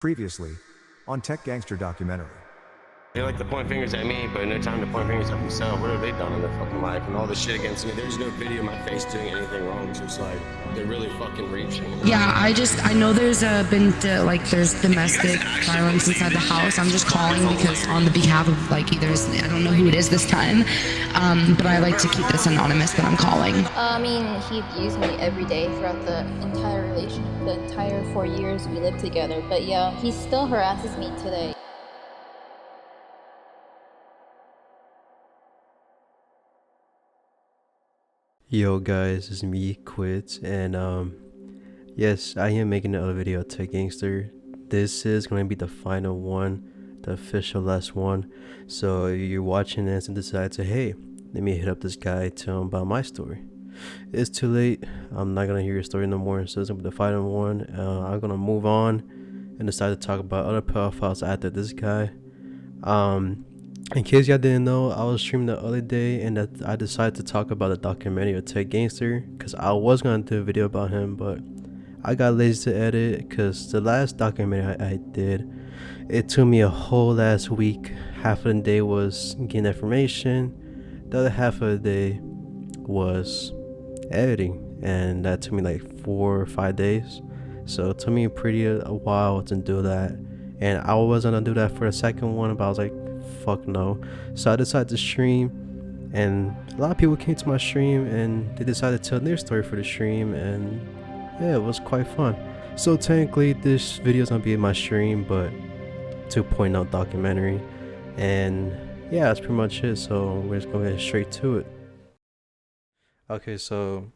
Previously, on Tech Gangster documentary. They like to point fingers at me, but no time to point fingers at themselves. What have they done in their fucking life? And all the shit against me. There's no video of my face doing anything wrong. So it's like, they're really fucking reaching. Yeah, I know there's there's domestic violence inside the house. I'm just calling because on the behalf of I don't know who it is this time, but I like to keep this anonymous, but I'm calling. I mean, he abused me every day throughout the entire relationship, the entire 4 years we lived together. But yeah, he still harasses me today. Yo guys, it's me, Quits, and yes, I am making another video of Tech Gangster. This is going to be the final one, the official last one. So if you're watching this and decide to, hey, let me hit up this guy, tell him about my story. It's too late. I'm not going to hear your story no more, so it's going to be the final one. I'm going to move on and decide to talk about other pedophiles after this guy. In case y'all didn't know, I was streaming the other day and that I decided to talk about the documentary of Tech Gangster because I was going to do a video about him, but I got lazy to edit because the last documentary I did, it took me a whole last week. Half of the day was getting information, the other half of the day was editing, and that took me like 4 or 5 days. So it took me a while to do that, and I was gonna do that for the second one, but I was like, fuck no. So I decided to stream, and a lot of people came to my stream and they decided to tell their story for the stream, and yeah, it was quite fun. So technically this video is gonna be in my stream, but 2.0 documentary, and yeah, that's pretty much it. So we're just gonna get straight to it. Okay, so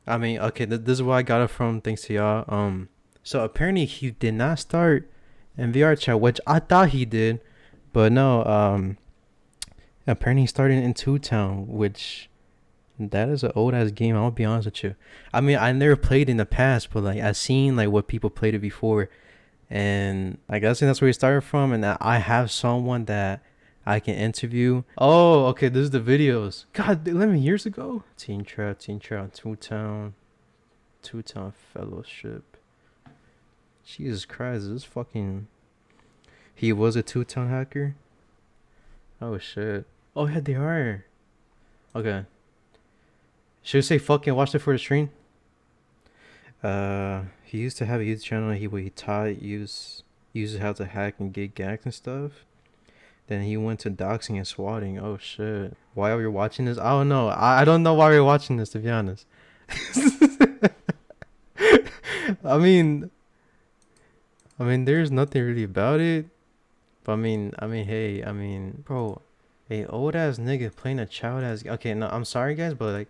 I mean, okay, this is where I got it from, thanks to y'all. So apparently he did not start in VR chat, which I thought he did. But no, apparently he started in Two Town, which that is an old ass game. I'll be honest with you. I mean, I never played in the past, but like I've seen like what people played it before, and I guess that's where he started from. And I have someone that I can interview. Oh, okay, this is the videos. God, 11 years ago. Teen Trap, Two Town, Two Town Fellowship. Jesus Christ, this fucking. He was a two-town hacker? Oh shit. Oh yeah, they are. Okay. Should I say fucking watched it for the stream? He used to have a YouTube channel. He taught users how to hack and get gags and stuff. Then he went to doxing and swatting. Oh shit. Why are we watching this? I don't know. I don't know why we're watching this, to be honest. I mean there's nothing really about it. But I mean, hey, bro, a old ass nigga playing a child ass. Okay, no, I'm sorry guys, but like,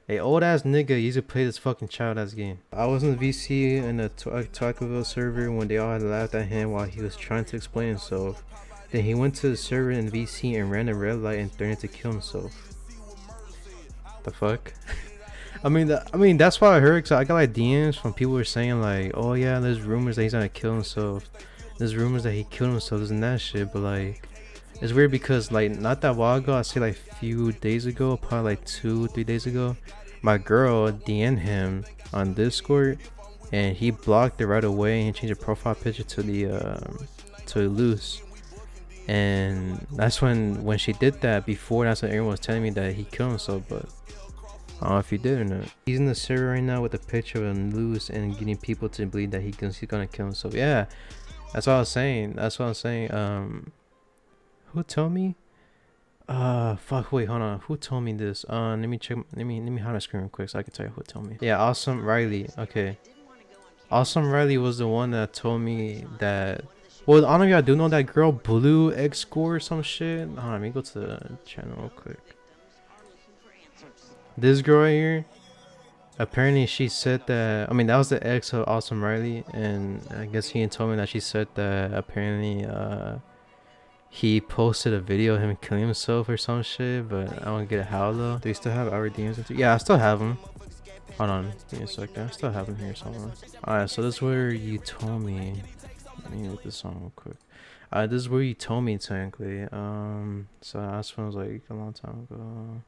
a old ass nigga used to play this fucking child ass game. I was in the VC in the Taco server when they all had laughed at him while he was trying to explain himself. Then he went to the server in VC and ran a red light and threatened to kill himself. The fuck? I mean that's what I heard. Cause I got like DMs from people who were saying like, oh yeah, there's rumors that he's gonna kill himself. There's rumors that he killed himself and that shit, but like it's weird because like not that while ago, I say like few days ago, probably like 2-3 days ago, my girl DM'd him on Discord and he blocked it right away and changed the profile picture to the loose. And that's when she did that. Before, that's when everyone was telling me that he killed himself, but I don't know if he did or not. He's in the server right now with a picture of him loose and getting people to believe that he's gonna kill himself. Yeah. That's what I was saying. Who told me? Fuck, wait, hold on. Who told me this? Let me check. Let me hide my screen real quick so I can tell you who told me. Yeah, Awesome Riley. Okay. Awesome Riley was the one that told me that. Well, I don't know if y'all do know that girl, Bluexgore or some shit. Hold on, let me go to the channel real quick. This girl right here. Apparently she said that, that was the ex of Awesome Riley, and I guess he told me that she said that apparently he posted a video of him killing himself or some shit, but I don't get how though. Do you still have our DMs? Yeah, I still have them. Hold on, give me a second. I still have them here somewhere. Alright, so this is where you told me. Let me look this song real quick. This is where you told me technically. So that's when it was like a long time ago.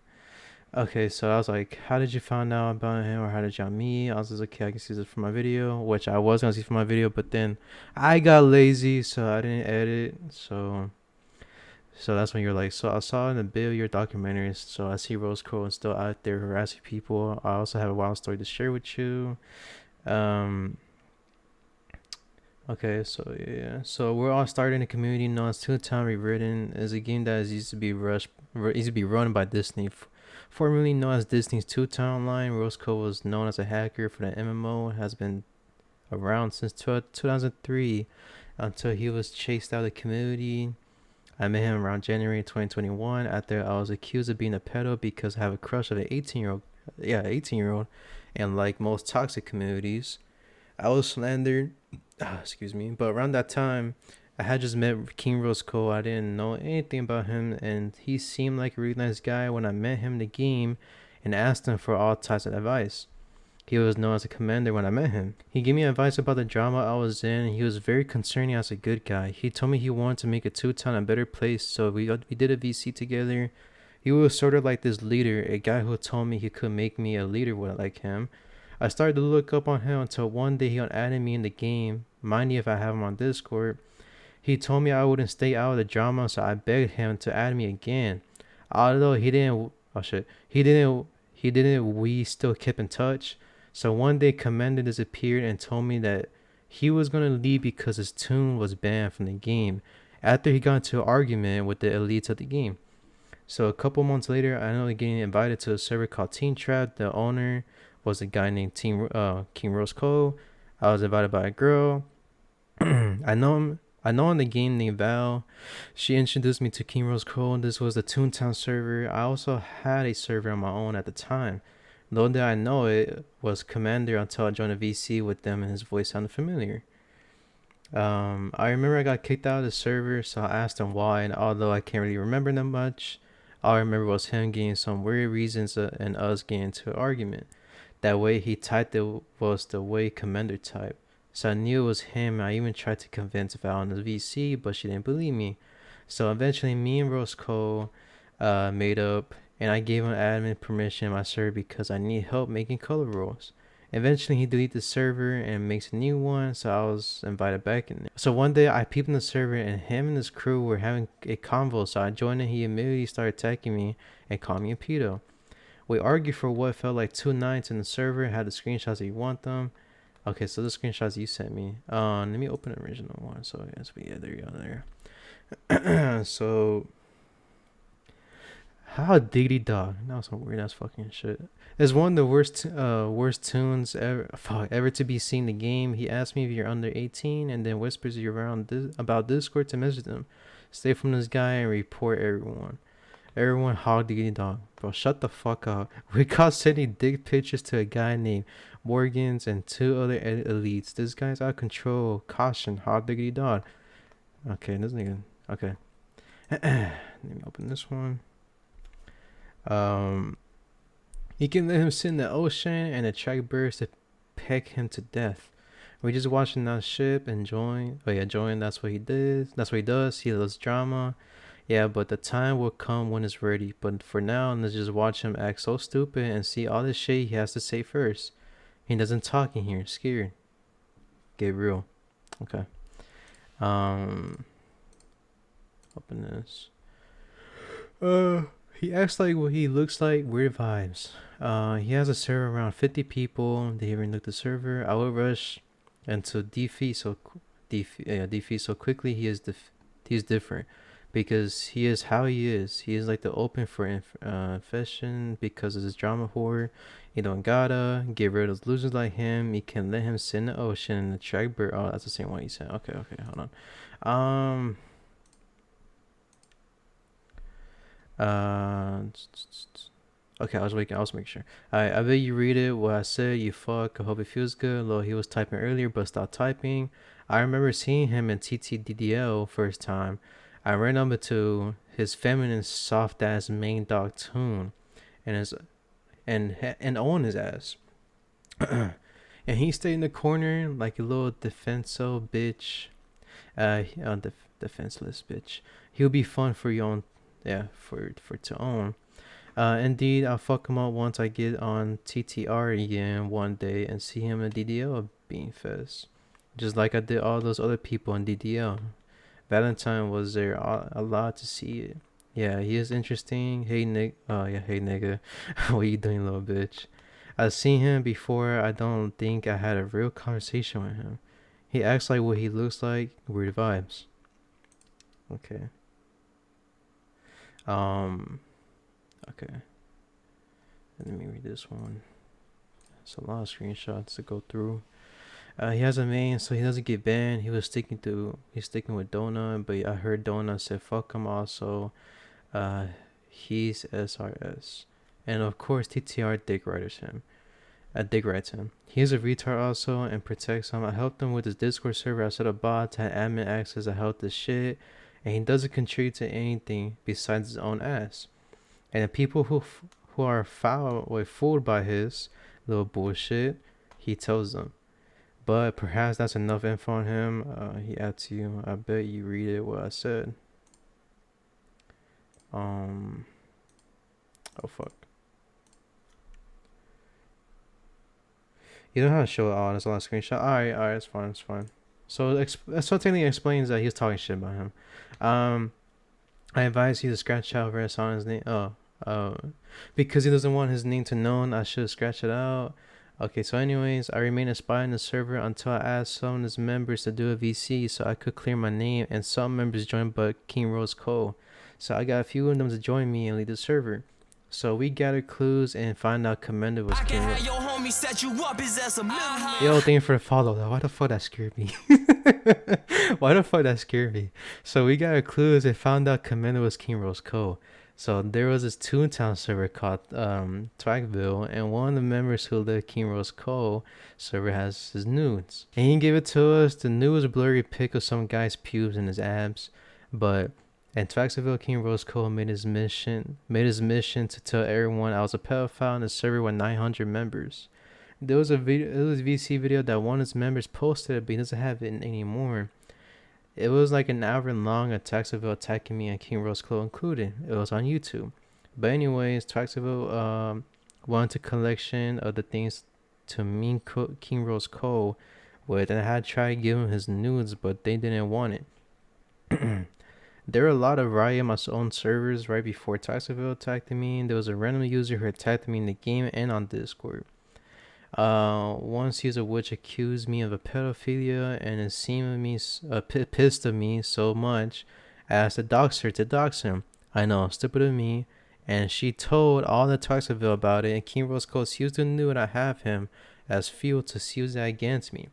Okay, so I was like, how did you find out about him, or how did y'all meet? I was just like, okay, I can see this from my video, which I was gonna see from my video, but then I got lazy, so I didn't edit. So that's when you're like, so I saw in the bill your documentaries, so I see Rose Crow and still out there harassing people. I also have a wild story to share with you. Um, okay, so yeah, so we're all starting a community known as Two Time Rewritten. Is a game that is used to be run by Disney. Formerly known as Disney's Two Town Online, Rose Crow was known as a hacker for the MMO. Has been around since 2003 until he was chased out of the community. I met him around January 2021 after I was accused of being a pedo because I have a crush of an 18-year-old. Yeah, 18-year-old. And like most toxic communities, I was slandered. Excuse me. But around that time, I had just met King Roscoe. I didn't know anything about him, and he seemed like a really nice guy when I met him in the game and asked him for all types of advice. He was known as a commander when I met him. He gave me advice about the drama I was in. He was very concerning as a good guy. He told me he wanted to make a two-town a better place, so we did a VC together. He was sort of like this leader, a guy who told me he could make me a leader like him. I started to look up on him until one day he unadded me in the game. Mind you, if I have him on Discord. He told me I wouldn't stay out of the drama, so I begged him to add me again. Although he didn't, oh shit, he didn't, we still kept in touch. So one day Commander disappeared and told me that he was going to leave because his tune was banned from the game after he got into an argument with the elites of the game. So a couple months later, I ended up getting invited to a server called Teen Trap. The owner was a guy named King Roscoe. I was invited by a girl. I know in the game named Vail. She introduced me to King Roscoe. This was the Toontown server. I also had a server on my own at the time. Though that I know it was Commander until I joined a VC with them and his voice sounded familiar. I remember I got kicked out of the server, so I asked him why, and although I can't really remember them much, all I remember was him getting some weird reasons and us getting into an argument. That way he typed it was the way Commander typed. So I knew it was him. I even tried to convince Val in the VC, but she didn't believe me. So eventually me and Roscoe made up, and I gave him admin permission in my server because I need help making color rules. Eventually he deleted the server and makes a new one, so I was invited back in there. So one day I peeped in the server and him and his crew were having a convo, so I joined and he immediately started attacking me and called me a pedo. We argued for what felt like 2 nights in the server, had the screenshots if you want them. Okay, so the screenshots you sent me. Let me open the original one. So yes, there you go there. So how diggity dog? That was some weird ass fucking shit. It's one of the worst tunes ever to be seen in the game. He asked me if you're under 18 and then whispers you around about Discord to message them. Stay from this guy and report everyone. Everyone hog diggity dog. Bro, shut the fuck up. We caught sending dick pictures to a guy named Morgans and 2 other elites. This guy's out of control. Caution, hog diggity dog. Okay, this nigga. Okay. Let me open this one. You can let him sit in the ocean and attract birds to peck him to death. We just watching that ship, enjoying. Oh yeah, enjoying. That's what he did. That's what he does. He loves drama. Yeah, but the time will come when it's ready. But for now, let's just watch him act so stupid and see all the shit he has to say first. He doesn't talk in here. Scared. Get real. Okay. Open this. He acts like what he looks like. Weird vibes. He has a server around 50 people. They even look the server. I will rush into defeat so quickly. He's different because he is how he is. He is like the open for infection because of his drama whore. You don't gotta get rid of those losers like him. You can let him sit in the ocean and attract bird. Oh, that's the same one you said. Okay, hold on. Okay, I was making sure. I bet you read it. What I said, you fuck. I hope it feels good. Lol, he was typing earlier, but stopped typing. I remember seeing him in TTDDL first time. I ran up to his feminine, soft ass main dog tune, and on his ass. And he stayed in the corner like a little defenseless bitch. Defenseless bitch. He'll be fun for you on. Yeah, for to own. Indeed, I'll fuck him up once I get on TTR again one day and see him at DDL Bean Fest. Just like I did all those other people in DDL. Valentine was there a lot to see it. Yeah, he is interesting. Hey Nick, oh yeah, hey nigga, what you doing, little bitch? I've seen him before. I don't think I had a real conversation with him. He acts like what he looks like. Weird vibes. Okay. Okay. Let me read this one. It's a lot of screenshots to go through. He has a main, so he doesn't get banned. He's sticking with Dona, but I heard Dona said fuck him also. He's SRS. And of course TTR dick writes him. He's a retard also and protects him. I helped him with his Discord server. I set up bots, had admin access, I helped this shit. And he doesn't contribute to anything besides his own ass. And the people who are fooled by his little bullshit, he tells them. But perhaps that's enough info on him. He adds you. I bet you read it what I said. Oh fuck. You don't have to show it all. There's a lot of screenshot. Alright, it's fine. So technically explains that he's talking shit about him. I advise you to scratch out verse on his name. Because he doesn't want his name to known, I should scratch it out. Okay, so anyways, I remain a spy on the server until I asked some of his members to do a VC so I could clear my name, and some members joined but King Rose Cole. So I got a few of them to join me and lead the server. So we gathered clues and find out Commander was King Rose. Yo, thank you for the follow though. Why the fuck that scared me? Why the fuck that scared me? So we gathered clues and found out Commander was King Rose Cole. So there was this Toontown server called Vail, and one of the members who lived King Rose Cole server has his nudes. And he gave it to us. The nude was a blurry pic of some guy's pubes and his abs. But in Twaxville, King Rose Cole made his mission to tell everyone I was a pedophile in the server with 900 members. There was a VC video that one of his members posted, but he doesn't have it anymore. It was like an hour long of Twaxville attacking me and King Rose Cole included. It was on YouTube. But anyways, Twaxville wanted a collection of the things to mean King Rose Cole with, and I had tried to give him his nudes, but they didn't want it. There were a lot of riot on my own servers right before Twaxville attacked me. There was a random user who attacked me in the game and on Discord. Once user which accused me of a pedophilia and it seemed me pissed of me so much I asked the doxer to dox him. I know, stupid of me. And she told all the Twaxville about it, and King Rose Cole used the nude I have him as fuel to use that against me.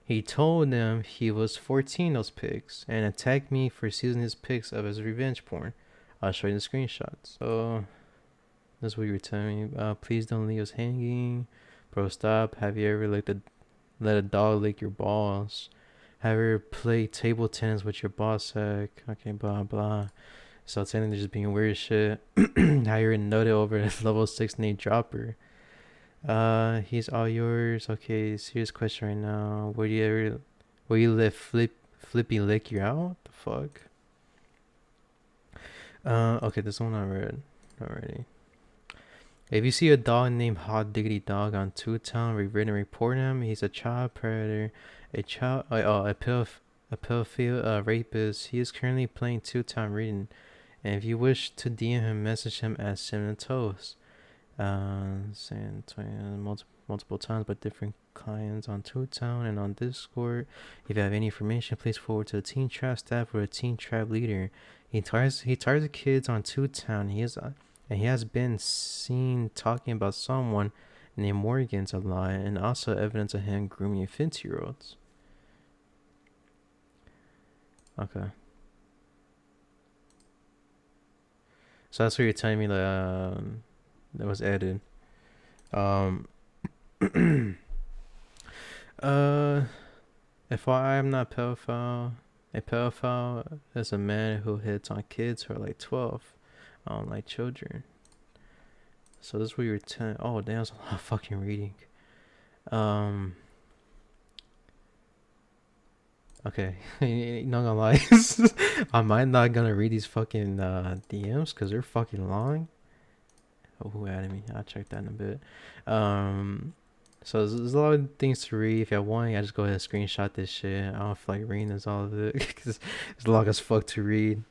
He told them he was 14 those pics and attacked me for using his pics of his revenge porn. I'll show you the screenshots. So that's what you were telling me. Please don't leave us hanging. Bro, stop. Have you ever let a dog lick your balls? Have you ever played table tennis with your ball sack? Okay, blah, blah. So technically just being weird shit. How you're nutted over a level 6 nade dropper. He's all yours. Okay, serious question right now. Will you let Flippy lick you out? The fuck? Okay, this one I read already. If you see a dog named Hot Diggity Dog on Toontown, report him. He's a child predator, a pedophile, rapist. He is currently playing Toontown reading. And if you wish to DM him, message him at Cinnamon Toast. Saying multiple times by different clients on Toontown and on Discord. If you have any information, please forward to the Teen Trap staff or a Teen Trap leader. He targets kids on Toontown. He has been seen talking about someone named Morgan's a lot, and also evidence of him grooming 50-year-olds. Okay. So that's what you're telling me that was added. If I am not a pedophile is a man who hits on kids who are like 12. Like children. So this is what you're telling. Oh damn, that's a lot of fucking reading. Okay, not gonna lie. I might not gonna read these fucking DMs because they're fucking long. who added me. I'll check that in a bit. So there's a lot of things to read. If you want, I just go ahead and screenshot this shit. I don't feel like reading this all of it because it's long as fuck to read.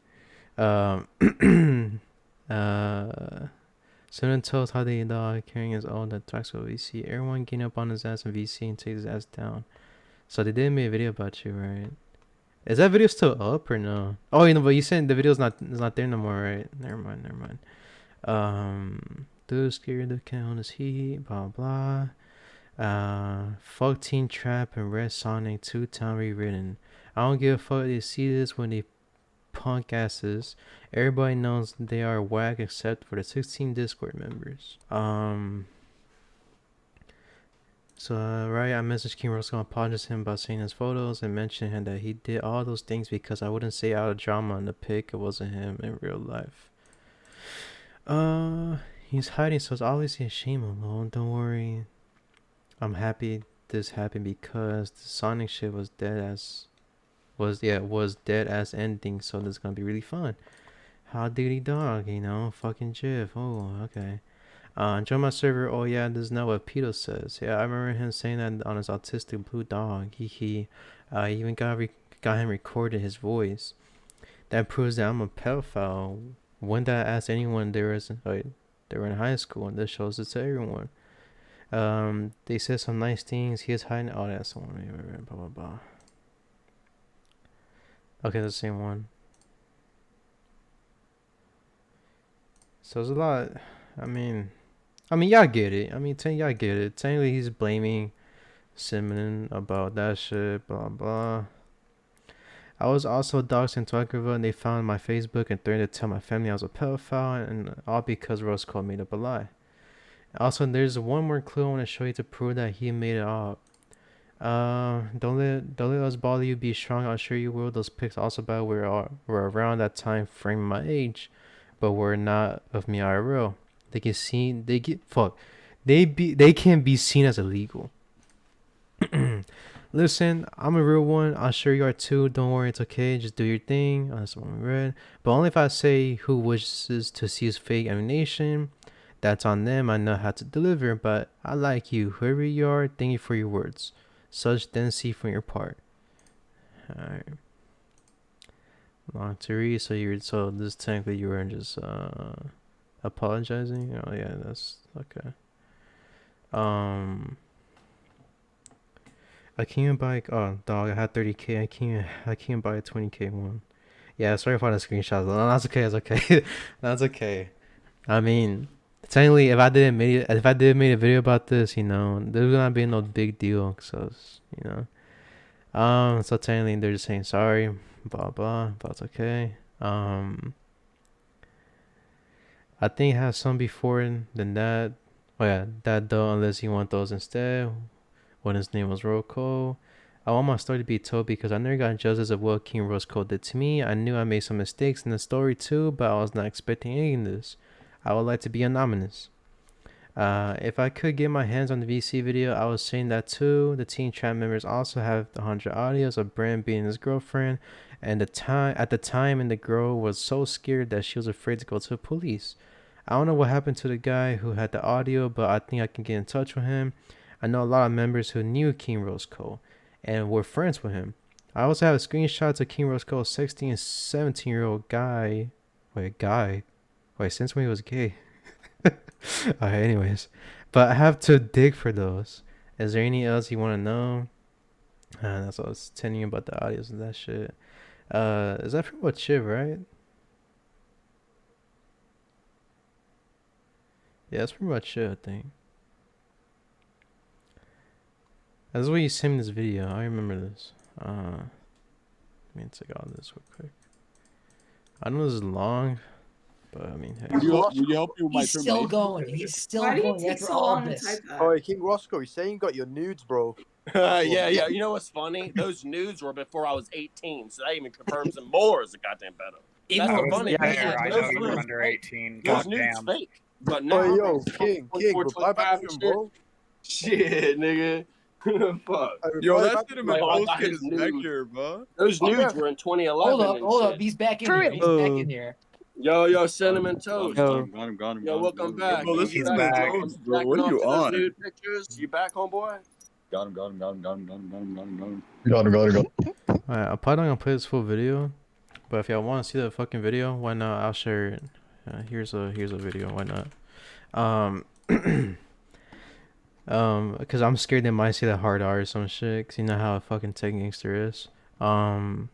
Someone tells how the dog carrying his own that talks about VC. Everyone getting up on his ass in VC and takes his ass down. So they did make a video about you, right? Is that video still up or no? Oh, you know, but you said the video's not there no more, right? Never mind. Dude scared the cat on his heat, blah blah. Fuck Teen Trap and Red Sonic 2-time rewritten. I don't give a fuck they see this when they punk asses. Everybody knows they are whack except for the 16 Discord members. So right, I messaged King Roscoe and apologized to him about seeing his photos and mentioned him that he did all those things because I wouldn't say out of drama in the pic it wasn't him in real life. He's hiding, so it's obviously a shame alone. Don't worry. I'm happy this happened because the Sonic shit was dead as ending, so this is gonna be really fun. How diggity dog, you know, fucking Jiff. Oh, okay. Join my server. Oh yeah, this is not what Pedo says. Yeah, I remember him saying that on his autistic blue dog. He even got him recorded his voice. That proves that I'm a pedophile. When did I ask anyone they were in high school, and this shows it to everyone. They said some nice things. He is hiding. Oh, that's the one. Blah blah blah. Okay, that's the same one. So there's a lot. I mean, y'all get it. Y'all get it. Technically, he's blaming Simon about that shit. Blah blah. I was also doxxed in Twackerville, and they found my Facebook and threatened to tell my family I was a pedophile, and all because Rose called made up a lie. Also, there's one more clue I want to show you to prove that he made it up. Don't let us bother you. Be strong. I'll show you where those pics also about were around that time frame my age, but were not of me IRL. They can be seen as illegal. Listen, I'm a real one. I'm sure you are too. Don't worry, it's okay. Just do your thing. That's the one we read. But only if I say who wishes to see his fake animation. That's on them. I know how to deliver, but I like you. Whoever you are, thank you for your words. Such density from your part. Alright. Long to read, so this technically you were just apologizing? Oh yeah, that's okay. I can't buy dog, I had 30k, I can't buy a 20k one. Yeah, sorry for the screenshots. No, that's okay, that's okay. That's okay. I mean, technically, if I did make a video about this, you know, there's gonna be no big deal. So, you know, so technically they're just saying sorry, blah blah, but it's okay. I think it has some before than that. Oh yeah, that though, unless you want those instead. When his name was Rocco. I want my story to be told because I never got justice of what King Roscoe did to me. I knew I made some mistakes in the story too, but I was not expecting any of this. I would like to be anonymous. If I could get my hands on the VC video, I was saying that too. The Teen Trap members also have 100 audios of Brand being his girlfriend, and at the time, the girl was so scared that she was afraid to go to the police. I don't know what happened to the guy who had the audio, but I think I can get in touch with him. I know a lot of members who knew King Roscoe and were friends with him. I also have screenshots of King Roscoe's 16 and 17-year-old guy. Wait, since when he was gay? Alright, anyways. But I have to dig for those. Is there any else you want to know? That's what I was telling you about the audios and that shit. Is that pretty much it, right? Yeah, that's pretty much it, I think. That's what you sent me this video. I remember this. Let me take all this real quick. I know this is long, but I mean, hey. Would you help me with my He's still going. He's still Why do you going take after so all long to this. type that? Oh, King Roscoe, he's saying you got your nudes, bro. Yeah. You know what's funny? Those nudes were before I was 18, so that even confirms them more as a goddamn pedo. Even That's though the funny yeah, thing. yeah, I Those know you were nudes under fake. 18. Those nudes Goddamn. fake. But now, Oh, yo, King, reply back to him, bro. Shit, nigga. Fuck. Yo, that that shit in my post is back here, bro. Those nudes were in 2011. hold up. He's back in here. He's back in here. Yo, Cinnamon Toast. Yo. Yo, welcome back. Bro, Yo, this you is back, Matt bro? Jones, bro. Jacking What are off you to those on? nude pictures? You back, homeboy? Got him. Alright, I'm probably not gonna play this full video, but if y'all want to see the fucking video, why not? I'll share it. Here's a video. Why not? Because I'm scared they might see that hard R or some shit. Cause you know how a fucking tech gangster is. So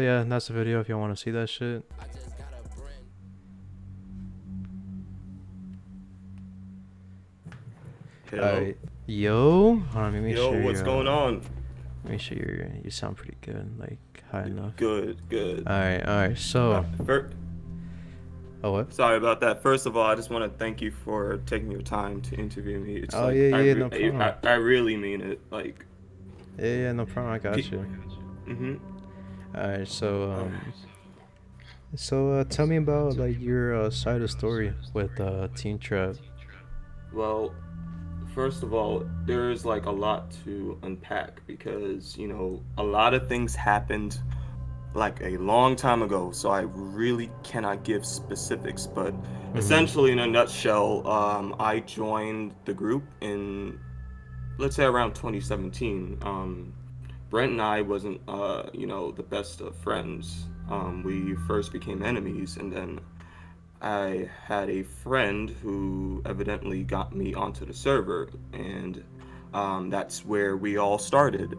yeah, that's the video if y'all want to see that shit. Alright, yo, hold on, let me Yo, sure what's going on? Make sure you sound pretty good, like high enough. Good. Alright, so oh what? Sorry about that. First of all, I just want to thank you for taking your time to interview me. It's Oh, like, yeah, no problem. I really mean it. Like, Yeah, no problem, I got you. Alright, so tell me about like your side of the story with Teen Trap. well, first of all, there's like a lot to unpack because, you know, a lot of things happened like a long time ago, so I really cannot give specifics, but essentially in a nutshell, I joined the group in, let's say, around 2017. Brent and I wasn't, you know, the best of friends. We first became enemies, and then I had a friend who evidently got me onto the server, and that's where we all started.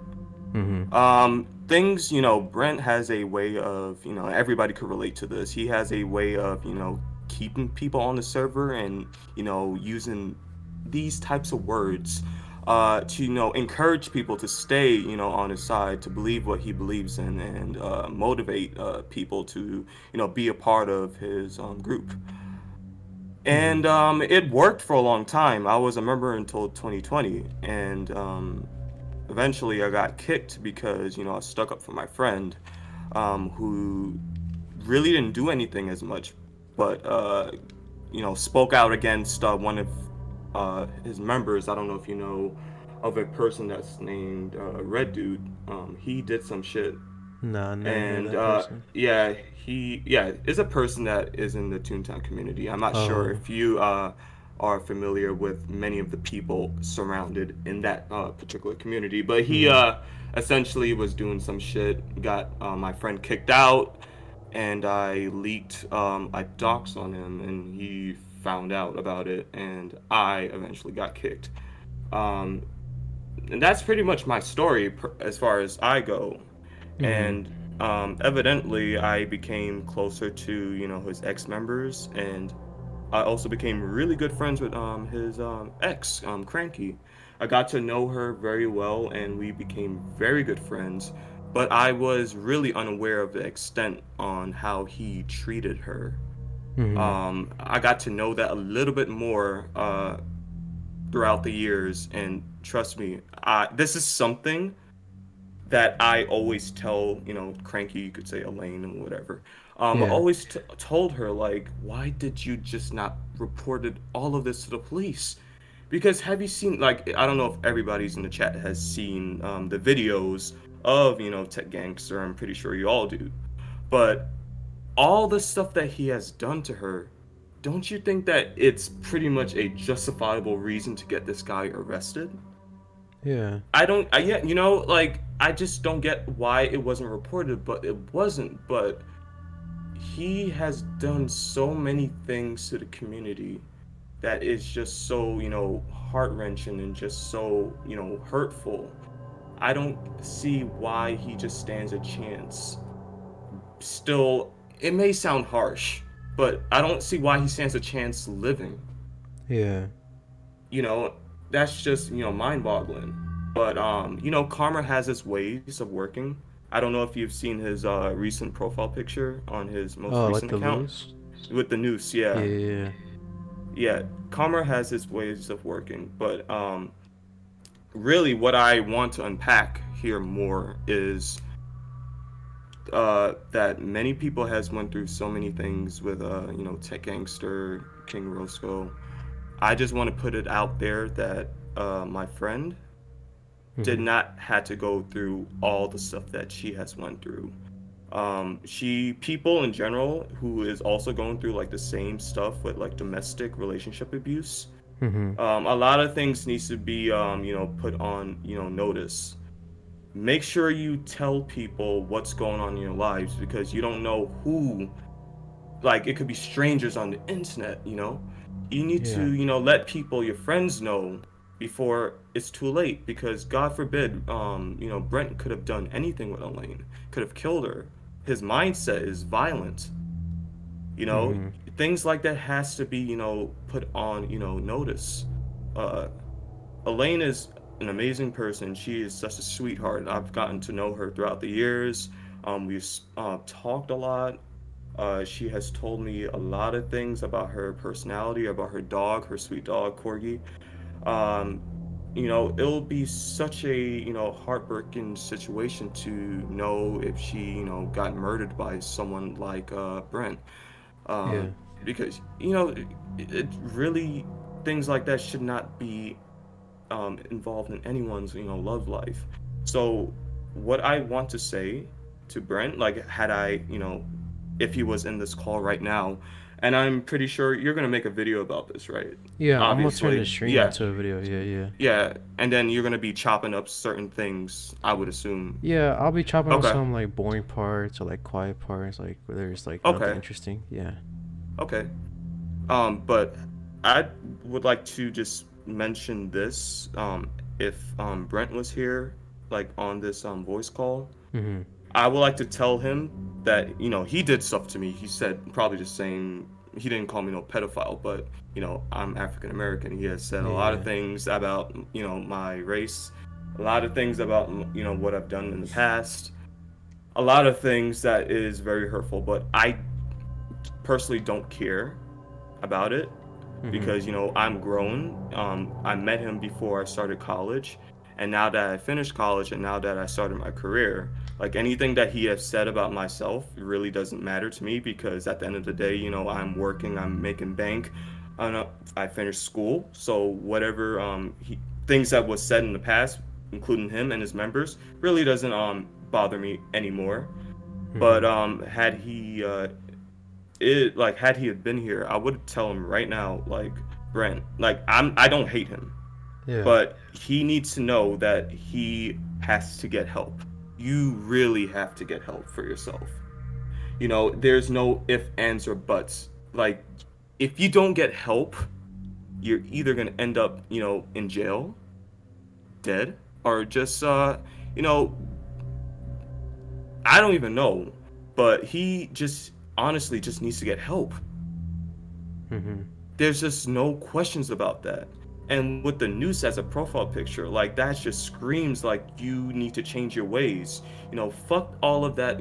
Things, you know, Brent has a way of, you know, everybody could relate to this. He has a way of, you know, keeping people on the server and, you know, using these types of words to, you know, encourage people to stay, you know, on his side, to believe what he believes in, and motivate people to, you know, be a part of his group. And it worked for a long time. I was a member until 2020, and eventually I got kicked because, you know, I stuck up for my friend, who really didn't do anything as much, but, you know, spoke out against one of his members. I don't know if you know of a person that's named Red Dude. He did some shit. Nah, never heard And that person. yeah, he is a person that is in the Toontown community. I'm not sure if you are familiar with many of the people surrounded in that particular community, but he essentially was doing some shit, got my friend kicked out, and I leaked docs on him, and he found out about it, and I eventually got kicked. And that's pretty much my story as far as I go. And evidently I became closer to, you know, his ex-members, and I also became really good friends with his ex, Cranky. I got to know her very well, and we became very good friends, but I was really unaware of the extent on how he treated her. I got to know that a little bit more throughout the years, and trust me, this is something that I always tell, you know, Cranky, you could say Elaine and whatever. I always told her, like, why did you just not reported all of this to the police? Because have you seen, like, I don't know if everybody's in the chat has seen the videos of, you know, Tech Gangster. I'm pretty sure you all do. But all the stuff that he has done to her, don't you think that it's pretty much a justifiable reason to get this guy arrested? Yeah. You know, like, I just don't get why it wasn't reported, but it wasn't. But he has done so many things to the community that is just so, you know, heart-wrenching and just so, you know, hurtful. I don't see why he just stands a chance. Still, it may sound harsh, but I don't see why he stands a chance living. Yeah. You know, that's just, you know, mind-boggling. But you know, karma has its ways of working. I don't know if you've seen his recent profile picture on his most recent like the account. loose? With the noose, yeah. Yeah. Karma has its ways of working, but really what I want to unpack here more is that many people has went through so many things with you know, Tech Gangster, King Roscoe. I just want to put it out there that my friend did not have to go through all the stuff that she has went through. People in general who is also going through like the same stuff with like domestic relationship abuse. A lot of things needs to be put on notice. Make sure you tell people what's going on in your lives, because you don't know who, like, it could be strangers on the internet. You need to let people, your friends, know before it's too late, because God forbid, Brent could have done anything with Elaine, could have killed her. His mindset is violent. Things like that has to be put on notice. Elaine is an amazing person. She is such a sweetheart. I've gotten to know her throughout the years. We've talked a lot. She has told me a lot of things about her personality, about her dog, her sweet dog Corgi. It'll be such a heartbreaking situation to know if she got murdered by someone like Brent. Because it really, things like that should not be involved in anyone's love life. So what I want to say to Brent, like, had I if he was in this call right now, and I'm pretty sure you're gonna make a video about this, right? Yeah, Obviously. I'm gonna turn the stream into a video. Yeah, and then you're gonna be chopping up certain things, I would assume. Yeah, I'll be chopping up some like boring parts or like quiet parts, like where there's like nothing interesting. Yeah. Okay. But I would like to just mention this. If Brent was here, like on this voice call, I would like to tell him that he did stuff to me. He said, probably just saying, he didn't call me no pedophile, but I'm African American. He has said a lot of things about my race, a lot of things about what I've done in the past, a lot of things that is very hurtful. But I personally don't care about it, because I'm grown. I met him before I started college, and now that I finished college and now that I started my career, like, anything that he has said about myself really doesn't matter to me, because at the end of the day, I'm working, I'm making bank, I finished school. So whatever things that was said in the past, including him and his members, really doesn't bother me anymore. But had he had been here, I would tell him right now, like, Brent, like, I don't hate him, but he needs to know that he has to get help. You really have to get help for yourself. There's no ifs, ands, or buts. Like, if you don't get help, you're either gonna end up in jail, dead, or just I don't even know, but he just honestly just needs to get help. There's just no questions about that. And with the noose as a profile picture, like, that just screams like you need to change your ways. Fuck all of that,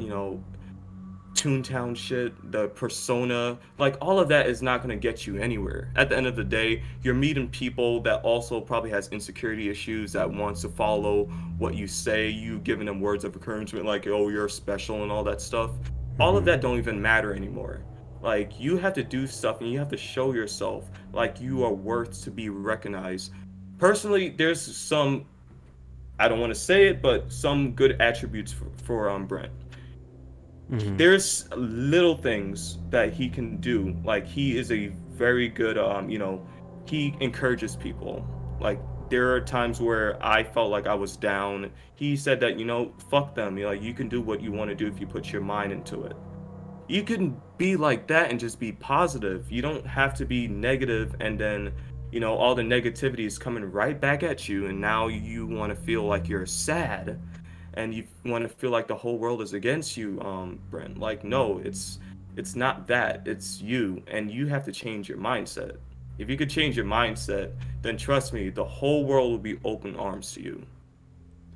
Toontown shit, the persona, like, all of that is not going to get you anywhere. At the end of the day, you're meeting people that also probably has insecurity issues, that wants to follow what you say, you giving them words of encouragement like, oh, you're special and all that stuff. All of that don't even matter anymore. Like, you have to do stuff and you have to show yourself like you are worth to be recognized. Personally, there's some, I don't want to say it, but some good attributes for Brent. There's little things that he can do. Like, he is a very good, he encourages people. Like, there are times where I felt like I was down. He said that, fuck them. Like, you can do what you want to do if you put your mind into it. You can be like that and just be positive. You don't have to be negative, and then all the negativity is coming right back at you, and now you want to feel like you're sad and you want to feel like the whole world is against you, Brent. Like, no, it's not that. It's you, and you have to change your mindset. If you could change your mindset, then trust me, the whole world will be open arms to you.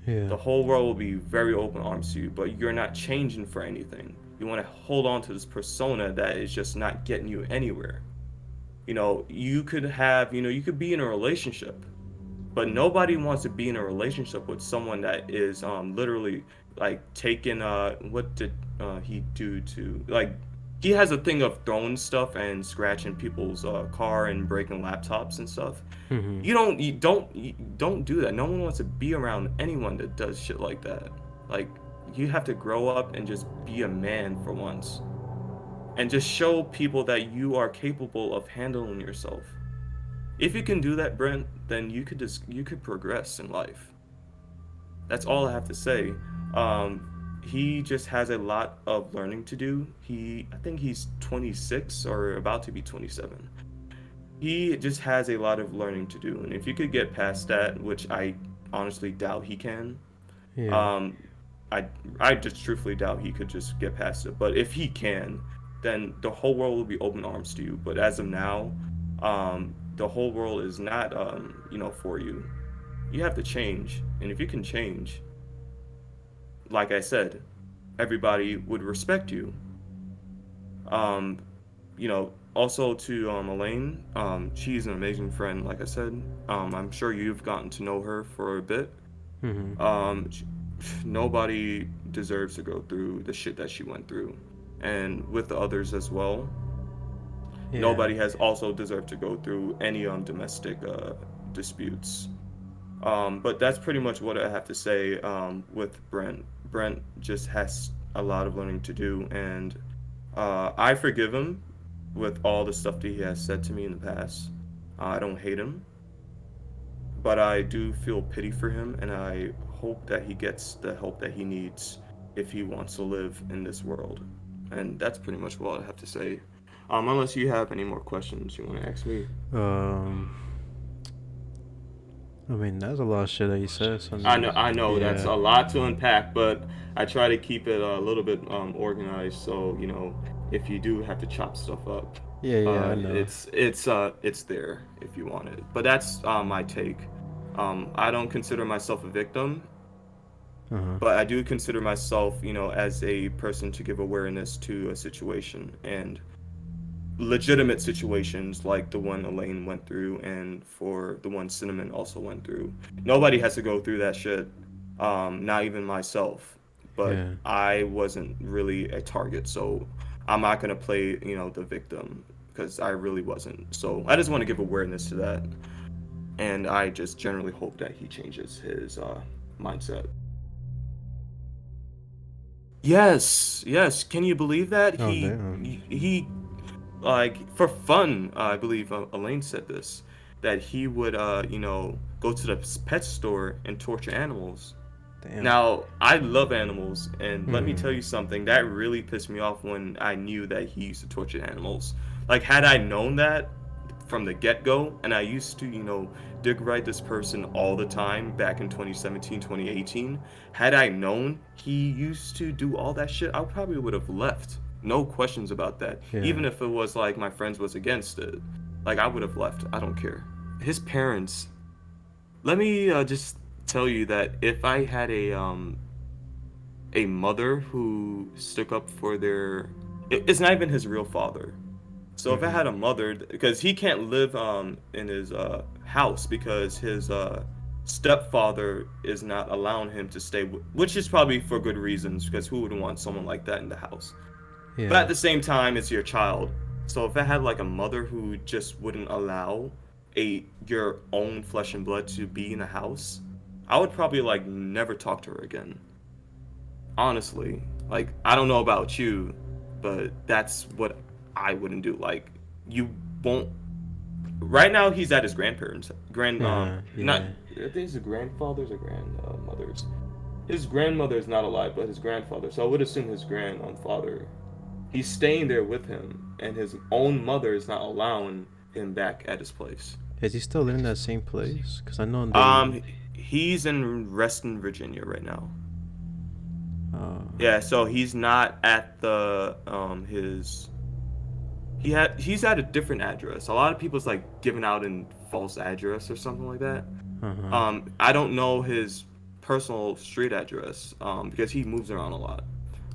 The whole world will be very open arms to you, but you're not changing for anything. You want to hold on to this persona that is just not getting you anywhere. You could have, you could be in a relationship, but nobody wants to be in a relationship with someone that is literally like taking what did he do to, like, he has a thing of throwing stuff and scratching people's car and breaking laptops and stuff. You don't do that. No one wants to be around anyone that does shit like that. Like, you have to grow up and just be a man for once. And just show people that you are capable of handling yourself. If you can do that, Brent, then you could progress in life. That's all I have to say. He just has a lot of learning to do. I think he's 26 or about to be 27. He just has a lot of learning to do, and if you could get past that, which I honestly doubt he can, Yeah. I just truthfully doubt he could just get past it. But if he can, then the whole world will be open arms to you. But as of now, the whole world is not, for you. You have to change, and if you can change, like I said, everybody would respect you. Um, Also to Elaine, she's an amazing friend, like I said. I'm sure you've gotten to know her for a bit. Mm-hmm. Nobody deserves to go through the shit that she went through, and with the others as well. Yeah. Nobody has also deserved to go through any domestic disputes. But that's pretty much what I have to say with Brent. Brent just has a lot of learning to do, and I forgive him with all the stuff that he has said to me in the past. I don't hate him, but I do feel pity for him, and I hope that he gets the help that he needs if he wants to live in this world. And that's pretty much what I have to say. Unless you have any more questions you want to ask me. I mean, that's a lot of shit that he says. I know, yeah. That's a lot to unpack, but I try to keep it a little bit organized, so if you do have to chop stuff up, Yeah, I know. it's there if you want it. But that's my take. I don't consider myself a victim, but I do consider myself, as a person to give awareness to a situation, and legitimate situations like the one Elaine went through, and for the one Cinnamon also went through. Nobody has to go through that shit, not even myself. But Yeah. I wasn't really a target, so I'm not gonna play, the victim, because I really wasn't. So I just want to give awareness to that, and I just generally hope that he changes his mindset. Yes. Can you believe that? Oh, he damn. he like, for fun, I believe Elaine said this, that he would go to the pet store and torture animals. Damn. Now, I love animals, and let me tell you something, that really pissed me off when I knew that he used to torture animals. Like, had I known that from the get-go, and I used to, dig right this person all the time back in 2017, 2018, had I known he used to do all that shit, I probably would have left. No questions about that. Yeah. Even if it was like my friends was against it, like, I would have left. I don't care. His parents, let me just tell you that if I had a mother who stuck up for it's not even his real father. So if I had a mother, because he can't live in his house because his stepfather is not allowing him to stay, which is probably for good reasons, because who would want someone like that in the house? Yeah. But at the same time, it's your child. So if I had like a mother who just wouldn't allow your own flesh and blood to be in the house, I would probably like never talk to her again. Honestly, like, I don't know about you, but that's what I wouldn't do. Like, you won't. Right now, he's at his grandparents. Not. I think it's his grandfathers or grandmothers. His grandmother is not alive, but his grandfather. So I would assume his grandfather. He's staying there with him, and his own mother is not allowing him back at his place. Is he still living in that same place? Because I know. He's in Reston, Virginia right now. Oh. Yeah, so he's not at the he's at a different address. A lot of people's like giving out a false address or something like that. I don't know his personal street address because he moves around a lot,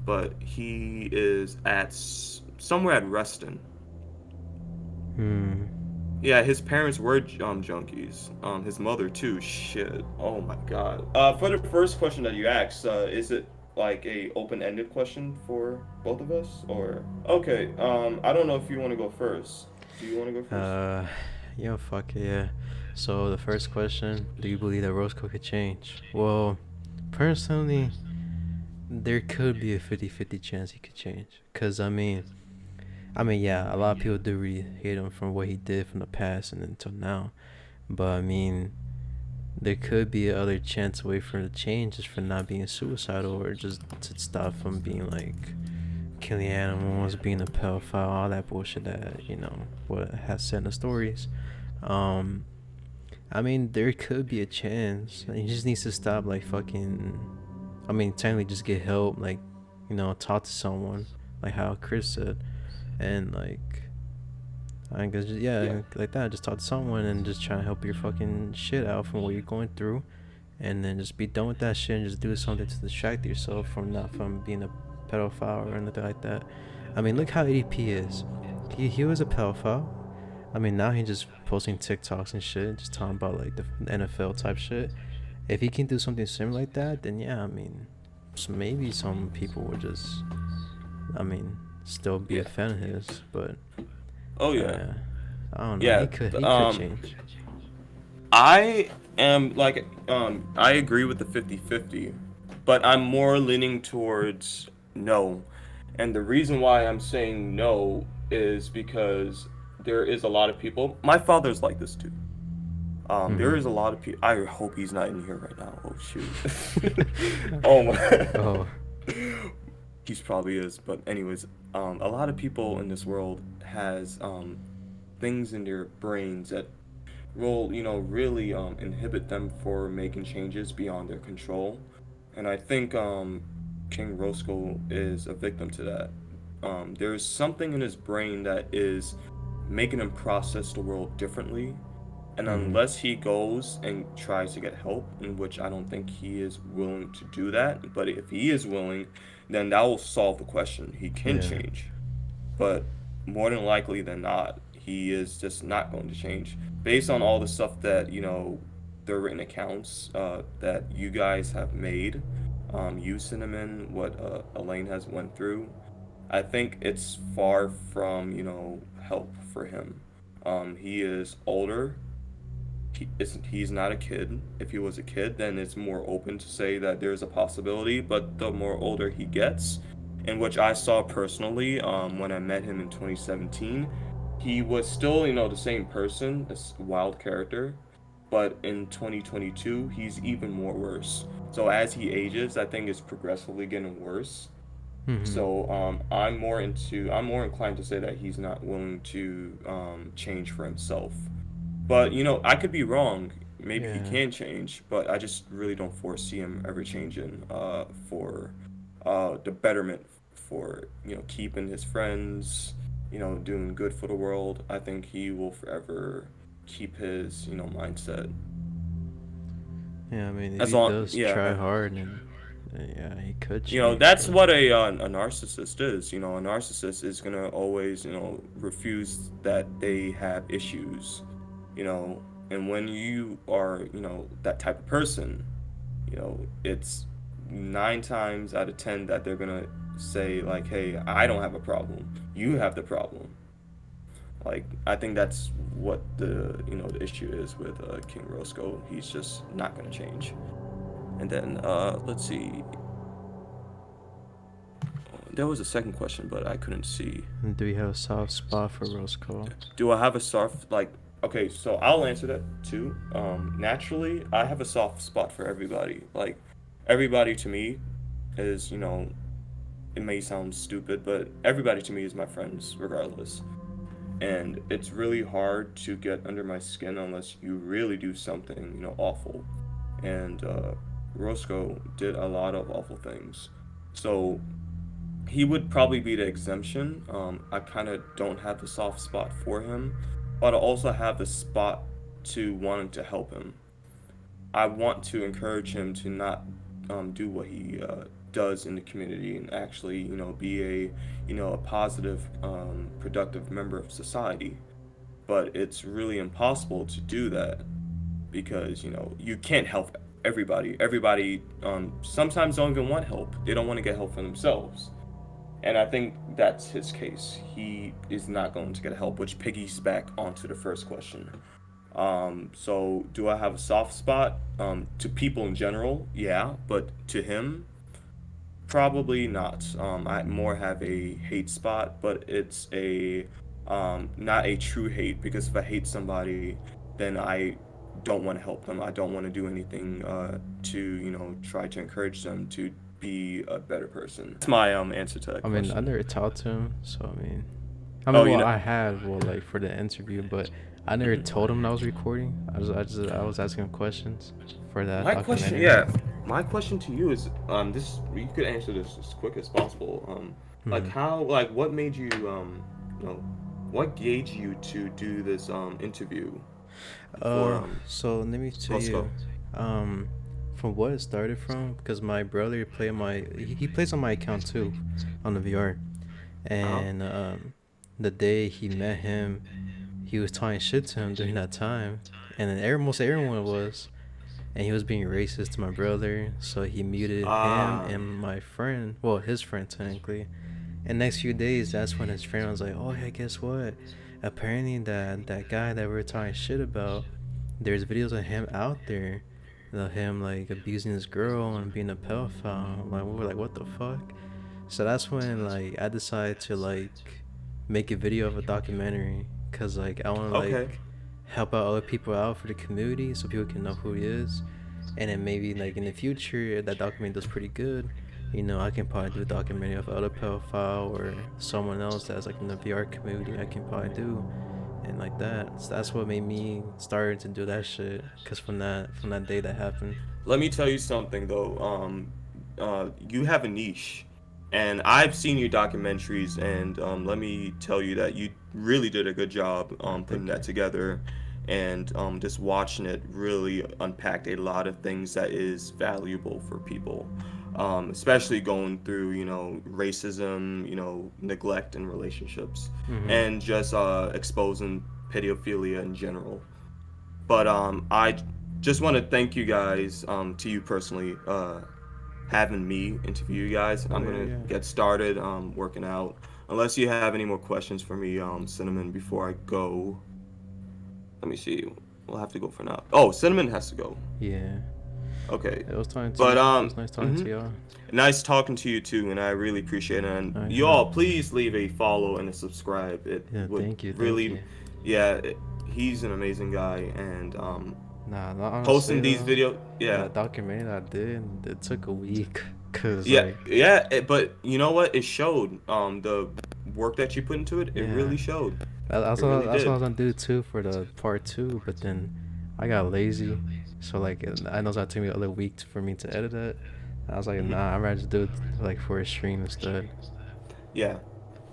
but he is at somewhere at Reston. Yeah, his parents were junkies. His mother too. Shit. Oh my god. For the first question that you asked, is it like a open-ended question for both of us, or okay? I don't know if you want to go first. Do you want to go first? Yeah, fuck it, yeah. So the first question: do you believe that Roscoe could change? Well, personally, there could be a 50-50 chance he could change. Cause yeah, a lot of people do really hate him from what he did from the past and until now. But I mean, there could be another chance way for him to change just for not being suicidal or just to stop from being like killing animals, being a pedophile, all that bullshit that what has said in the stories. I mean, there could be a chance. He just needs to stop like fucking. I mean, technically just get help, like talk to someone, like how Chris said, and like I guess just, yeah, like that. Just talk to someone and just try to help your fucking shit out from what you're going through, and then just be done with that shit and just do something to distract yourself from being a pedophile or anything like that. I mean, look how ADP is. He was a pedophile. I mean, now he's just posting TikToks and shit, just talking about like the NFL type shit. If he can do something similar like that, then yeah, I mean, so maybe some people would just, I mean, still be a fan of his, but. Oh yeah. I don't know. Yeah. He could change. I am like, I agree with the 50-50, but I'm more leaning towards no. And the reason why I'm saying no is because there is a lot of people. My father's like this too. There is a lot of people. I hope he's not in here right now. Oh shoot. Oh my. Oh. He's probably is, but anyways, a lot of people in this world has things in their brains that will, really inhibit them for making changes beyond their control, and I think King Roscoe is a victim to that. There's something in his brain that is making him process the world differently, and unless he goes and tries to get help, in which I don't think he is willing to do that, but if he is willing, then that will solve the question. He can change, but more than likely than not, he is just not going to change based on all the stuff that the written accounts that you guys have made, you Cinnamon, what Elaine has went through. I think it's far from help for him. He is older. He's not a kid. If he was a kid, then it's more open to say that there's a possibility, but the more older he gets, in which I saw personally when I met him in 2017, he was still the same person, this wild character, but in 2022 he's even more worse. So as he ages, I think it's progressively getting worse. So I'm more inclined to say that he's not willing to change for himself. But I could be wrong. Maybe he can change, but I just really don't foresee him ever changing for the betterment, for keeping his friends, doing good for the world. I think he will forever keep his mindset. Yeah, I mean, if As he long- does yeah. try hard, and he could change. That's but- what a narcissist is. A narcissist is gonna always refuse that they have issues. And when you are that type of person, it's 9 times out of 10 that they're gonna say like, hey, I don't have a problem, you have the problem. Like, I think that's what the the issue is with King Roscoe. He's just not gonna change. And then let's see, there was a second question, but I couldn't see. Do you have a soft spot for Roscoe? Do I have a soft, like, okay, so I'll answer that too. Naturally, I have a soft spot for everybody. Like, everybody to me is, it may sound stupid, but everybody to me is my friends, regardless. And it's really hard to get under my skin unless you really do something, awful. And Roscoe did a lot of awful things. So he would probably be the exemption. I kind of don't have the soft spot for him, but I also have the spot to wanting to help him. I want to encourage him to not do what he does in the community and actually, be a positive, productive member of society. But it's really impossible to do that because, you can't help everybody. Everybody sometimes don't even want help. They don't want to get help for themselves. And I think that's his case. He is not going to get help, which piggies back onto the first question. So do I have a soft spot? To people in general, yeah, but to him, Probably not. I more have a hate spot, but it's a not a true hate, because if I hate somebody, then I don't want to help them. I don't want to do anything to, try to encourage them to be a better person. That's my answer to that I mean, question. I never talked to him, so I mean, Oh, you well, know- I had, well, like for the interview, but I never told him I was recording. I was asking him questions for that My question, documentary. my question to you is, this you could answer this as quick as possible. Like Mhm. how, like what made you, what gauged you to do this interview for So let me tell let's go. you, um, from what it started from, because my brother played he plays on my account too, on the VR, Uh-huh. and the day he met him, he was talking shit to him during that time, and then most everyone was, and he was being racist to my brother, so he muted him Ah, and my friend, well, his friend technically. And next few days, that's when his friend was like, "Oh yeah, guess what? Apparently that guy that we were talking shit about, there's videos of him out there, of him like abusing this girl and being a pedophile." Like we were like, "What the fuck?" So that's when like I decided to like make a video of a documentary, cause like I want to okay. like help out other people out for the community so people can know who he is, and then maybe like in the future if that documentary does pretty good, I can probably do a documentary of other pedophile or someone else that's like in the VR community I can probably do, and like that. So that's what made me start to do that shit, cause from that day that happened. Let me tell you something though. You have a niche, and I've seen your documentaries, and let me tell you that you really did a good job putting Thank you. that together, and just watching it really unpacked a lot of things that is valuable for people, especially going through racism, neglect in relationships, Mhm. and just exposing pedophilia in general. But I just want to thank you guys, to you personally, having me interview you guys. Oh I'm yeah, gonna yeah. get started working out. Unless you have any more questions for me, Cinnamon, before I go. Let me see. We'll have to go for now. Oh, Cinnamon has to go. Yeah. Okay. It was talking to But you. It was nice talking to y'all. nice talking to you too, and I really appreciate it. And Oh you yeah. all, please leave a follow and a subscribe. It Yeah. would Thank you. Thank really, you. yeah. He's an amazing guy, and Nah, not honestly posting these though. videos, yeah. That documentary that I did, it took a week, cause Yeah, like, yeah, but you know what? It showed. The work that you put into it, it yeah, really showed. that's It really what I did. was gonna do too for the part two, but then I got lazy, so like I know it's gonna take me another week for me to edit it. I was like, Hmm. nah, I'd rather just do it like for a stream instead. Yeah.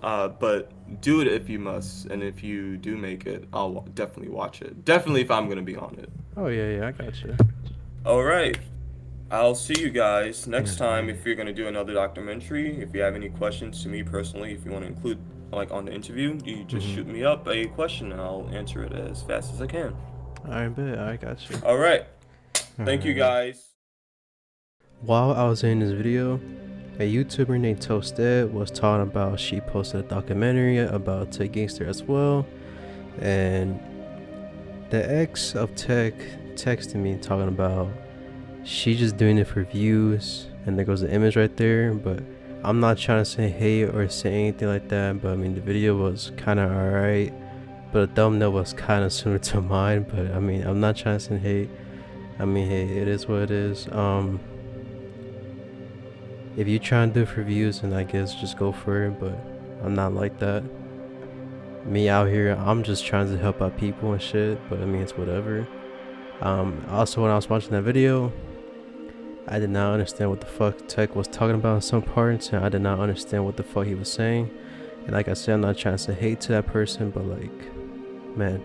But do it if you must, and if you do make it, I'll definitely watch it. Definitely if I'm gonna be on it. Oh yeah, yeah, I got you. All right. I'll see you guys next Yeah, time yeah. if you're gonna do another documentary. If you have any questions to me personally, if you want to include like on the interview, you just Mhm. shoot me up a question and I'll answer it as fast as I can. I bet I got you. All right. Thank you Alright. guys. While I was in this video, a YouTuber named Toasted was talking about she posted a documentary about Tech Gangster as well, and the ex of Tech texted me talking about she just doing it for views, and there goes the image right there. But I'm not trying to say hate or say anything like that, but I mean the video was kind of alright, but the thumbnail was kind of similar to mine. But I mean I'm not trying to say hate. I mean, hey, it is what it is. If you try and do it for views, then I guess just go for it, but I'm not like that. Me out here, I'm just trying to help out people and shit, but I mean, it's whatever. Also, when I was watching that video, I did not understand what the fuck Tech was talking about in some parts, and I did not understand what the fuck he was saying. And like I said, I'm not trying to say hate to that person, but like, man,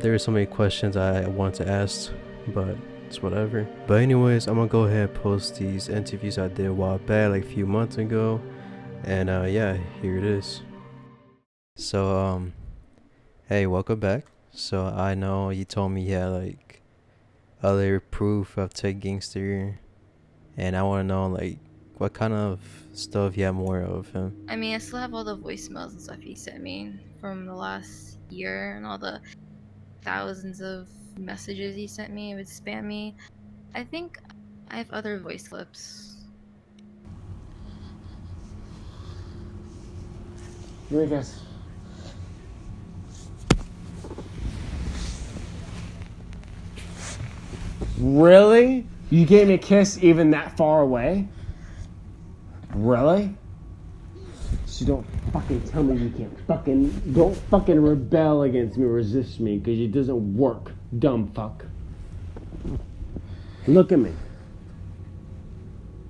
there are so many questions I want to ask, but it's whatever. But anyways, I'm gonna go ahead and post these interviews I did a while back, like a few months ago, and yeah, here it is. So hey, welcome back. So I know you told me you had like other proof of Tech Gangster, and I want to know like what kind of stuff you have more of him. I mean, I still have all the voicemails and stuff he sent me from the last year and all the thousands of messages he sent me. It would spam me. I think I have other voice clips. Give me a kiss. Really? You gave me a kiss even that far away? Really? So don't fucking tell me you can't don't fucking rebel against me, resist me, because it doesn't work, dumb fuck. Look at me.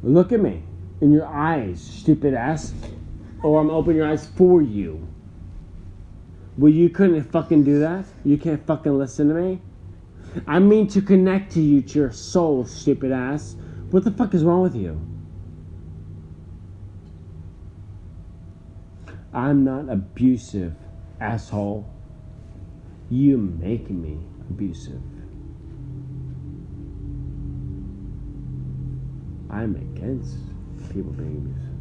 Look at me. In your eyes, stupid ass. Or I'm opening your eyes for you. Well, you couldn't fucking do that? You can't fucking listen to me? I mean to connect to you, to your soul, stupid ass. What the fuck is wrong with you? I'm not abusive, asshole. You make me abusive. I'm against people being abusive,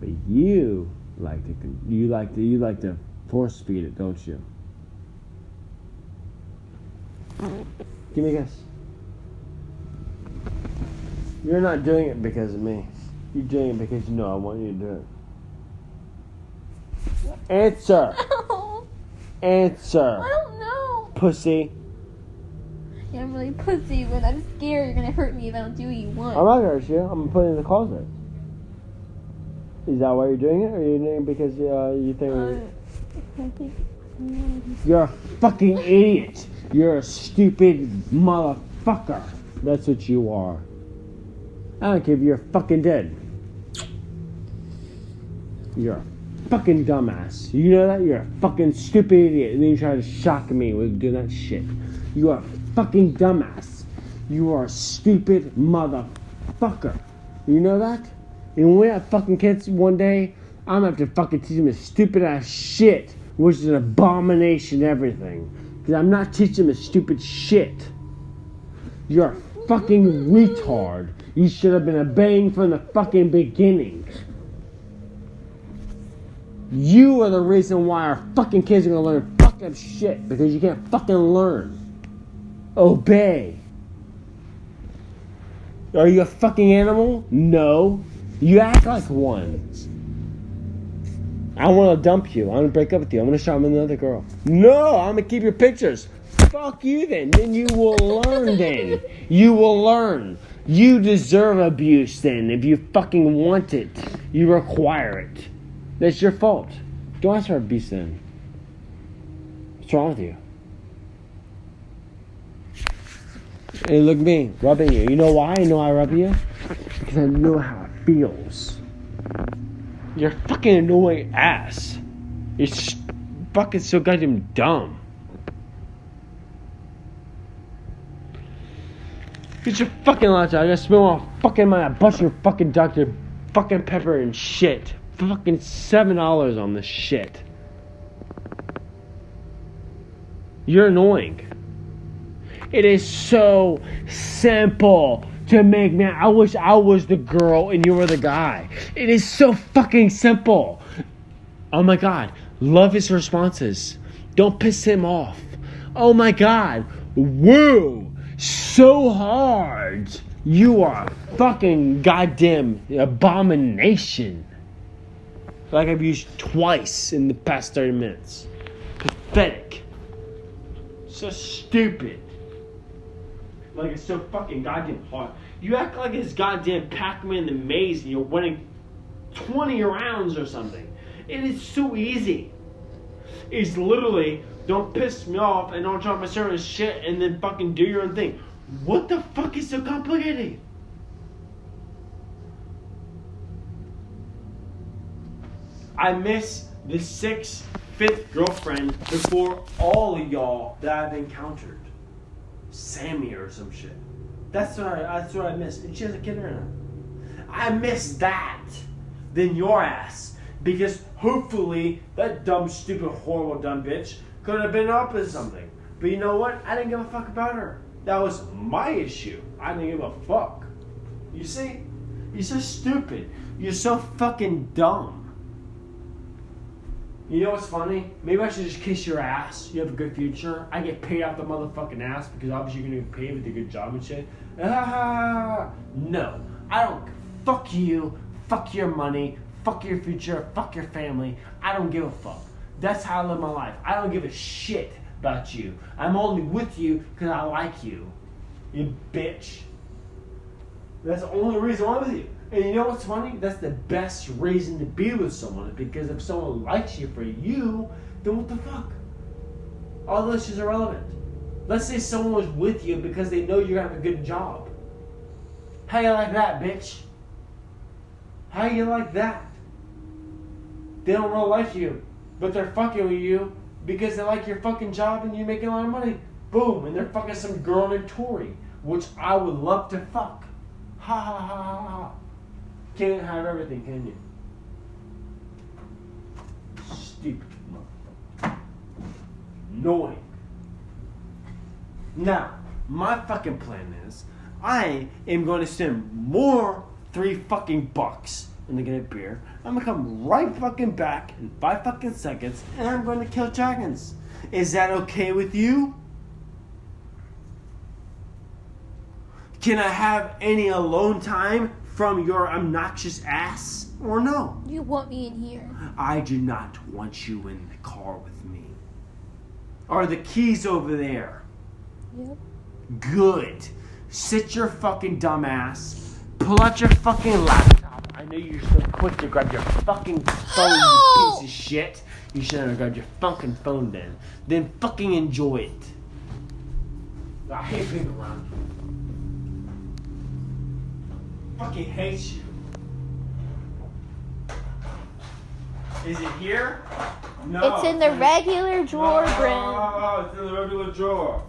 but you like to force feed it, don't you? Give me a kiss. You're not doing it because of me. You're doing it because you know I want you to do it. Answer. No. Answer. I don't know. Pussy. Yeah, I'm really pussy, but I'm scared you're gonna hurt me if I don't do what you want. I'm not gonna hurt you. I'm gonna put it in the closet. Is that why you're doing it, or are you doing it because you think? You're a fucking idiot. You're a stupid motherfucker. That's what you are. I don't care if you're fucking dead. You're a fucking dumbass. You know that? You're a fucking stupid idiot. And then you try to shock me with doing that shit. You are a fucking dumbass. You are a stupid motherfucker. You know that? And when we have fucking kids one day, I'm gonna have to fucking teach them this stupid ass shit, which is an abomination to everything. Because I'm not teaching them this stupid shit. You're a fucking retard. You should have been obeying from the fucking beginning. You are the reason why our fucking kids are gonna learn fucking shit, because you can't fucking learn. Obey. Are you a fucking animal? No. You act like one. I want to dump you. I want to break up with you. I'm going to shop with another girl. No, I'm going to keep your pictures. Fuck you then. Then you will learn then. You will learn. You deserve abuse then. If you fucking want it, you require it. That's your fault. Don't ask for abuse then. What's wrong with you? Hey, look at me, rubbing you. You know why I know I rub you? Because I know how it feels. You're a fucking annoying ass. You're fucking so goddamn dumb. Get your fucking lunch out. I gotta spend all fucking money. I bust your fucking Dr. fucking Pepper and shit. Fucking $7 on this shit. You're annoying. It is so simple to make me. I wish I was the girl and you were the guy. It is so fucking simple. Oh my god. Love his responses. Don't piss him off. Oh my god. Woo. So hard. You are a fucking goddamn abomination. Like I've used twice in the past 30 minutes. Pathetic. So stupid. Like it's so fucking goddamn hard. You act like it's goddamn Pac-Man the maze and you're winning 20 rounds or something. It is so easy. It's literally, don't piss me off and don't drop my serious shit and then fucking do your own thing. What the fuck is so complicated? I miss the 5th girlfriend before all of y'all that I've encountered. Sammy or some shit. That's what I miss. And she has a kid right now. I miss that than your ass. Because hopefully that dumb, stupid, horrible, dumb bitch could have been up with something. But you know what? I didn't give a fuck about her. That was my issue. I didn't give a fuck. You see? You're so stupid. You're so fucking dumb. You know what's funny? Maybe I should just kiss your ass. You have a good future. I get paid out the motherfucking ass because obviously you're gonna get paid with a good job and shit. No, I don't. Fuck you. Fuck your money. fuck your future, fuck your family. I don't give a fuck. That's how I live my life. I don't give a shit about you. I'm only with you because I like you. You bitch. That's the only reason I'm with you. And you know what's funny? That's the best reason to be with someone. Because if someone likes you for you, then what the fuck? All this is irrelevant. Let's say someone was with you because they know you have a good job. How you like that, bitch? How you like that? They don't really like you, but they're fucking with you because they like your fucking job and you're making a lot of money. Boom, and they're fucking some girl named Tori, which I would love to fuck. Ha ha ha ha ha. Can't have everything, can you? Stupid motherfucker. Annoying. Now, my fucking plan is, I am going to spend more $3 and get a beer. I'm gonna come right fucking back in 5 fucking seconds, and I'm going to kill dragons. Is that okay with you? Can I have any alone time from your obnoxious ass, or no? You want me in here? I do not want you in the car with me. Are the keys over there? Yep. Good. Sit your fucking dumb ass. Pull out your fucking laptop. I know you're so quick to grab your fucking phone, you piece of shit. You should have grabbed your fucking phone then. Then fucking enjoy it. I hate being around you. Fucking hate you. Is it here? No. It's in the regular drawer, Bryn. Oh, it's in the regular drawer.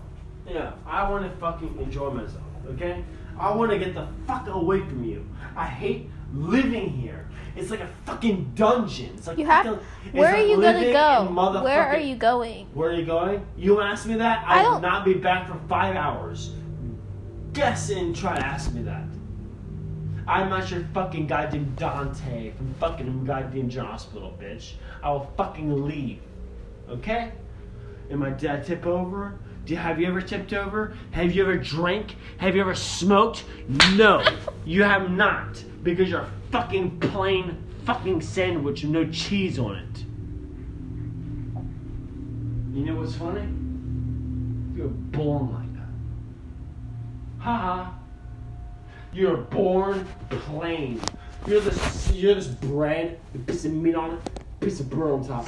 Yeah, I want to fucking enjoy myself, okay? I want to get the fuck away from you. I hate living here. It's like a fucking dungeon. It's like You have. fucking, Where it's are like you gonna living go? in motherfucking- Where are you going? Where are you going? You asked me that? I I will don't- not be back for 5 hours. Guess and try to ask me that. I'm not your fucking goddamn Dante from fucking goddamn General Hospital, bitch. I will fucking leave. Okay? Did I tip over? Have you ever tipped over? Have you ever drank? Have you ever smoked? No, you have not. Because you're a fucking plain fucking sandwich with no cheese on it. You know what's funny? You're born like that. Ha. You're born plain. You're this bread, a piece of meat on it, a piece of bread on top.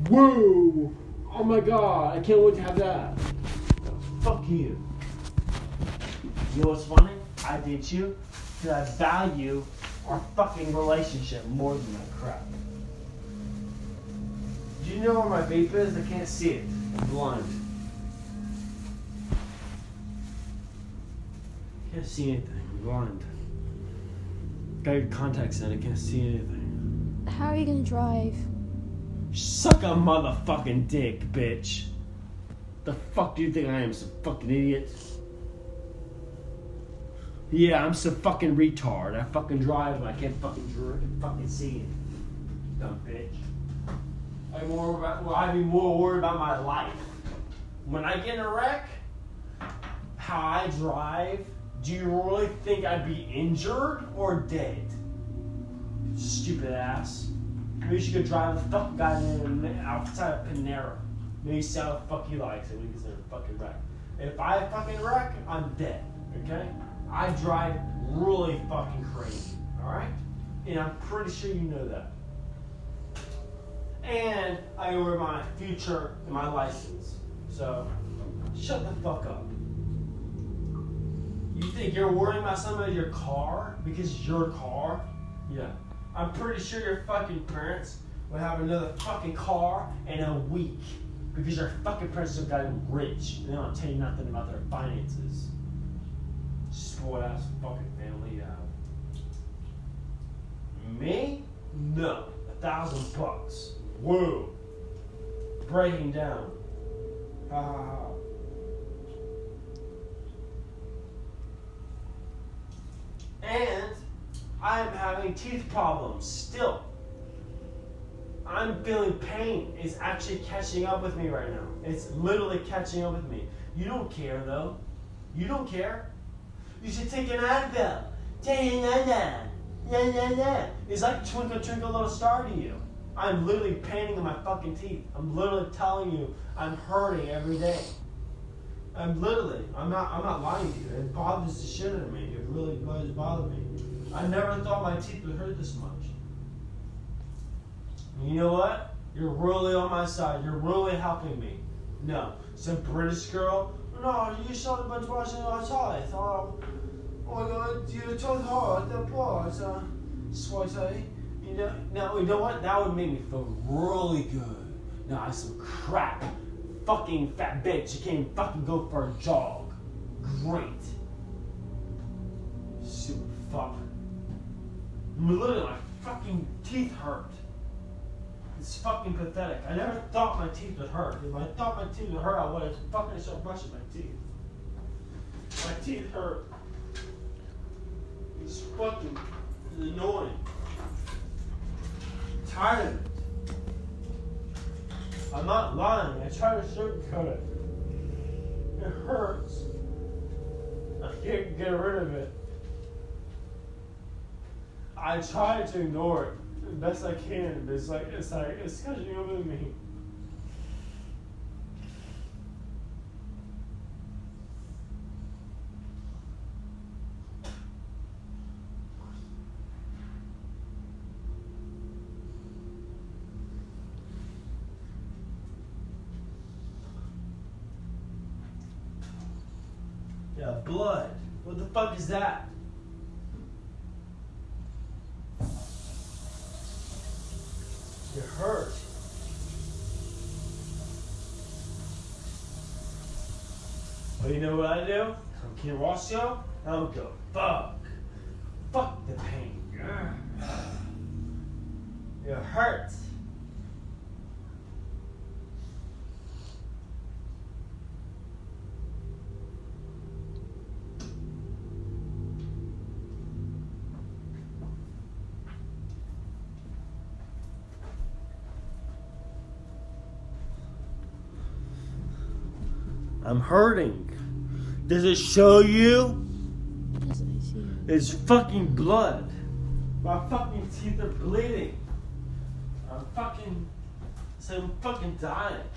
Whoa! Oh my god, I can't wait to have that. Fuck you. You know what's funny? I did you because I value our fucking relationship more than that crap. Do you know where my vape is? I can't see it. I'm blind. Can't see anything. I'm blind. Got your contacts in. I can't see anything. How are you gonna drive? Suck a motherfucking dick, bitch. The fuck do you think I am, some fucking idiot? Yeah, I'm some fucking retard. I fucking drive, but I can't fucking see it. Dumb bitch. I'd be more worried about my life. When I get in a wreck, how I drive, do you really think I'd be injured or dead? Stupid ass. Maybe you could drive the fuck guy outside of Panera. Maybe see how the fuck he likes it when he's in a fucking wreck. If I fucking wreck, I'm dead. Okay? I drive really fucking crazy. Alright? And I'm pretty sure you know that. And I worry about my future and my license. So, shut the fuck up. You think you're worrying about something about your car? Because it's your car? Yeah. I'm pretty sure your fucking parents will have another fucking car in a week. Because your fucking parents have gotten rich. And they don't tell you nothing about their finances. Spoiled ass fucking family you have. Me? No. $1,000. Whoa. Breaking down. Ha ha ha. And I am having teeth problems still. I'm feeling pain. It's actually catching up with me right now. It's literally catching up with me. You don't care though. You don't care. You should take an Advil. Take an Advil. Yeah. It's like twinkle, twinkle, little star to you. I'm literally painting in my fucking teeth. I'm literally telling you I'm hurting every day. I'm not lying to you. It bothers the shit out of me. It really does bother me. I never thought my teeth would hurt this much. And you know what? You're really on my side. You're really helping me. No. Some British girl? No, you saw the bunch of watching outside. Oh my god, you told her that was sweaty. You know what? That would make me feel really good. Now I'm some crap. Fucking fat bitch. You can't fucking go for a jog. Great. Super fuck. Literally, my fucking teeth hurt. It's fucking pathetic. I never thought my teeth would hurt. If I thought my teeth would hurt, I would have fucking started brushing my teeth. My teeth hurt. It's fucking annoying. I'm tired of it. I'm not lying. I try to sugarcoat it. It hurts. I can't get rid of it. I try to ignore it the best I can, but it's catching up with me. Yeah, blood. What the fuck is that? It hurt. But you know what I do? I'm King Rossio, and I'm gonna go fuck the pain. It hurts. I'm hurting. Does it show you? Yes, I see it. It's fucking blood. My fucking teeth are bleeding. I'm fucking dying.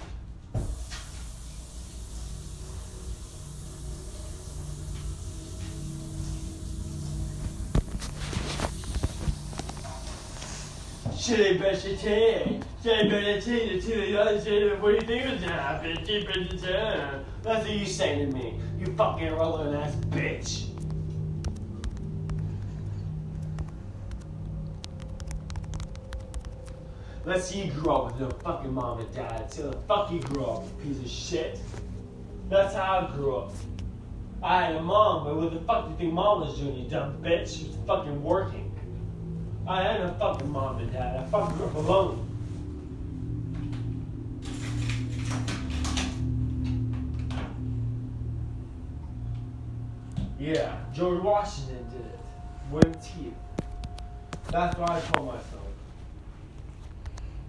Shitty bitch, what do you think was gonna happen? That's what you say to me, you fucking irrelevant ass bitch. Let's see you grow up with no fucking mom and dad. See how the fuck you grew up, you piece of shit. That's how I grew up. I had a mom, but what the fuck do you think mom was doing, you dumb bitch? She was fucking working. I had no fucking mom and dad. I fucking grew up alone. Yeah, George Washington did it. With teeth. That's what I told myself.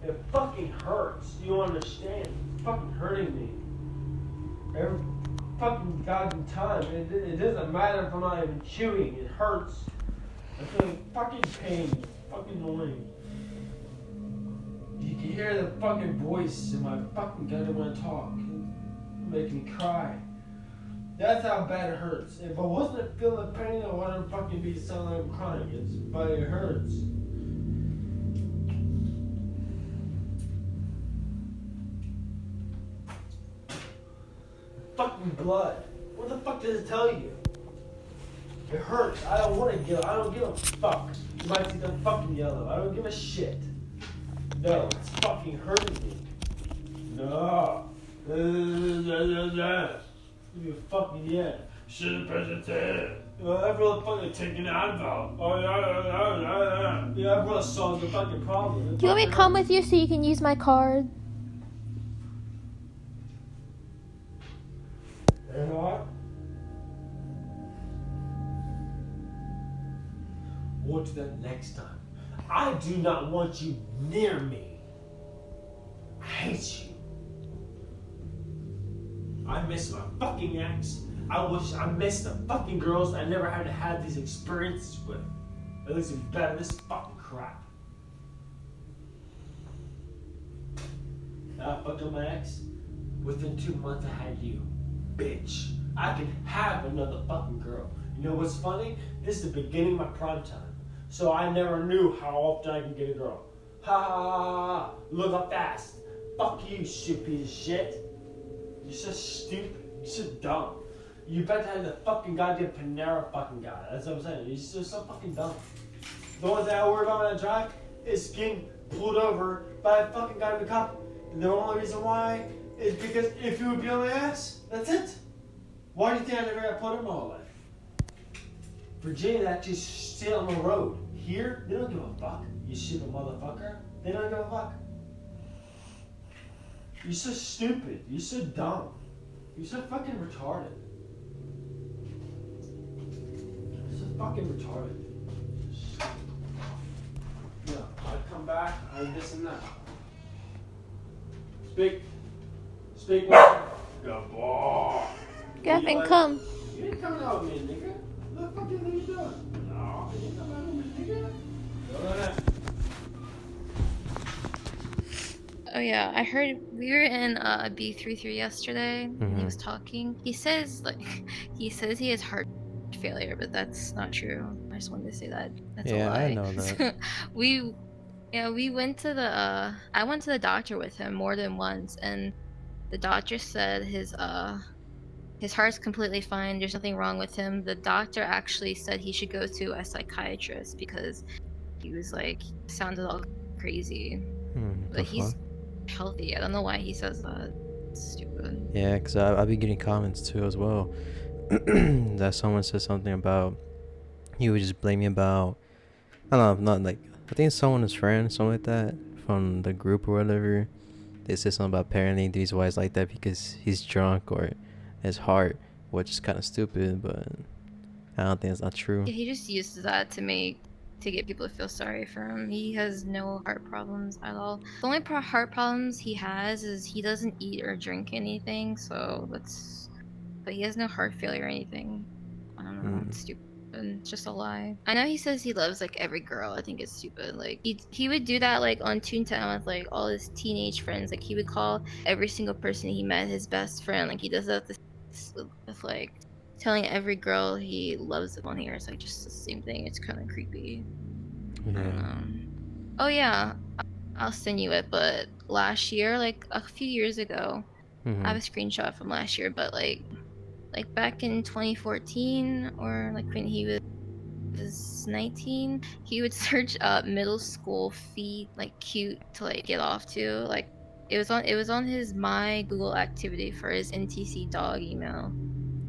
It fucking hurts. You don't understand. It's fucking hurting me. Every fucking goddamn time. It doesn't matter if I'm not even chewing. It hurts. I feel like fucking pain. It's fucking annoying. You can hear the fucking voice in my fucking gut when I talk. It makes me cry. That's how bad it hurts. If I wasn't feeling pain, I wouldn't fucking be sounding like I'm crying. But it hurts. Fucking blood. What the fuck does it tell you? It hurts. I don't want to give. I don't give a fuck. You might see them fucking yellow. I don't give a shit. No, it's fucking hurting me. No. You fucking yeah. Shit, president. Everyone fucking taking Advil. Yeah, everyone solves the fucking problem. Do you want me to come with you so you can use my card? You know what? We'll do that next time. I do not want you near me. I hate you. I miss my fucking ex. I wish I missed the fucking girls I never had to have these experiences with. At least it'd be better than this fucking crap. I fucked up my ex. Within 2 months, I had you. Bitch. I can have another fucking girl. You know what's funny? This is the beginning of my prime time. So I never knew how often I can get a girl. Ha ha ha ha ha. Look up fast. Fuck you, stupid piece of shit. You're so stupid. You're so dumb. You better have the fucking goddamn Panera fucking guy. That's what I'm saying. You're just so fucking dumb. The only thing I worry about when I drive is getting pulled over by a fucking guy in a cop. And the only reason why is because if you would be on my ass, that's it. Why do you think I never got put in my whole life? Virginia, that just sit on the road. Here, they don't give a fuck. You stupid motherfucker. They don't give a fuck. You're so stupid. You're so dumb. You're so fucking retarded. You're so fucking retarded. Yeah, I'd come back, I'd this and that. Speak more. Good boy. Gavin, come. You ain't coming out with me, nigga. What the fuck you think you doing? No, you ain't coming out with me, nigga. Go on that. Oh yeah, I heard we were in B33 yesterday. And he was talking. He says he has heart failure, but that's not true. I just wanted to say that. That's a lie. Yeah, I know that. we went to the I went to the doctor with him more than once, and the doctor said his heart's completely fine. There's nothing wrong with him. The doctor actually said he should go to a psychiatrist because he was like sounded all crazy. But he's healthy. I don't know why he says that. It's stupid. Yeah, because I've been getting comments too as well. That someone said something about he would just blame me about, I don't know, not like, I think someone's friend, something like that, from the group or whatever. They said something about parenting. The reason why he's like that because he's drunk or his heart, which is kind of stupid, but I don't think it's not true. Yeah, he just uses that to get people to feel sorry for him. He has no heart problems at all. The only heart problems he has is he doesn't eat or drink anything, so that's, but he has no heart failure or anything. I don't know, it's stupid. It's just a lie. I know he says he loves like every girl. I think it's stupid. Like he would do that like on Toontown with like all his teenage friends. Like he would call every single person he met his best friend. Like he does that with like telling every girl he loves them on here. It's like just the same thing. It's kind of creepy. Yeah. Oh yeah, I'll send you it. But last year, like a few years ago, I have a screenshot from last year. But like back in 2014 or like when he was 19, he would search up middle school feet like cute to like get off to. Like it was on his my Google activity for his NTC dog email.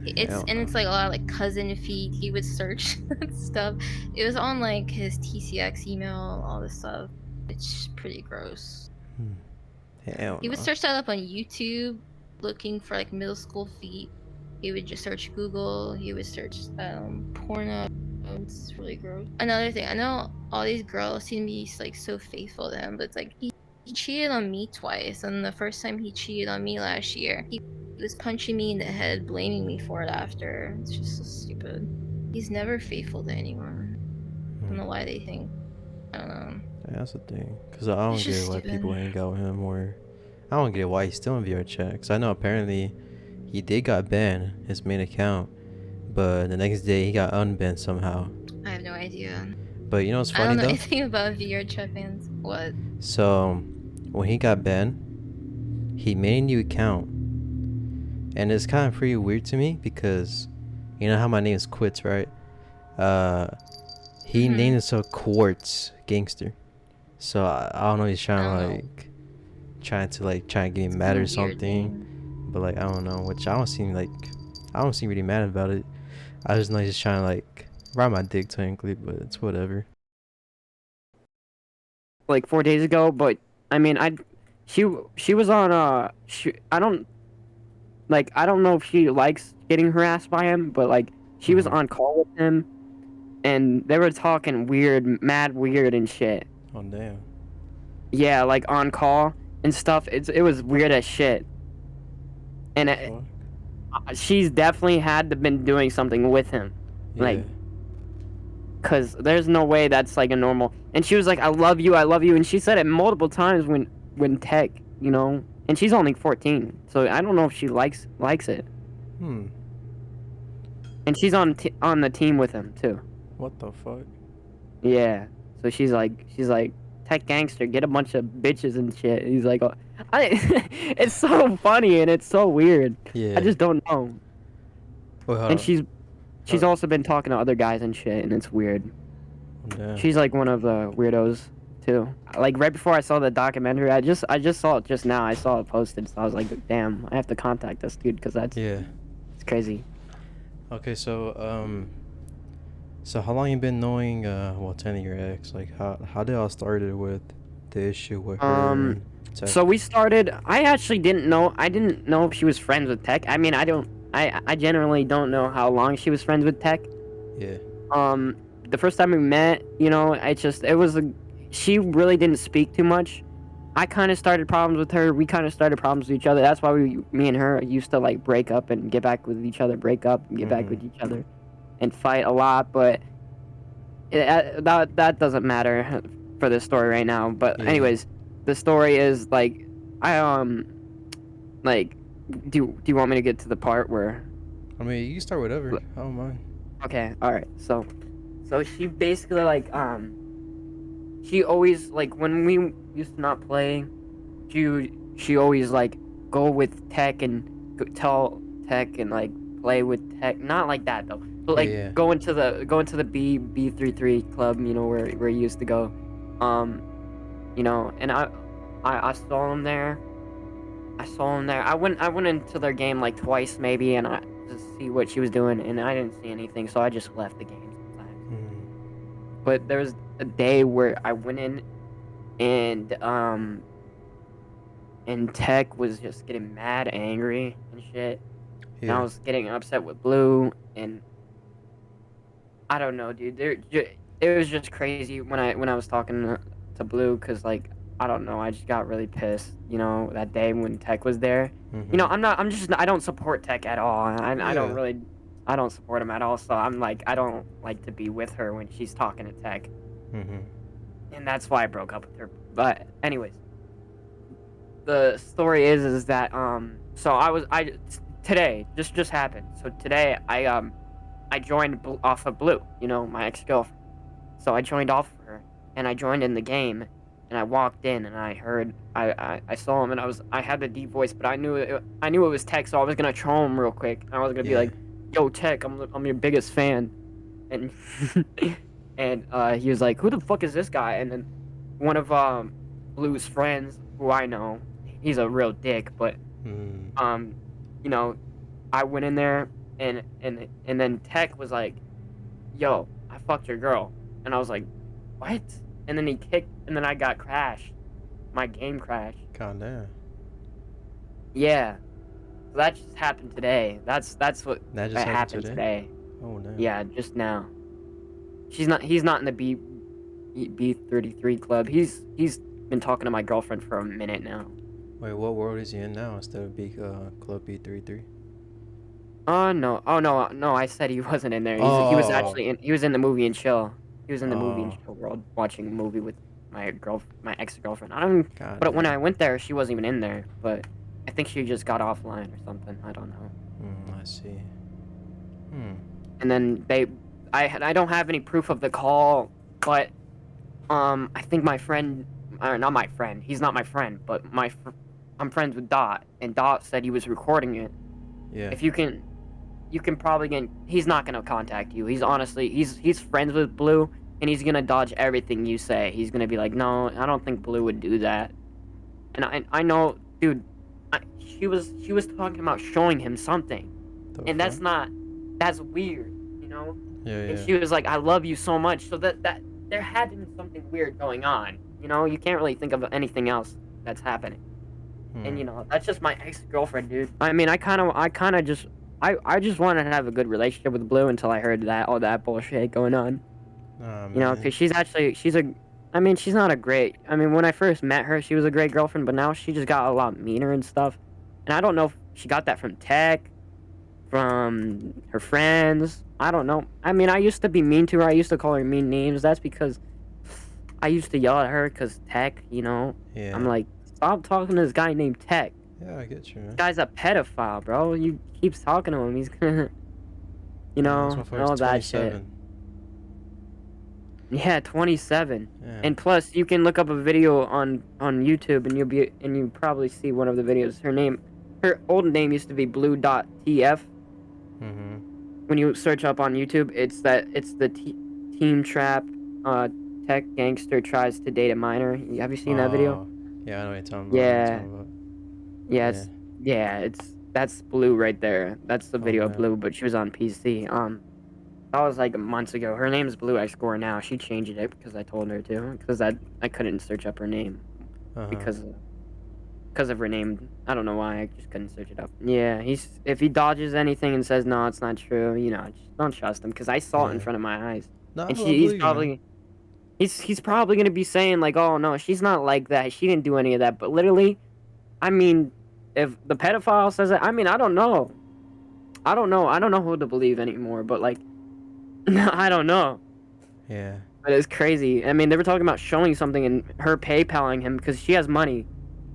It's like a lot of like cousin feet. He would search stuff. It was on like his TCX email, all this stuff. It's pretty gross. He would search that up on YouTube, looking for like middle school feet. He would just search Google. He would search porno. It's really gross. Another thing, I know all these girls seem to be like so faithful to him, but it's like he cheated on me twice, and the first time he cheated on me last year, he was punching me in the head, blaming me for it after. It's just so stupid. He's never faithful to anyone. I don't know why they think. I don't know. Yeah, that's the thing. Because I don't get why people hang out with him, or I don't get why he's still in VR chat. Because I know apparently he did got banned, his main account, but the next day he got unbanned somehow. I have no idea. But you know what's funny I don't know though? anything about VR chat fans. What? So when he got banned, he made a new account, and it's kind of pretty weird to me because you know how my name is Quits, right? He named himself Quartz Gangster. So I don't know, he's trying to get me mad or something. But like I don't know, which I don't seem really mad about it. I just know he's just trying to like ride my dick technically, but it's whatever. Like 4 days ago, but I mean she was on I don't know if she likes getting harassed by him, but like she was on call with him and they were talking mad weird and shit. Oh damn. Yeah, like on call and stuff. It was weird as shit. And she's definitely been doing something with him. Yeah. Like Cause there's no way that's like a normal. And she was like, I love you, and she said it multiple times when Tech, you know, and she's only 14, so I don't know if she likes it. Hmm. And she's on the team with him too. What the fuck? Yeah. So she's like, Tech Gangster, get a bunch of bitches and shit. And he's like, oh, it's so funny and it's so weird. Yeah. I just don't know. Wait, hold And on. she's also been talking to other guys and shit, and it's weird. Damn. She's like one of the weirdos too. Like right before I saw the documentary, I just saw it just now. I saw it posted, so I was like, damn, I have to contact this dude because that's it's crazy. Okay, so so how long you been knowing Ten, your ex? Like how did all started with the issue with her? And Tech? So we started. I actually didn't know. I didn't know if she was friends with Tech. I mean, I generally don't know how long she was friends with Tech. Yeah. The first time we met, you know, she really didn't speak too much. I kind of started problems with her. We kind of started problems with each other. That's why me and her used to like break up and get back with each other, break up and get back with each other, and fight a lot. But that doesn't matter for this story right now. But anyways, the story is like like do you want me to get to the part where? I mean, you can start whatever. I don't mind. Okay, all right. So she basically like she always like when we used to not play, she always like go with Tech and tell Tech and like play with Tech. Not like that though, but like go into the B33 club, you know, where you used to go, you know. And I saw him there. I went into their game like twice maybe, and I just see what she was doing, and I didn't see anything, so I just left the game sometimes. But there was a day where I went in, and Tech was just getting mad, angry, and shit. And I was getting upset with Blue, and I don't know, dude. It was just crazy when I was talking to Blue, cause like I don't know, I just got really pissed, you know, that day when Tech was there. You know, I don't support Tech at all. I don't support him at all. So I'm like, I don't like to be with her when she's talking to Tech. And that's why I broke up with her. But anyways, the story is that so today just happened. So today I joined off of Blue, you know, my ex-girlfriend. So I joined off of her, and I joined in the game, and I walked in, and I heard I saw him, and I had the deep voice, but I knew it was Tech, so I was gonna troll him real quick. I was gonna be like, "Yo, Tech, I'm your biggest fan," and and he was like, "Who the fuck is this guy?" And then one of Blue's friends, who I know, he's a real dick, but you know, I went in there, and then Tech was like, "Yo, I fucked your girl," and I was like, "What?" And then he kicked, and then I got crashed. My game crashed. God damn. Yeah. So that just happened today. That's what that just happened today. Oh no. Yeah, just now. He's not in the B33 club. He's been talking to my girlfriend for a minute now. Wait, what world is he in now instead of Club B33? No. Oh no, I said he wasn't in there. He was actually he was in the movie and chill. He was in the movie and chill world watching a movie with my ex-girlfriend. I don't but when I went there, she wasn't even in there, but I think she just got offline or something. I don't know. I see. And then I don't have any proof of the call, but I think my friend, or not my friend, he's not my friend, but I'm friends with Dot, and Dot said he was recording it. Yeah. If you can probably get. He's not gonna contact you. He's honestly, he's friends with Blue, and he's gonna dodge everything you say. He's gonna be like, no, I don't think Blue would do that. And I know, dude. She was talking about showing him something, and that's weird, you know. Yeah. And she was like, I love you so much. So that there had to be something weird going on. You know, you can't really think of anything else that's happening. And you know, that's just my ex-girlfriend, dude. I mean, I just wanted to have a good relationship with Blue until I heard all that bullshit going on. You know, because she's not a great. I mean, when I first met her, she was a great girlfriend, but now she just got a lot meaner and stuff. And I don't know if she got that from Tech, from her friends, I don't know. I mean, I used to be mean to her. I used to call her mean names. That's because I used to yell at her because Tech, you know. Yeah. I'm like, stop talking to this guy named Tech. Yeah, I get you, man. This guy's a pedophile, bro. You keeps talking to him. He's gonna, you Yeah, this know, motherfucker's all that shit. 27. Yeah, 27. Yeah. And plus, you can look up a video on YouTube, and you probably see one of the videos. Her old name used to be Blue.tf. Mhm. When you search up on YouTube, it's the Team Trap, Tech Gangster tries to date a minor. Have you seen that video? Yeah, I know what you're talking about. I know what you're Yeah. talking about. Yeah, that's Blue right there. That's the video of man. Blue, but she was on PC. That was like months ago. Her name is Bluexgore now. She changed it because I told her to, because I couldn't search up her name because of her name. I don't know why. I just couldn't search it up. Yeah, if he dodges anything and says no, it's not true. You know, just don't trust him because I saw it in front of my eyes. No, And I believe you, man. he's probably gonna be saying like, oh no, she's not like that. She didn't do any of that. But literally, I mean, if the pedophile says it, I mean, I don't know. I don't know who to believe anymore. But like, I don't know. Yeah. But it's crazy. I mean, they were talking about showing something and her PayPaling him because she has money,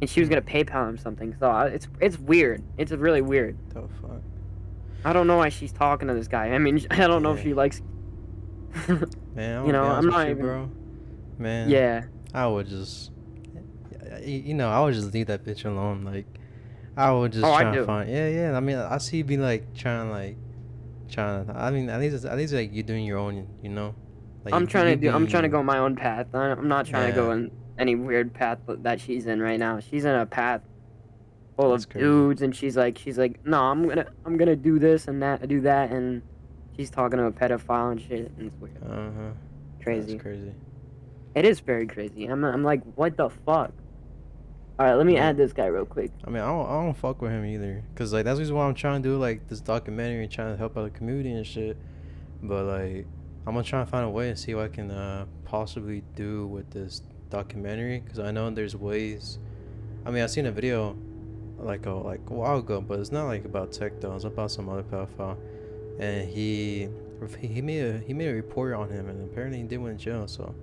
and she was gonna PayPal him something. So it's weird. It's really weird. The fuck. I don't know why she's talking to this guy. I mean, I don't know if she likes. Man, You know, I'm not you, even. bro. Man. Yeah. I would just, I would just leave that bitch alone. Like, I would just try to find. Yeah. I mean, I see you be like trying. I mean, at least like you're doing your own. You know. Like, I'm trying to go my own path. I'm not trying to go in any weird path that she's in right now. She's in a path full of dudes, and she's like, no, I'm gonna do this and that, do that, and she's talking to a pedophile and shit, and it's weird. Crazy. That's crazy. It is very crazy. I'm like, what the fuck? All right, let me add this guy real quick. I mean, I don't fuck with him either, cause like that's the reason why I'm trying to do like this documentary and trying to help out the community and shit. But like, I'm gonna try and find a way and see what I can possibly do with this documentary, cause I know there's ways. I mean, I seen a video like a while ago, but it's not like about Tech though. It's about some other pedophile, and he made a report on him, and apparently he did went in jail. So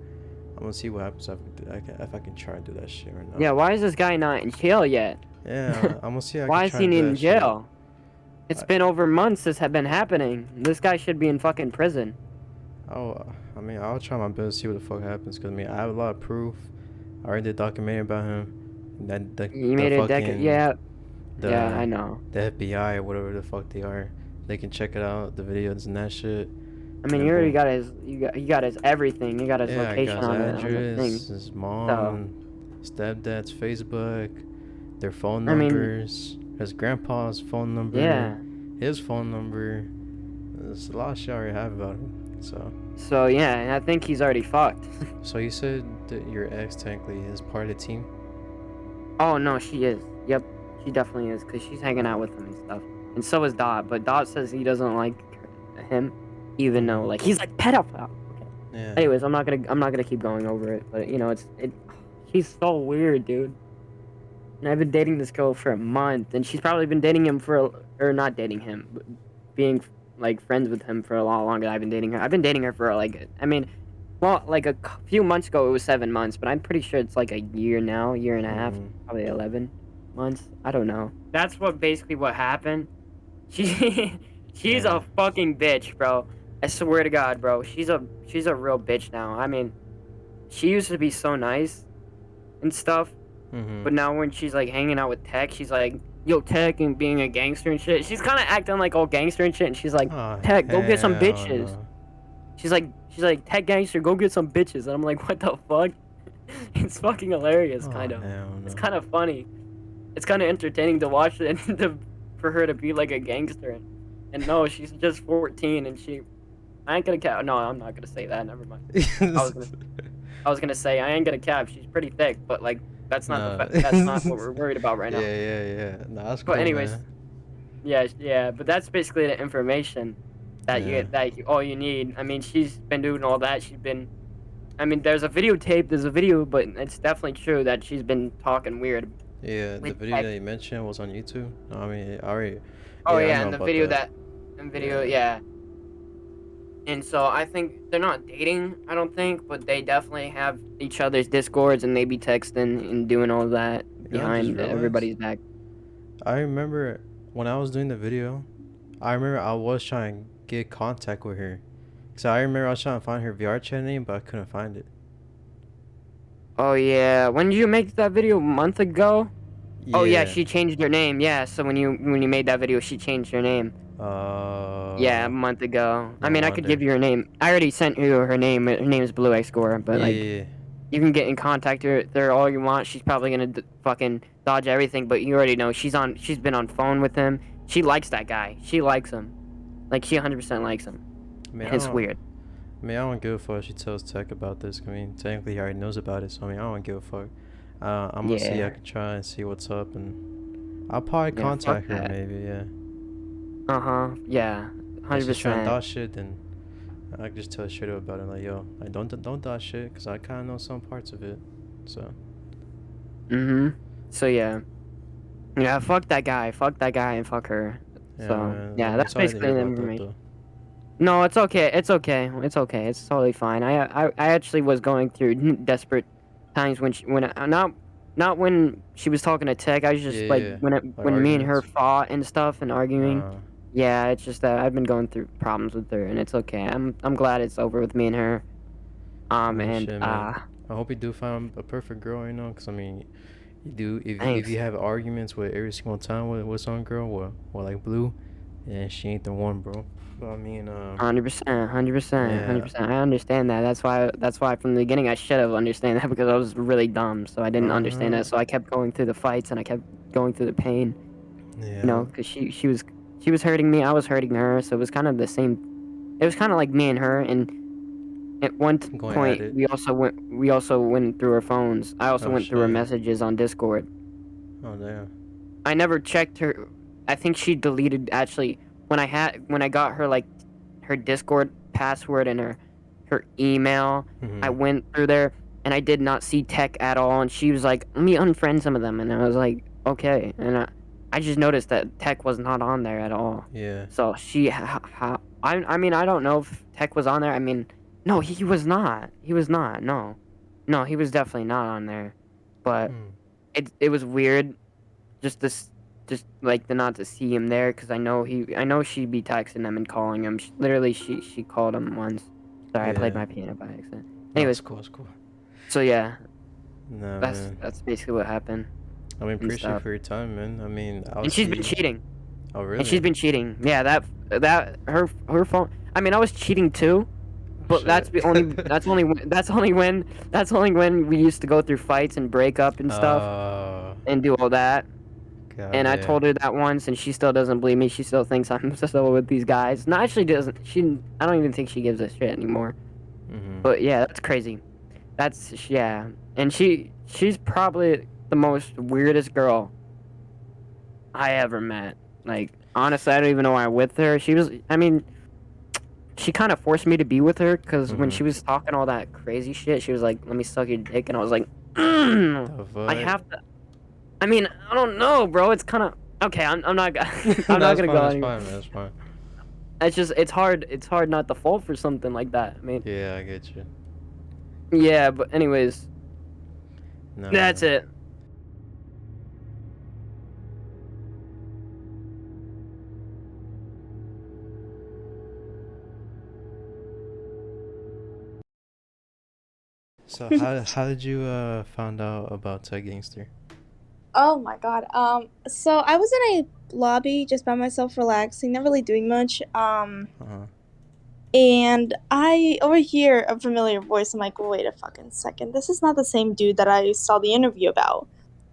I'm gonna see what happens if I can try and do that shit or not. Yeah, why is this guy not in jail yet? Yeah, I'm gonna see. Why is he in jail? It's been over months this had been happening. This guy should be in fucking prison. Oh, I mean, I'll try my best to see what the fuck happens, cause I mean, I have a lot of proof. I already did a documentary about him. You made a decade, yeah. Yeah, I know. The FBI or whatever the fuck they are, they can check it out, the videos and that shit. I mean, you already got his, you got his everything. You got his location on his the thing. address, his mom, stepdad's Facebook, their phone numbers, his grandpa's phone number, his phone number. There's a lot of shit I already have about him. So yeah, I think he's already fucked. So you said that your ex technically is part of the team? Oh no, she is. Yep, she definitely is, cause she's hanging out with him and stuff. And so is Dot, but Dot says he doesn't like him, even though like he's like pedophile. Okay. Yeah. Anyways, I'm not gonna keep going over it, but you know, he's so weird, dude. And I've been dating this girl for a month, and she's probably been dating him or not dating him, but being like friends with him for a lot longer than I've been dating her. I've been dating her for like, I mean, well, like a few months ago it was 7 months, but I'm pretty sure it's like a year now, year and a half, probably 11 months. I don't know. That's basically what happened. She's a fucking bitch, bro. I swear to God, bro. She's a real bitch now. I mean, she used to be so nice and stuff, but now when she's like hanging out with Tech, she's like, yo, Tech, and being a gangster and shit. She's kind of acting like all gangster and shit, and she's like, Tech, go get some bitches. No. She's like, Tech Gangster, go get some bitches. And I'm like, what the fuck? It's fucking hilarious, kind of. No. It's kind of funny. It's kind of entertaining to watch it and for her to be like a gangster. And no, she's just 14, and I ain't gonna cap. No, I'm not gonna say that. Never mind. I was gonna say I ain't gonna cap. She's pretty thick, but like that's not that's not what we're worried about right now. Yeah. No, that's cool. But anyways, man. yeah. But that's basically the information that all you need. I mean, she's been doing all that. I mean, there's a video, but it's definitely true that she's been talking weird. Yeah, the video that you mentioned was on YouTube. No, I mean, I already. Oh yeah, and the video yeah. And so I think they're not dating, I don't think, but they definitely have each other's Discords and they be texting and doing all that You know, I just behind realized. everybody's back. I remember when I was doing the video, I remember I was trying to get contact with her. So I remember I was trying to find her VR chat name, but I couldn't find it. Oh yeah, when did you make that video? A month ago? Yeah. Oh yeah, she changed her name. Yeah, so when you made that video, she changed her name. Yeah, a month ago. I mean, I could give you her name. I already sent you her name. Her name is Bluexgore, but like, you can get in contact with her all you want. She's probably gonna fucking dodge everything, but you already know she's been on phone with him. She likes that guy. She likes him. Like, she 100% likes him. Man, It's weird. I mean, I don't give a fuck if she tells Tech about this. I mean, technically he already knows about it, so I mean, I don't give a fuck. I'm gonna see. I can try and see what's up, and I'll probably contact her maybe. Yeah. Yeah. 100%. If she's trying to dodge shit, then I can just tell her straight up about it. Like, yo, I don't dodge shit, cause I kind of know some parts of it. So. So yeah. Yeah. Fuck that guy. Fuck that guy, and fuck her. Yeah, so man. yeah, that's basically the about that, information. though. No, it's okay. It's okay. It's okay. It's totally fine. I actually was going through desperate times when not when she was talking to Tech. I was just when me and her fought and stuff and arguing. Yeah, it's just that I've been going through problems with her, and it's okay. I'm glad it's over with me and her. I hope you do find a perfect girl, you know, cause I mean, you do if you have arguments with every single time with some girl, or like Blue, and she ain't the one, bro. But I mean, 100%. I understand that. That's why from the beginning I should have understand that, because I was really dumb, so I didn't understand that. So I kept going through the fights and I kept going through the pain. Yeah. You know, because she was hurting me, I was hurting her, so it was kind of the same. It was kind of like me and her, and at one point we also went through her phones. I also went through her messages on Discord. Oh damn. I never checked her. I think she deleted actually. When I got her like her Discord password and her email, I went through there and I did not see Tech at all, and she was like, let me unfriend some of them, and I was like, okay, and I just noticed that Tech was not on there at all. Yeah. So I mean, I don't know if Tech was on there. I mean, no, he was not. He was not. No, he was definitely not on there. But it was weird, just like not to see him there, because I know she'd be texting him and calling him. She called him once. Sorry, I played my piano by accident. Anyways, cool. It's cool. So yeah, no, that's basically what happened. I mean, appreciate you for your time, man. I mean, and she's been cheating. Oh really? And she's been cheating. Yeah, that her phone. I mean, I was cheating too, but that's only when we used to go through fights and break up and stuff and do all that. God, and I told her that once, and she still doesn't believe me. She still thinks I'm still with these guys. No, actually doesn't. I don't even think she gives a shit anymore. But yeah, that's crazy. Yeah. And she's probably the most weirdest girl I ever met. Like, honestly, I don't even know why I'm with her. I mean, she kind of forced me to be with her, because when she was talking all that crazy shit, she was like, let me suck your dick, and I was like, I have to. I mean, I don't know, bro. It's kind of okay. I'm not gonna go anymore. That's fine. It's just it's hard not to fall for something like that. I mean, yeah, I get you. Yeah, but anyways, that's it. So how did you find out about Tech Gangster? Oh my god. So I was in a lobby just by myself, relaxing, not really doing much. And I overhear a familiar voice. I'm like, wait a fucking second. This is not the same dude that I saw the interview about.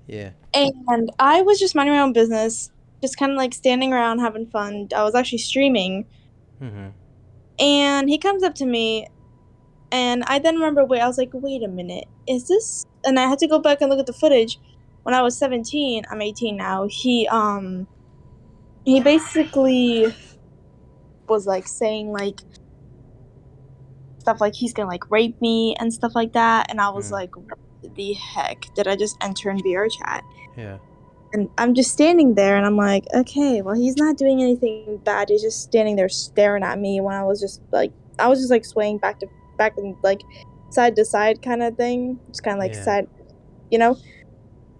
Yeah. And I was just minding my own business, just kind of like standing around having fun. I was actually streaming. And he comes up to me, and I then remember, I was like, wait a minute, is this? And I had to go back and look at the footage. When I was 17, I'm 18 now. He basically was like saying like stuff like he's gonna like rape me and stuff like that, and I was like, what the heck did I just enter in VR chat? Yeah. And I'm just standing there, and I'm like, okay, well, he's not doing anything bad. He's just standing there staring at me when I was just like I was just like swaying back and like side to side kind of thing, just kind of like side, you know.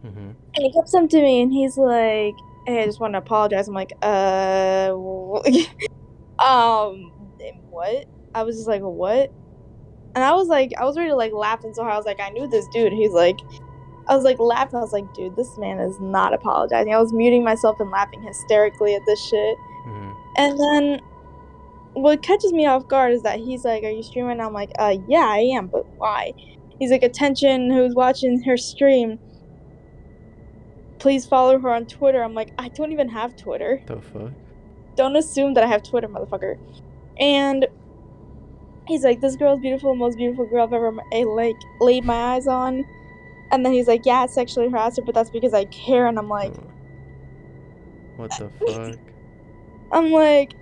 And he comes up to me and he's like, "Hey, I just want to apologize." I'm like, what? I was just like, what? And I was ready to like laugh, and so I was like, I knew this dude. He's like, I was like laughing. I was like, dude, this man is not apologizing. I was muting myself and laughing hysterically at this shit. And then what catches me off guard is that he's like, "Are you streaming?" And I'm like, yeah, I am, but why? He's like, "Attention, who's watching her stream? Please follow her on Twitter." I'm like, I don't even have Twitter. The fuck? Don't assume that I have Twitter, motherfucker. And he's like, "This girl's beautiful, most beautiful girl I've ever like laid my eyes on." And then he's like, "Yeah, I sexually harassed her, but that's because I care." And I'm like, what the fuck? I'm like,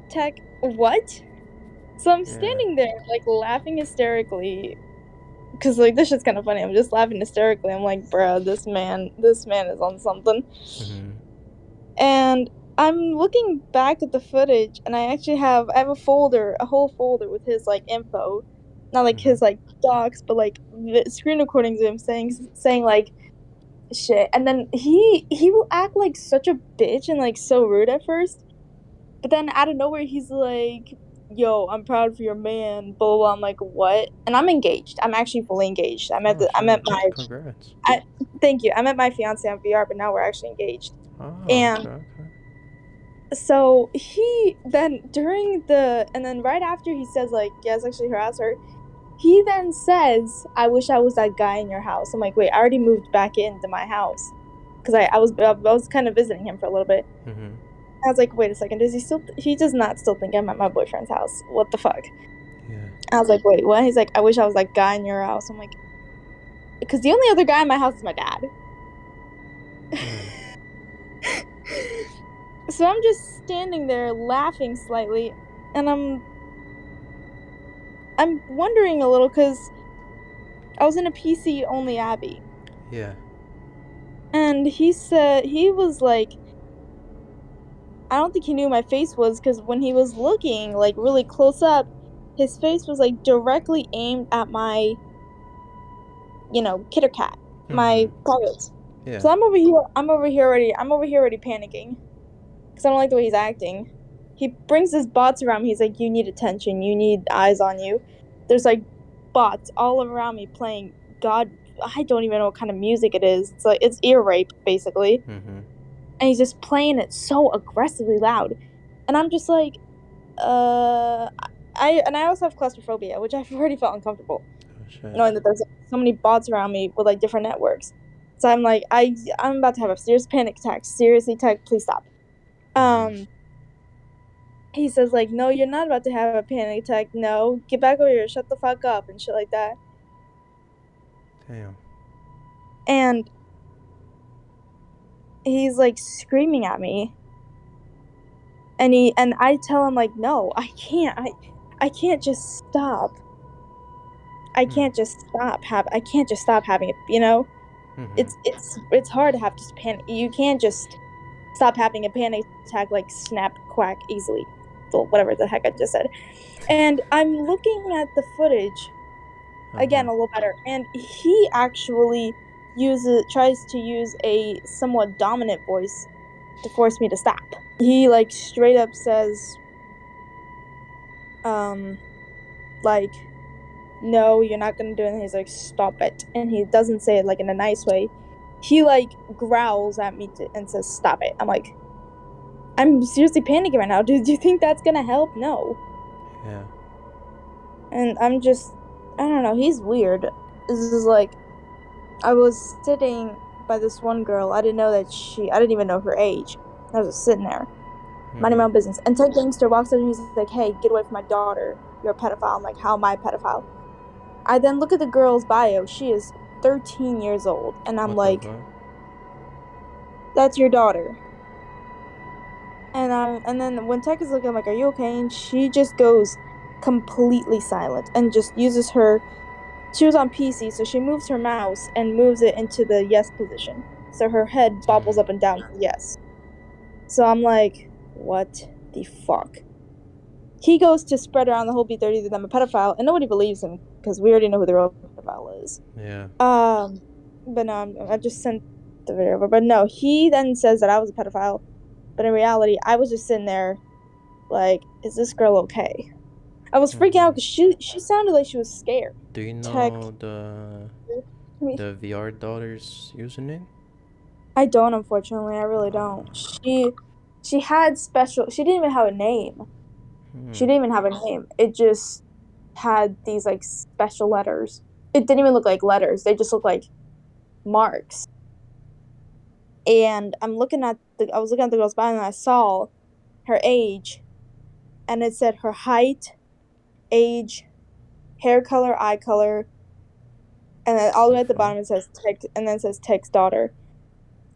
Tech, what? So I'm standing there, like, laughing hysterically, because, like, this shit's kind of funny. I'm just laughing hysterically. I'm like, bro, this man is on something. And I'm looking back at the footage, and I have a whole folder with his, like, info. Not, like, his, like, docs, but, like, the screen recordings of him saying, like, shit. And then he will act like such a bitch and, like, so rude at first. But then out of nowhere, he's like, "Yo, I'm proud for your man, blah, blah, blah." I'm like, what? And I'm engaged. I'm actually fully engaged. Congrats. Thank you. I met my fiance on VR, but now we're actually engaged. Oh, and okay. so he then and then right after he says, like, "Yeah, I sexually harassed her," he then says, "I wish I was that guy in your house." I'm like, wait, I already moved back into my house. Because I was kind of visiting him for a little bit. I was like, wait a second, he does not still think I'm at my boyfriend's house. What the fuck? Yeah. I was like, wait, what? He's like, "I wish I was that guy in your house." I'm like, because the only other guy in my house is my dad. So I'm just standing there laughing slightly, and I'm wondering a little, because I was in a PC only Abby. Yeah. And he was like, I don't think he knew my face was, because when he was looking, like, really close up, his face was, like, directly aimed at my, kitter cat, my puppets. Yeah. So I'm over here already panicking, because I don't like the way he's acting. He brings his bots around me. He's like, "You need attention. You need eyes on you." There's, like, bots all around me playing I don't even know what kind of music it is. It's like, it's ear rape, basically. And he's just playing it so aggressively loud. And I'm just like, I also have claustrophobia, which I've already felt uncomfortable. Knowing that there's so many bots around me with, like, different networks. So I'm like, I'm about to have a serious panic attack. Seriously, Tech, please stop. He says, like, "No, you're not about to have a panic attack. No, get back over here. Shut the fuck up," and shit like that. Damn. And he's, like, screaming at me. And I tell him, like, "No, I can't. I can't just stop. I can't just stop having it, you know? It's hard to have just panic. You can't just stop having a panic attack, like, snap, quack, easily." So whatever the heck I just said. And I'm looking at the footage again a little better, and he actually tries to use a somewhat dominant voice to force me to stop. He, like, straight up says, like, "No, you're not gonna do anything." He's like, "Stop it." And he doesn't say it, like, in a nice way. He, like, growls at me and says, "Stop it." I'm like, I'm seriously panicking right now. Do you think that's gonna help? No. Yeah. And I'm just, I don't know, he's weird. This is like, I was sitting by this one girl. I didn't even know her age. I was just sitting there, minding my own business. And Ted Gangster walks up and he's like, "Hey, get away from my daughter. You're a pedophile." I'm like, "How am I a pedophile?" I then look at the girl's bio. She is 13 years old. And I'm like, "That's your daughter." And then when Tech is looking, I'm like, "Are you okay?" And she just goes completely silent and just uses she was on PC, so she moves her mouse and moves it into the yes position. So her head bobbles up and down to yes. So I'm like, what the fuck? He goes to spread around the whole B30 that I'm a pedophile, and nobody believes him because we already know who the real pedophile is. Yeah. But no, I just sent the video over. But no, he then says that I was a pedophile, but in reality, I was just sitting there, like, is this girl okay? I was freaking out because she sounded like she was scared. Do you Tech. know the VR daughter's username? I don't, unfortunately. I really don't. She had special. She didn't even have a name. She didn't even have a name. It just had these like special letters. It didn't even look like letters. They just looked like marks. And I was looking at the girl's bio and I saw her age, and it said her height, age, hair color, eye color, and then all the way at the bottom it says Tex, and then it says Tech's daughter.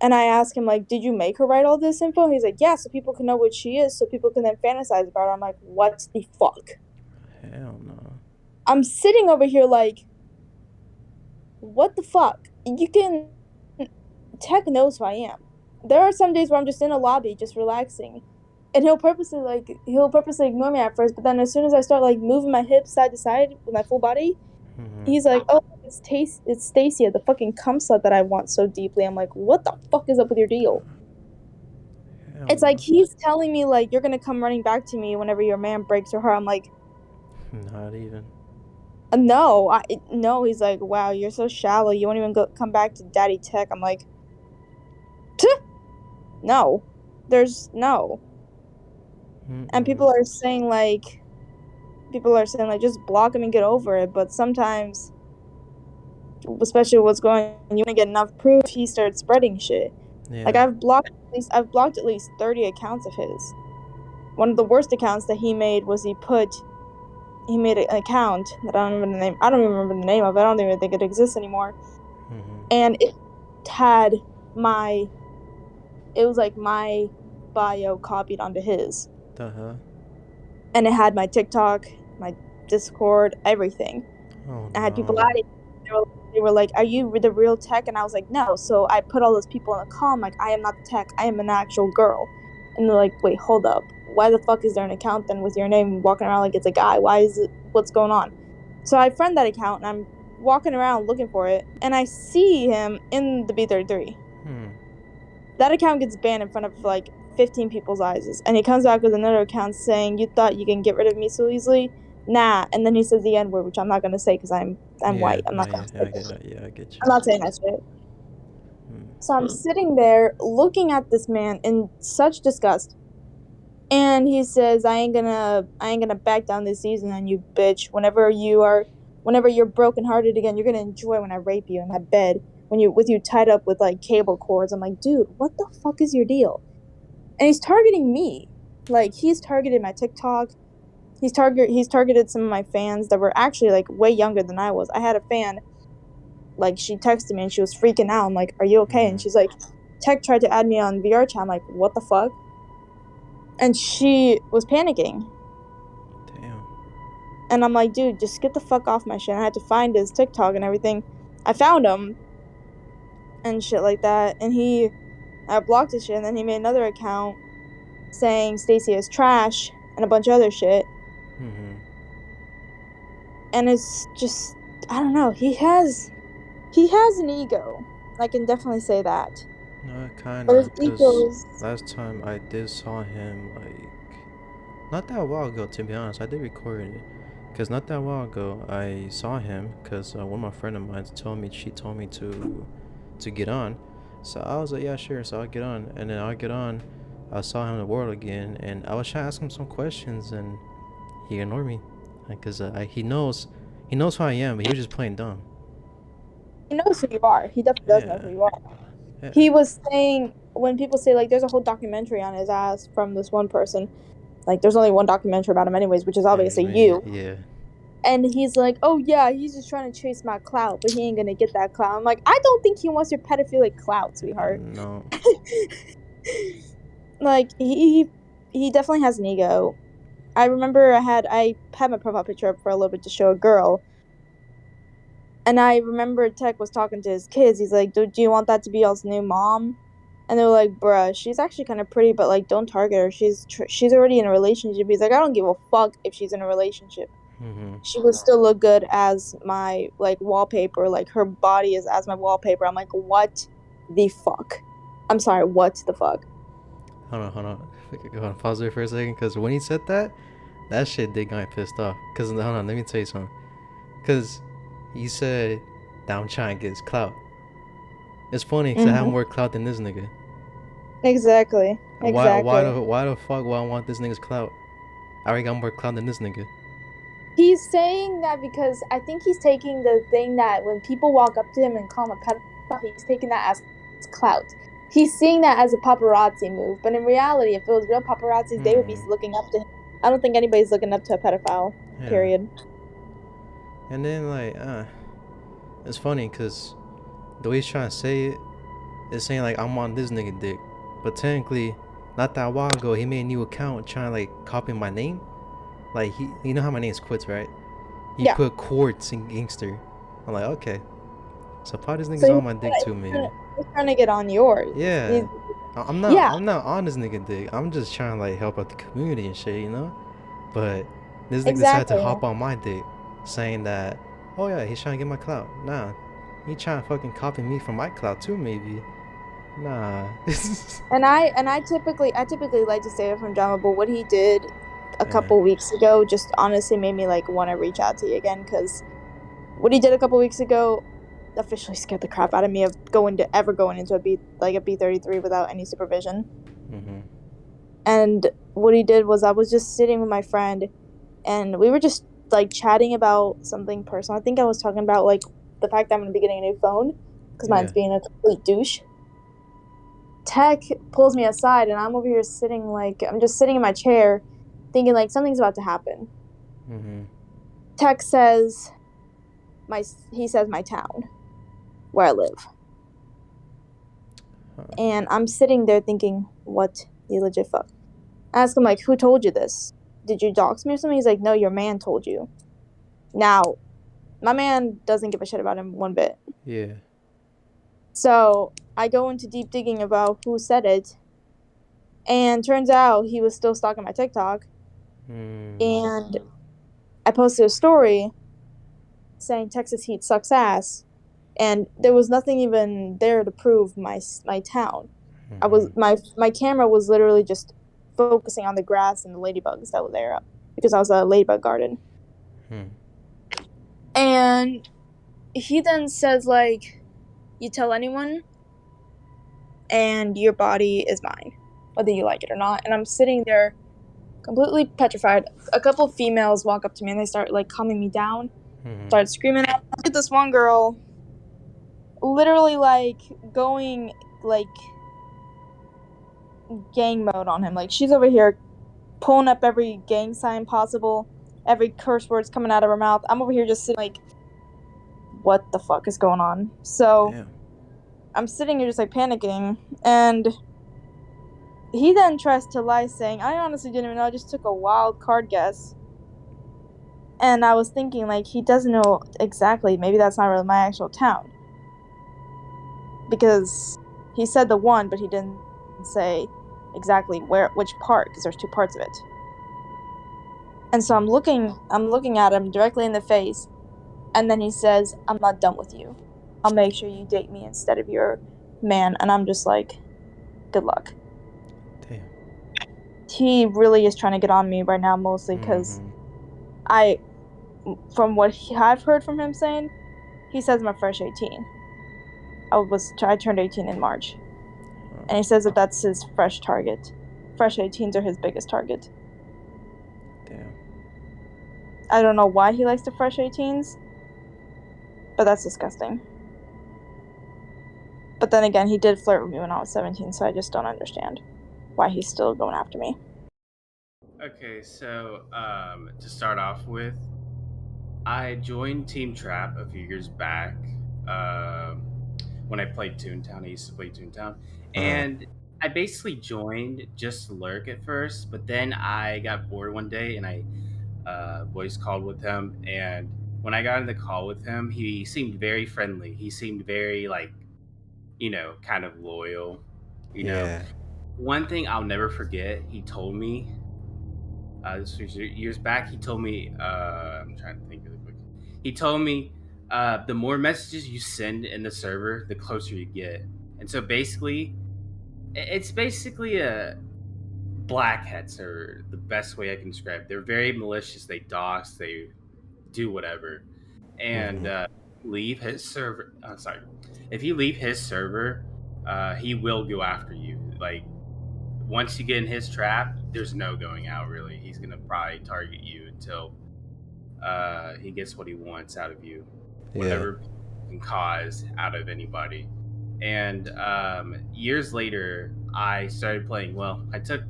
And I asked him, like, did you make her write all this info? And he's like, yeah, so people can know what she is, so people can then fantasize about her. I'm like, what the fuck? Hell no. I'm sitting over here like, what the fuck? Tech knows who I am. There are some days where I'm just in a lobby, just relaxing. And he'll purposely ignore me at first, but then as soon as I start, like, moving my hips side to side with my full body, he's like, oh, it's Stacia, the fucking cum slut that I want so deeply. I'm like, what the fuck is up with your deal? It's like he's telling me, like, you're gonna come running back to me whenever your man breaks your heart. I'm like, not even. No. He's like, wow, you're so shallow. You won't even come back to Daddy Tech. I'm like, no. There's no. And people are saying, like, just block him and get over it. But sometimes, especially what's going on, you want to get enough proof, he starts spreading shit. Yeah. Like, I've blocked at least 30 accounts of his. One of the worst accounts that he made was he made an account that I don't even remember the name of it. I don't even think it exists anymore. And it had my bio copied onto his. And it had my TikTok, my Discord, everything. I had people at it. They were like, are you the real Tech? And I was like, no. So I put all those people in a call. I'm like, I am not the Tech. I am an actual girl. And they're like, wait, hold up. Why the fuck is there an account then with your name walking around like it's a guy? What's going on? So I friend that account and I'm walking around looking for it. And I see him in the B33. That account gets banned in front of like 15 people's eyes. And he comes back with another account saying, you thought you can get rid of me so easily? Nah. And then he says the N-word, which I'm not going to say because I'm white. I'm not going to say it. I get you. I'm not saying that shit. So I'm sitting there looking at this man in such disgust. And he says, I ain't gonna back down this season on you, bitch. Whenever you're brokenhearted again, you're gonna enjoy when I rape you in my bed. With you tied up with like cable cords. I'm like, dude, what the fuck is your deal? And he's targeting me. Like, he's targeted my TikTok. He's targeted some of my fans that were actually like way younger than I was. I had a fan, like, she texted me and she was freaking out. I'm like, are you okay? And she's like, Tech tried to add me on VR chat. I'm like, what the fuck? And she was panicking. Damn. And I'm like, dude, just get the fuck off my shit. I had to find his TikTok and everything. I found him and shit like that. And I blocked his shit. And then he made another account saying Stacia is trash and a bunch of other shit. And it's just, I don't know. He has an ego. I can definitely say that. No, kind But of. his ego's... Last time I did saw him, like, not that while ago, to be honest. I did record it. Because not that while ago, I saw him. Because one of my friend of mine told me to get on. So I was like, yeah, sure. So I'll get on. And then I get on. I saw him in the world again. And I was trying to ask him some questions. And he ignored me. Because he knows who I am. But he was just playing dumb. He knows who you are. He definitely does know who you are. Yeah. He was saying, when people say, like, there's a whole documentary on his ass from this one person, like, there's only one documentary about him anyways, which is obviously you. Yeah. And he's like, oh, yeah, he's just trying to chase my clout, but he ain't gonna get that clout. I'm like, I don't think he wants your pedophilic clout, sweetheart. No. Like, he definitely has an ego. I remember I had my profile picture up for a little bit to show a girl. And I remember Tech was talking to his kids. He's like, do you want that to be y'all's new mom? And they're like, bruh, she's actually kind of pretty, but like, don't target her. She's already in a relationship. He's like, I don't give a fuck if she's in a relationship. She would still look good as my like wallpaper. Like her body is as my wallpaper. I'm like, what the fuck? I'm sorry, what the fuck? Hold on. Pause there for a second, because when he said that shit did get me pissed off. Because, hold on, let me tell you something. Because he said that I'm trying to get his clout. It's funny, because I have more clout than this nigga. Exactly. Why the fuck would I want this nigga's clout? I already got more clout than this nigga. He's saying that because I think he's taking the thing that when people walk up to him and call him a pedophile, he's taking that as clout. He's seeing that as a paparazzi move, but in reality, if it was real paparazzi, they would be looking up to him. I don't think anybody's looking up to a pedophile. Yeah. Period. And then like, it's funny because the way he's trying to say it is saying like I'm on this nigga dick, but technically, not that while ago he made a new account trying to like copy my name. Like you know how my name's Quits, right? He put Quartz in Gangster. I'm like, okay. So probably this nigga's on my dick too, maybe. He's trying to get on yours. Yeah. I'm not on this nigga dick. I'm just trying to like help out the community and shit, you know? But this nigga decided to hop on my dick saying that, oh yeah, he's trying to get my clout. Nah. He trying to fucking copy me from my clout too, maybe. Nah. and I typically like to stay away from drama, but what he did a couple weeks ago just honestly made me like want to reach out to you again, because what he did a couple weeks ago officially scared the crap out of me of going into a B33 without any supervision. And what he did was I was just sitting with my friend and we were just like chatting about something personal. I think I was talking about like the fact that I'm gonna be getting a new phone because mine's being a complete douche. Tech pulls me aside and I'm over here I'm just sitting in my chair thinking like something's about to happen. Tech says my town where I live. And I'm sitting there thinking, what the legit fuck? I ask him like, who told you this? Did you dox me or something? He's like, no, your man told you. Now, my man doesn't give a shit about him one bit. Yeah. So I go into deep digging about who said it. And turns out he was still stalking my TikTok. And I posted a story saying Texas heat sucks ass. And there was nothing even there to prove my town. I was my camera was literally just focusing on the grass and the ladybugs that were there because I was a ladybug garden. And he then says like, you tell anyone and your body is mine, whether you like it or not. And I'm sitting there completely petrified. A couple of females walk up to me and they start like calming me down, start screaming at me. Look at this one girl literally like going like gang mode on him. Like she's over here pulling up every gang sign possible, every curse word's coming out of her mouth. I'm over here just sitting like, what the fuck is going on? So I'm sitting here just like panicking, and he then tries to lie saying, I honestly didn't even know, I just took a wild card guess. And I was thinking like, he doesn't know exactly, maybe that's not really my actual town. Because he said the one, but he didn't say exactly which part, because there's two parts of it. And so I'm looking at him directly in the face, and then he says, I'm not done with you. I'll make sure you date me instead of your man. And I'm just like, good luck. Damn. He really is trying to get on me right now, mostly because from what I've heard from him saying, he says I'm a fresh 18. I turned 18 in March. And he says that that's his fresh target. Fresh 18s are his biggest target. Damn. I don't know why he likes the fresh 18s, but that's disgusting. But then again, he did flirt with me when I was 17, so I just don't understand why he's still going after me. Okay, so to start off with, I joined Team Trap a few years back. When I played Toontown, I used to play Toontown, and I basically joined just to lurk at first, but then I got bored one day and I voice called with him, and when I got in the call with him, he seemed very friendly. He seemed very like, kind of loyal, You know, one thing I'll never forget, he told me, this was years back, he told me, I'm trying to think really quick. He told me, the more messages you send in the server, the closer you get. And so basically, it's basically a black hat server, the best way I can describe it. They're very malicious, they dox, they do whatever. And leave his server, sorry. If you leave his server, he will go after you. Like, once you get in his trap, there's no going out, really. He's gonna probably target you until he gets what he wants out of you, whatever he can cause out of anybody. And years later, I started playing. Well, I took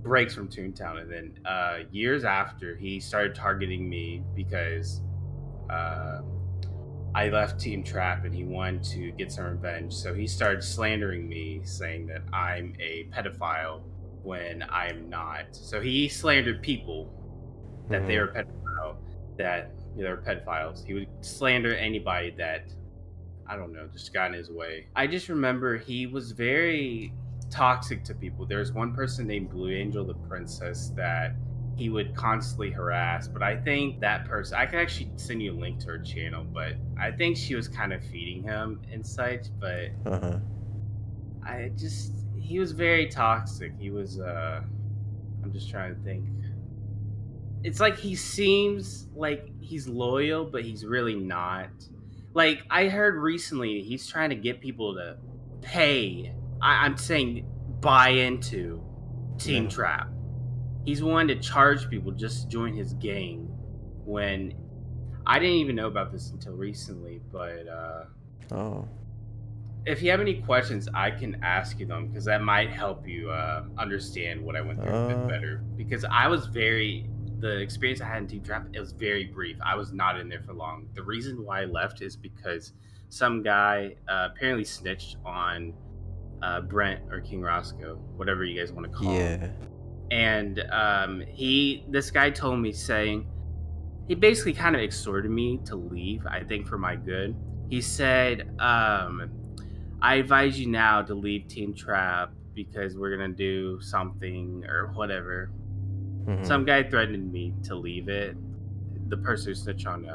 breaks from Toontown, and then years after, he started targeting me because I left Team Trap and he wanted to get some revenge. So he started slandering me, saying that I'm a pedophile when I'm not. So he slandered people that they were pedophile, that they were pedophiles. He would slander anybody that, I don't know, just got in his way. I just remember he was very toxic to people. There's one person named Blue Angel, the princess, that he would constantly harass. But I think that person, I can actually send you a link to her channel, but I think she was kind of feeding him insights. But he was very toxic. He was, I'm just trying to think. It's like he seems like he's loyal, but he's really not. Like, I heard recently he's trying to get people to pay. I'm saying buy into Team Trap. He's wanting to charge people just to join his gang, when I didn't even know about this until recently. But if you have any questions, I can ask you them, because that might help you understand what I went through a bit better. Because the experience I had in Team Trap, it was very brief. I was not in there for long. The reason why I left is because some guy apparently snitched on Brent or King Roscoe, whatever you guys want to call him. And this guy told me, saying, he basically kind of exhorted me to leave, I think for my good. He said, I advise you now to leave Team Trap because we're going to do something or whatever. Some guy threatened me to leave it, the person who snitched on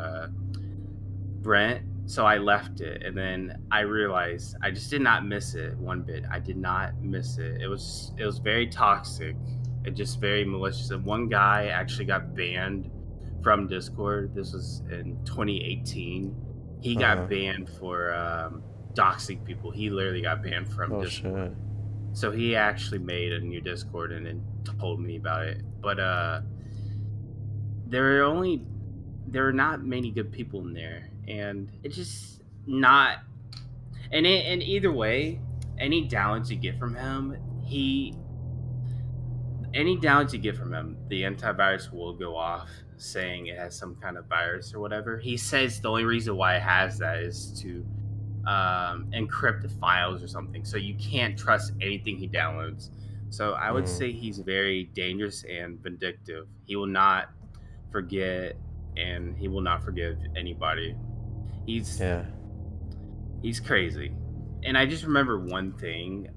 Brent. So I left it, and then I realized I just did not miss it one bit. I did not miss it. It was very toxic. It just very malicious. And one guy actually got banned from Discord. This was in 2018. He got banned for doxing people. He literally got banned from Discord. So he actually made a new Discord and then told me about it. But there are not many good people in there, and it's just not. And either way, any downloads you get from him, the antivirus will go off saying it has some kind of virus or whatever. He says the only reason why it has that is to encrypt the files or something, so you can't trust anything he downloads. So I would say he's very dangerous and vindictive. He will not forget, and he will not forgive anybody. He's crazy. And I just remember one thing.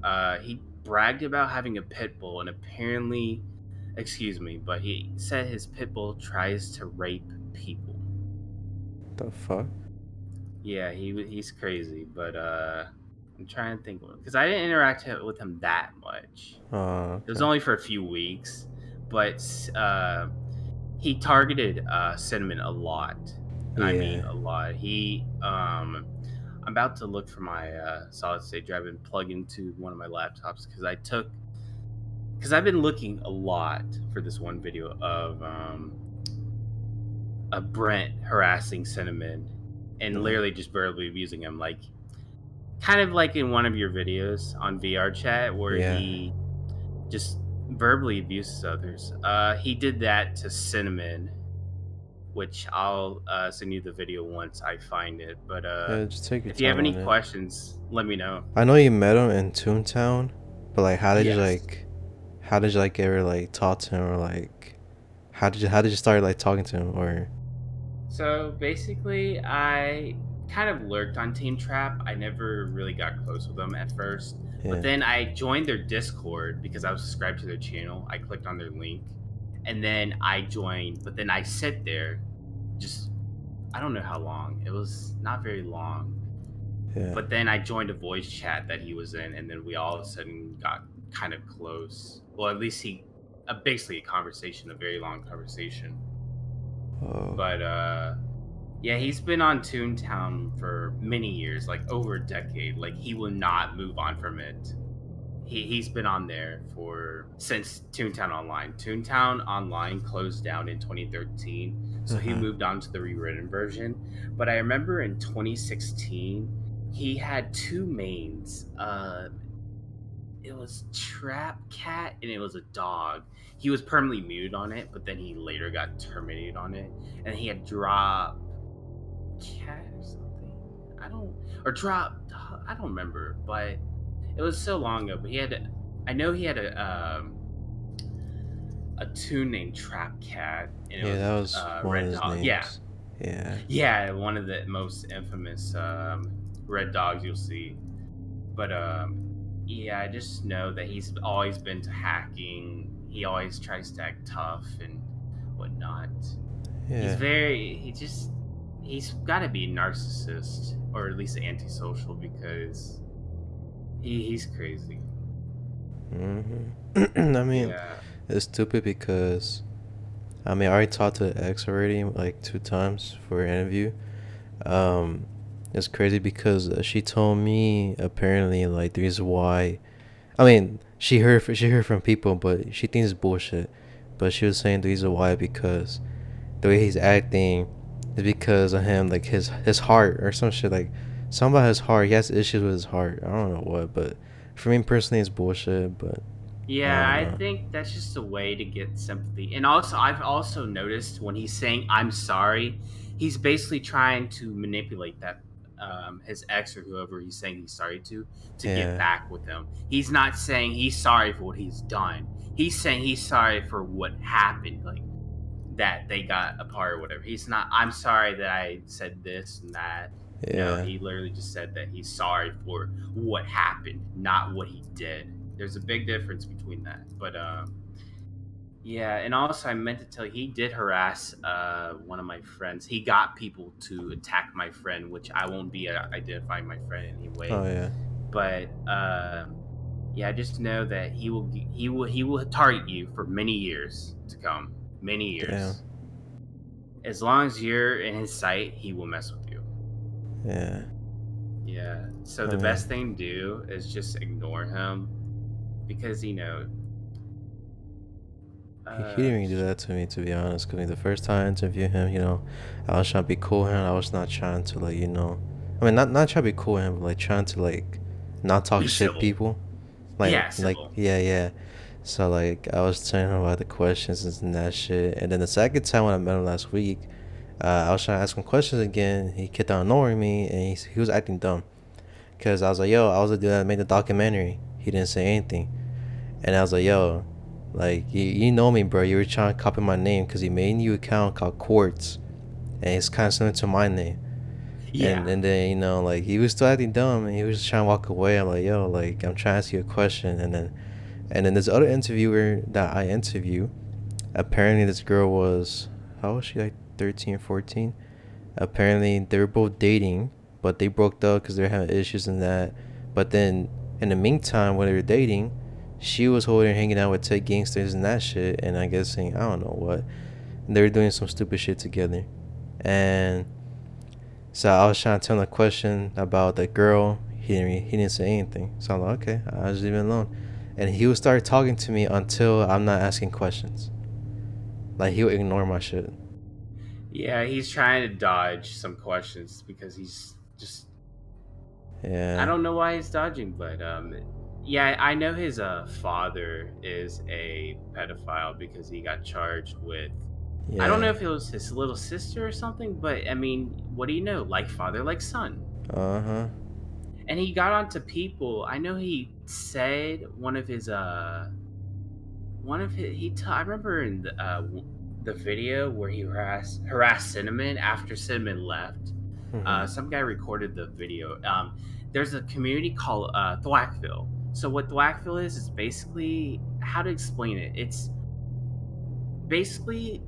He bragged about having a pit bull, and apparently, but he said his pit bull tries to rape people. The fuck? Yeah, he's crazy, but I'm trying to think, because I didn't interact with him that much. It was only for a few weeks, but he targeted Cinnamon a lot. I mean, a lot. I'm about to look for my solid state drive and plug into one of my laptops, because I've been looking a lot for this one video of Brent harassing Cinnamon and literally just verbally abusing him, like kind of like in one of your videos on VR chat where he just verbally abuses others. He did that to Cinnamon, which I'll send you the video once I find it. But just take your if you have time any on it. questions, let me know. I know you met him in Toontown, but like, how did you ever like talk to him, or like, how did you start like talking to him, or? So basically, I kind of lurked on Team Trap. I never really got close with them at first. Yeah. But then I joined their Discord because I was subscribed to their channel. I clicked on their link and then I joined, but then I sit there just, I don't know how long. It was not very long. Yeah. But then I joined a voice chat that he was in, and then we all of a sudden got kind of close. Well, at least basically a conversation, a very long conversation. Oh. But yeah, he's been on Toontown for many years, like over a decade. Like he will not move on from it. He's been on there since Toontown Online. Toontown Online closed down in 2013, so he moved on to the rewritten version. But I remember in 2016, he had two mains. It was Trap Cat and it was a dog. He was permanently muted on it, but then he later got terminated on it. And he had Drop Cat or something. I don't remember, but it was so long ago. But I know he had a tune named Trap Cat. And that was one Red of his Dog. names. Yeah, one of the most infamous Red Dogs you'll see. But yeah, I just know that he's always been to hacking. He always tries to act tough and whatnot. Yeah. He's got to be a narcissist or at least antisocial because he's crazy. I mean, it's stupid because I already talked to the ex already like 2 times for an interview. It's crazy because she told me apparently like the reason why. I mean, she heard from people, but she thinks it's bullshit. But she was saying the reason why because the way he's acting is because of him, like his heart or some shit, like something about his heart. He has issues with his heart. I don't know what, but for me personally, it's bullshit. But yeah, I think that's just a way to get sympathy. And also, I've also noticed when he's saying "I'm sorry," he's basically trying to manipulate that his ex or whoever he's saying he's sorry to get back with him. He's not saying he's sorry for what he's done. He's saying he's sorry for what happened, like that they got apart or whatever. He's not, I'm sorry that I said this and that. No, he literally just said that he's sorry for what happened, not what he did. There's a big difference between that. But yeah, and also I meant to tell you, he did harass one of my friends. He got people to attack my friend, which I won't be identifying my friend anyway. Oh yeah. But yeah, I just know that he will target you for many years to come. Many years. Damn. As long as you're in his sight, he will mess with you. Yeah. Yeah. So the best thing to do is just ignore him because he didn't even do that to me, to be honest. Because the first time I interviewed him, I was trying to be cool with him. I was not trying to not trying to be cool with him, but like trying to like not talk shit to people. Yeah. So like I was telling him about the questions and that shit. And then the second time when I met him last week, I was trying to ask him questions again. He kept on ignoring me, and he was acting dumb. Cause I was like, yo, I was the dude that made the documentary. He didn't say anything, and I was like, yo, like you know me, bro. You were trying to copy my name because he made a new account called Quartz, and it's kind of similar to my name. Yeah. And then like he was still acting dumb, and he was just trying to walk away. I'm like, yo, like I'm trying to ask you a question, and then this other interviewer that I interview, apparently this girl was, how was she, like 13 or 14? Apparently they were both dating, but they broke up because they were having issues and that. But then in the meantime, when they were dating, she was hanging out with tech gangsters and that shit, and I guess saying I don't know what. They were doing some stupid shit together. And so I was trying to tell him a question about the girl. He didn't say anything. So I'm like, okay, I'll just leave it alone. And he would start talking to me until I'm not asking questions. Like he would ignore my shit. Yeah, he's trying to dodge some questions because he's just. Yeah. I don't know why he's dodging, but yeah, I know his father is a pedophile because he got charged with. Yeah. I don't know if it was his little sister or something, but I mean, what do you know? Like father, like son. And he got onto people. I know he said I remember in the video where he harassed Cinnamon after Cinnamon left. Some guy recorded the video. There's a community called Thwackville. So what Thwackville is basically, how to explain it? It's basically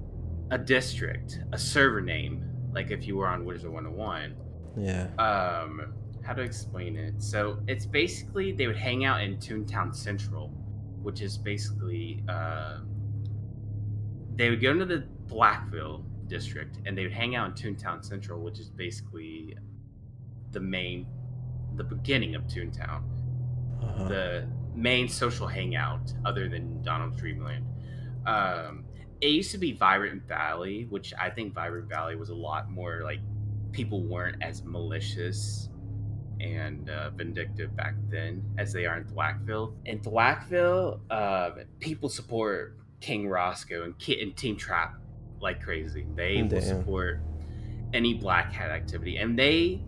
a district, a server name, like if you were on Wizard 101. Yeah. How to explain it? So it's basically they would hang out in Toontown Central, which is basically they would go into the Blackville district and they would hang out in Toontown Central, which is basically the beginning of Toontown, the main social hangout other than Donald's Dreamland. It used to be Vibrant Valley, which I think Vibrant Valley was a lot more like people weren't as malicious and vindictive back then as they are in Thwackville. In Thwackville, people support King Roscoe and Team Trap like crazy. They will support any Black Hat activity. And they,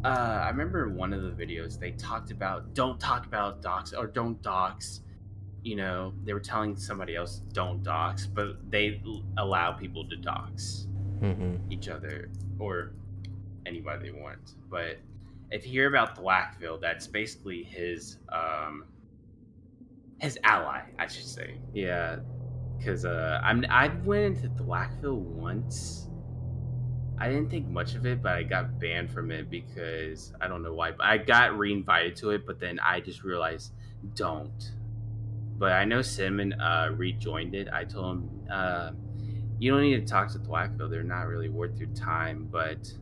I remember in one of the videos, they talked about, don't talk about docs or don't dox. You know, they were telling somebody else don't dox, but they allow people to dox each other or anybody they want. But if you hear about Thwackville, that's basically his ally, I should say. Yeah, because I went into Thwackville once. I didn't think much of it, but I got banned from it because I don't know why. But I got re-invited to it, but then I just realized don't. But I know Cinnamon rejoined it. I told him, you don't need to talk to Thwackville. They're not really worth your time. But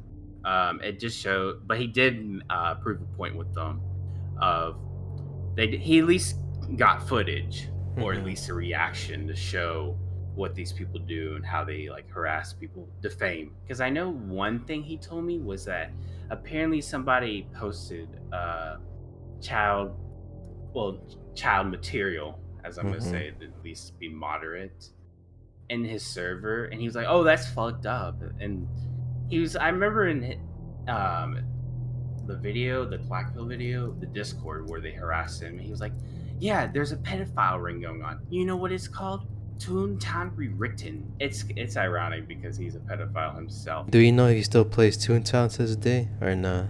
it just showed. But he did prove a point with them of he at least got footage or at least a reaction to show what these people do and how they like harass people, defame. Because I know one thing he told me was that apparently somebody posted child material, as I'm gonna say, at least be moderate, in his server, and he was like, "Oh, that's fucked up." And I remember in the video, the Blackville video, the Discord where they harassed him, he was like, "Yeah, there's a pedophile ring going on. You know what it's called? Toontown Rewritten." It's ironic because he's a pedophile himself. Do you know if he still plays Toontown to this day or not?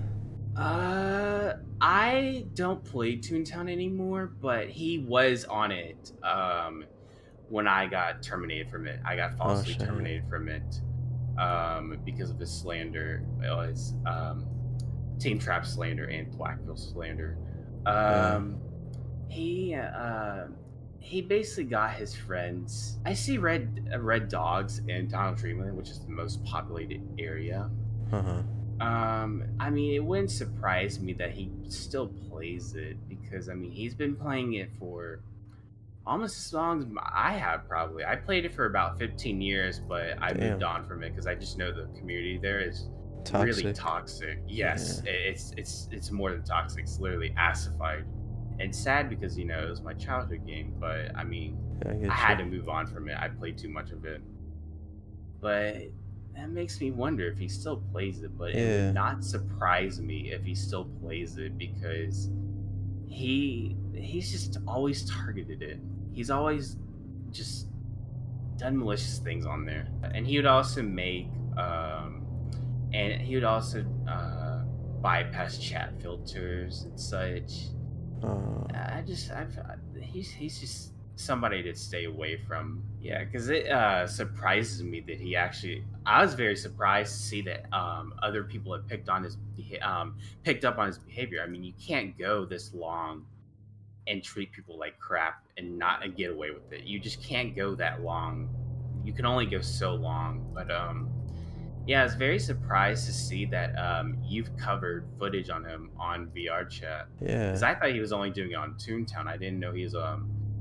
I don't play Toontown anymore, but he was on it when I got terminated from it. I got falsely terminated from it because of his slander. It was Team Trap slander and Blackville slander. He basically got his friends. I see red dogs in Donald Dreamland, which is the most populated area. I mean, it wouldn't surprise me that he still plays it because I mean he's been playing it for almost as long as I have. Probably I played it for about 15 years, but I moved on from it because I just know the community there is really toxic. Yes, it's more than toxic. It's literally assified and sad because you know it was my childhood game. But I mean, I had to move on from it. I played too much of it, but that makes me wonder if he still plays it. But it would not surprise me if he still plays it because he's just always targeted it. He's always just done malicious things on there, and he would also make and he would also bypass chat filters and such. He's just somebody to stay away from. Yeah, because it surprises me that he actually. I was very surprised to see that other people have picked up on his behavior. I mean, you can't go this long and treat people like crap and not get away with it. You just can't go that long. You can only go so long. But yeah, I was very surprised to see that you've covered footage on him on VR chat. Yeah. Because I thought he was only doing it on Toontown. I didn't know he was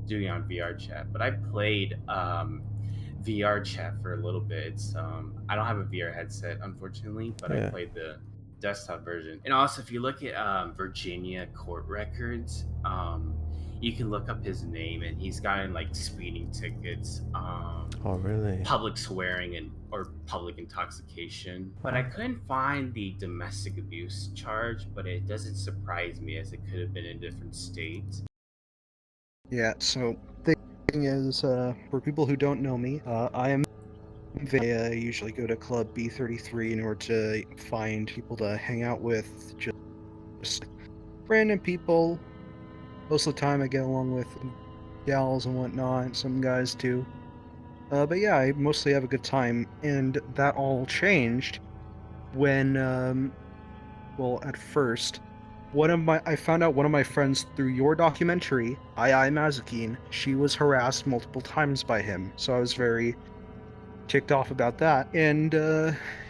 doing it on VR chat. But I played VR chat for a little bit. I don't have a VR headset, unfortunately, but I played the desktop version. And also, if you look at Virginia court records, you can look up his name, and he's gotten like speeding tickets, really? Public swearing or public intoxication. But I couldn't find the domestic abuse charge, but it doesn't surprise me as it could have been in different states. Yeah, so the thing is, for people who don't know me, I am They usually go to Club B33 in order to find people to hang out with, just random people. Most of the time I get along with gals and whatnot, some guys too. But yeah, I mostly have a good time, and that all changed when, well, at first, I found out one of my friends through your documentary, I Mazakine, she was harassed multiple times by him, so I was very ticked off about that. And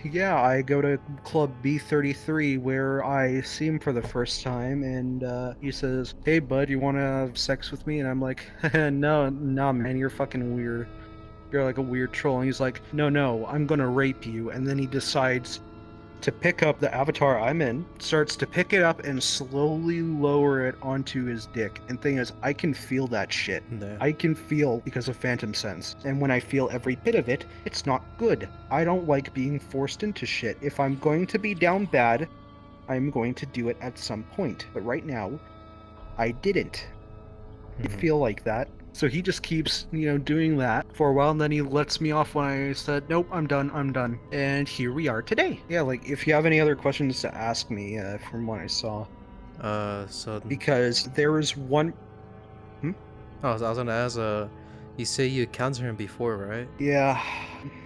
yeah, I go to Club B33 where I see him for the first time, and he says, "Hey bud, you want to have sex with me?" And I'm like, no, man, you're fucking weird. You're like a weird troll. And he's like, no, I'm gonna rape you. And then he decides to pick up the avatar I'm in, starts to pick it up and slowly lower it onto his dick. And thing is, I can feel that shit. Yeah. I can feel because of Phantom Sense. And when I feel every bit of it, it's not good. I don't like being forced into shit. If I'm going to be down bad, I'm going to do it at some point. But right now, I didn't feel like that. So he just keeps, doing that for a while, and then he lets me off when I said, nope, I'm done. And here we are today. Yeah, like, if you have any other questions to ask me from what I saw. So... Because there was one... Oh, I was gonna ask, you say you encountered him before, right? Yeah,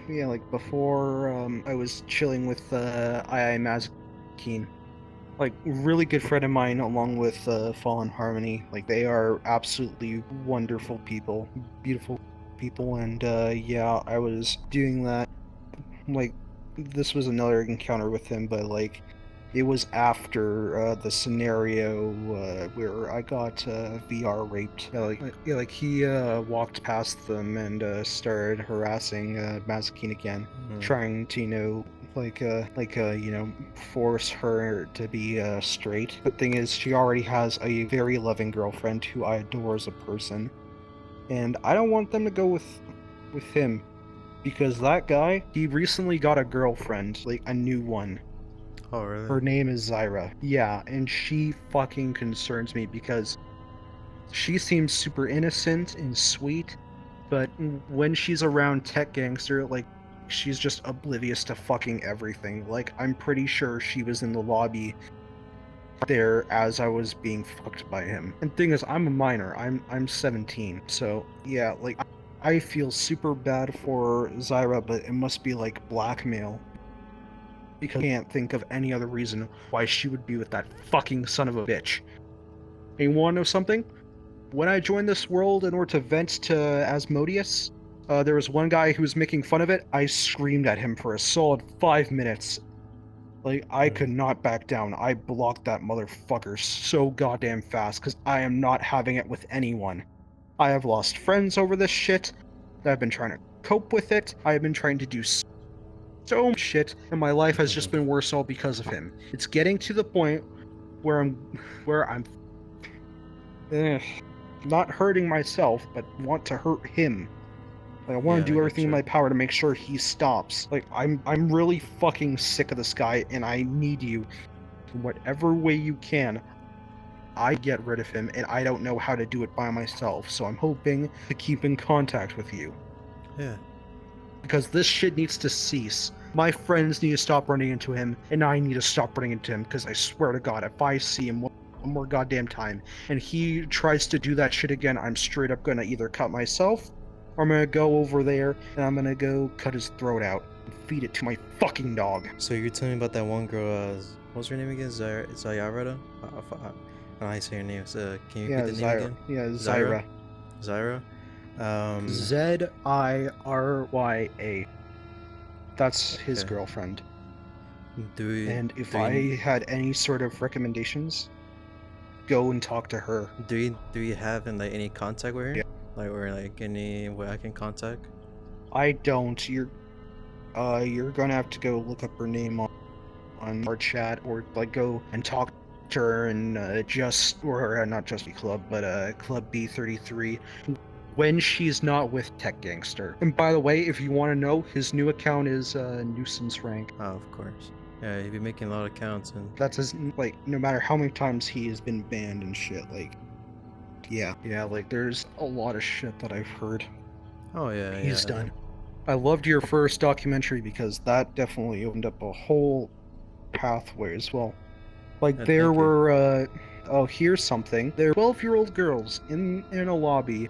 like, before I was chilling with I Mazakine. Like, really good friend of mine along with Fallen Harmony. Like, they are absolutely wonderful people, beautiful people, and yeah, I was doing that. Like, this was another encounter with him, but like, it was after the scenario where I got VR raped. Like he walked past them and started harassing Mazakine again, trying to, force her to be straight. But thing is, she already has a very loving girlfriend who I adore as a person, and I don't want them to go with him, because that guy, he recently got a girlfriend, like a new one. Oh, really? Her name is Zyra. Yeah, and she fucking concerns me because she seems super innocent and sweet, but when she's around Tech Gangster, like, she's just oblivious to fucking everything. Like, I'm pretty sure she was in the lobby there as I was being fucked by him. And thing is, I'm a minor. I'm 17. So, yeah, like, I feel super bad for Zyra, but it must be, like, blackmail. Because I can't think of any other reason why she would be with that fucking son of a bitch. And you wanna know something? When I joined this world in order to vent to Asmodeus, there was one guy who was making fun of it. I screamed at him for a solid 5 minutes. Like, I could not back down. I blocked that motherfucker so goddamn fast, because I am not having it with anyone. I have lost friends over this shit. I've been trying to cope with it. I have been trying to do so much shit, and my life has just been worse all because of him. It's getting to the point where I'm not hurting myself, but want to hurt him. Like, I want to do everything in my power to make sure he stops. Like, I'm really fucking sick of this guy, and I need you, in whatever way you can. I get rid of him, and I don't know how to do it by myself, so I'm hoping to keep in contact with you. Yeah. Because this shit needs to cease. My friends need to stop running into him, and I need to stop running into him, because I swear to God, if I see him one more goddamn time, and he tries to do that shit again, I'm straight up gonna either cut myself, or I'm gonna go over there, and I'm gonna go cut his throat out, and feed it to my fucking dog. So you're telling me about that one girl, what's her name again? Zayara? I don't know how you say her name. Can you repeat the name again? Yeah, Zyra. Zyra? Zyrya. That's his girlfriend. And if I had any sort of recommendations, go and talk to her. Do you have any contact with her? Yeah. Or any way I can contact? I don't. You're gonna have to go look up her name on our chat, or go and talk to her and not just Club, but Club B33. When she's not with Tech Gangster. And by the way, if you want to know, his new account is Nuisance Rank. Oh, of course. Yeah, he'd be making a lot of accounts, and that's his, no matter how many times he has been banned and shit, yeah, there's a lot of shit that I've heard. Oh yeah, he's done. I loved your first documentary because that definitely opened up a whole pathway as well. Like there thank you. were oh, here's something. There were 12-year-old girls in a lobby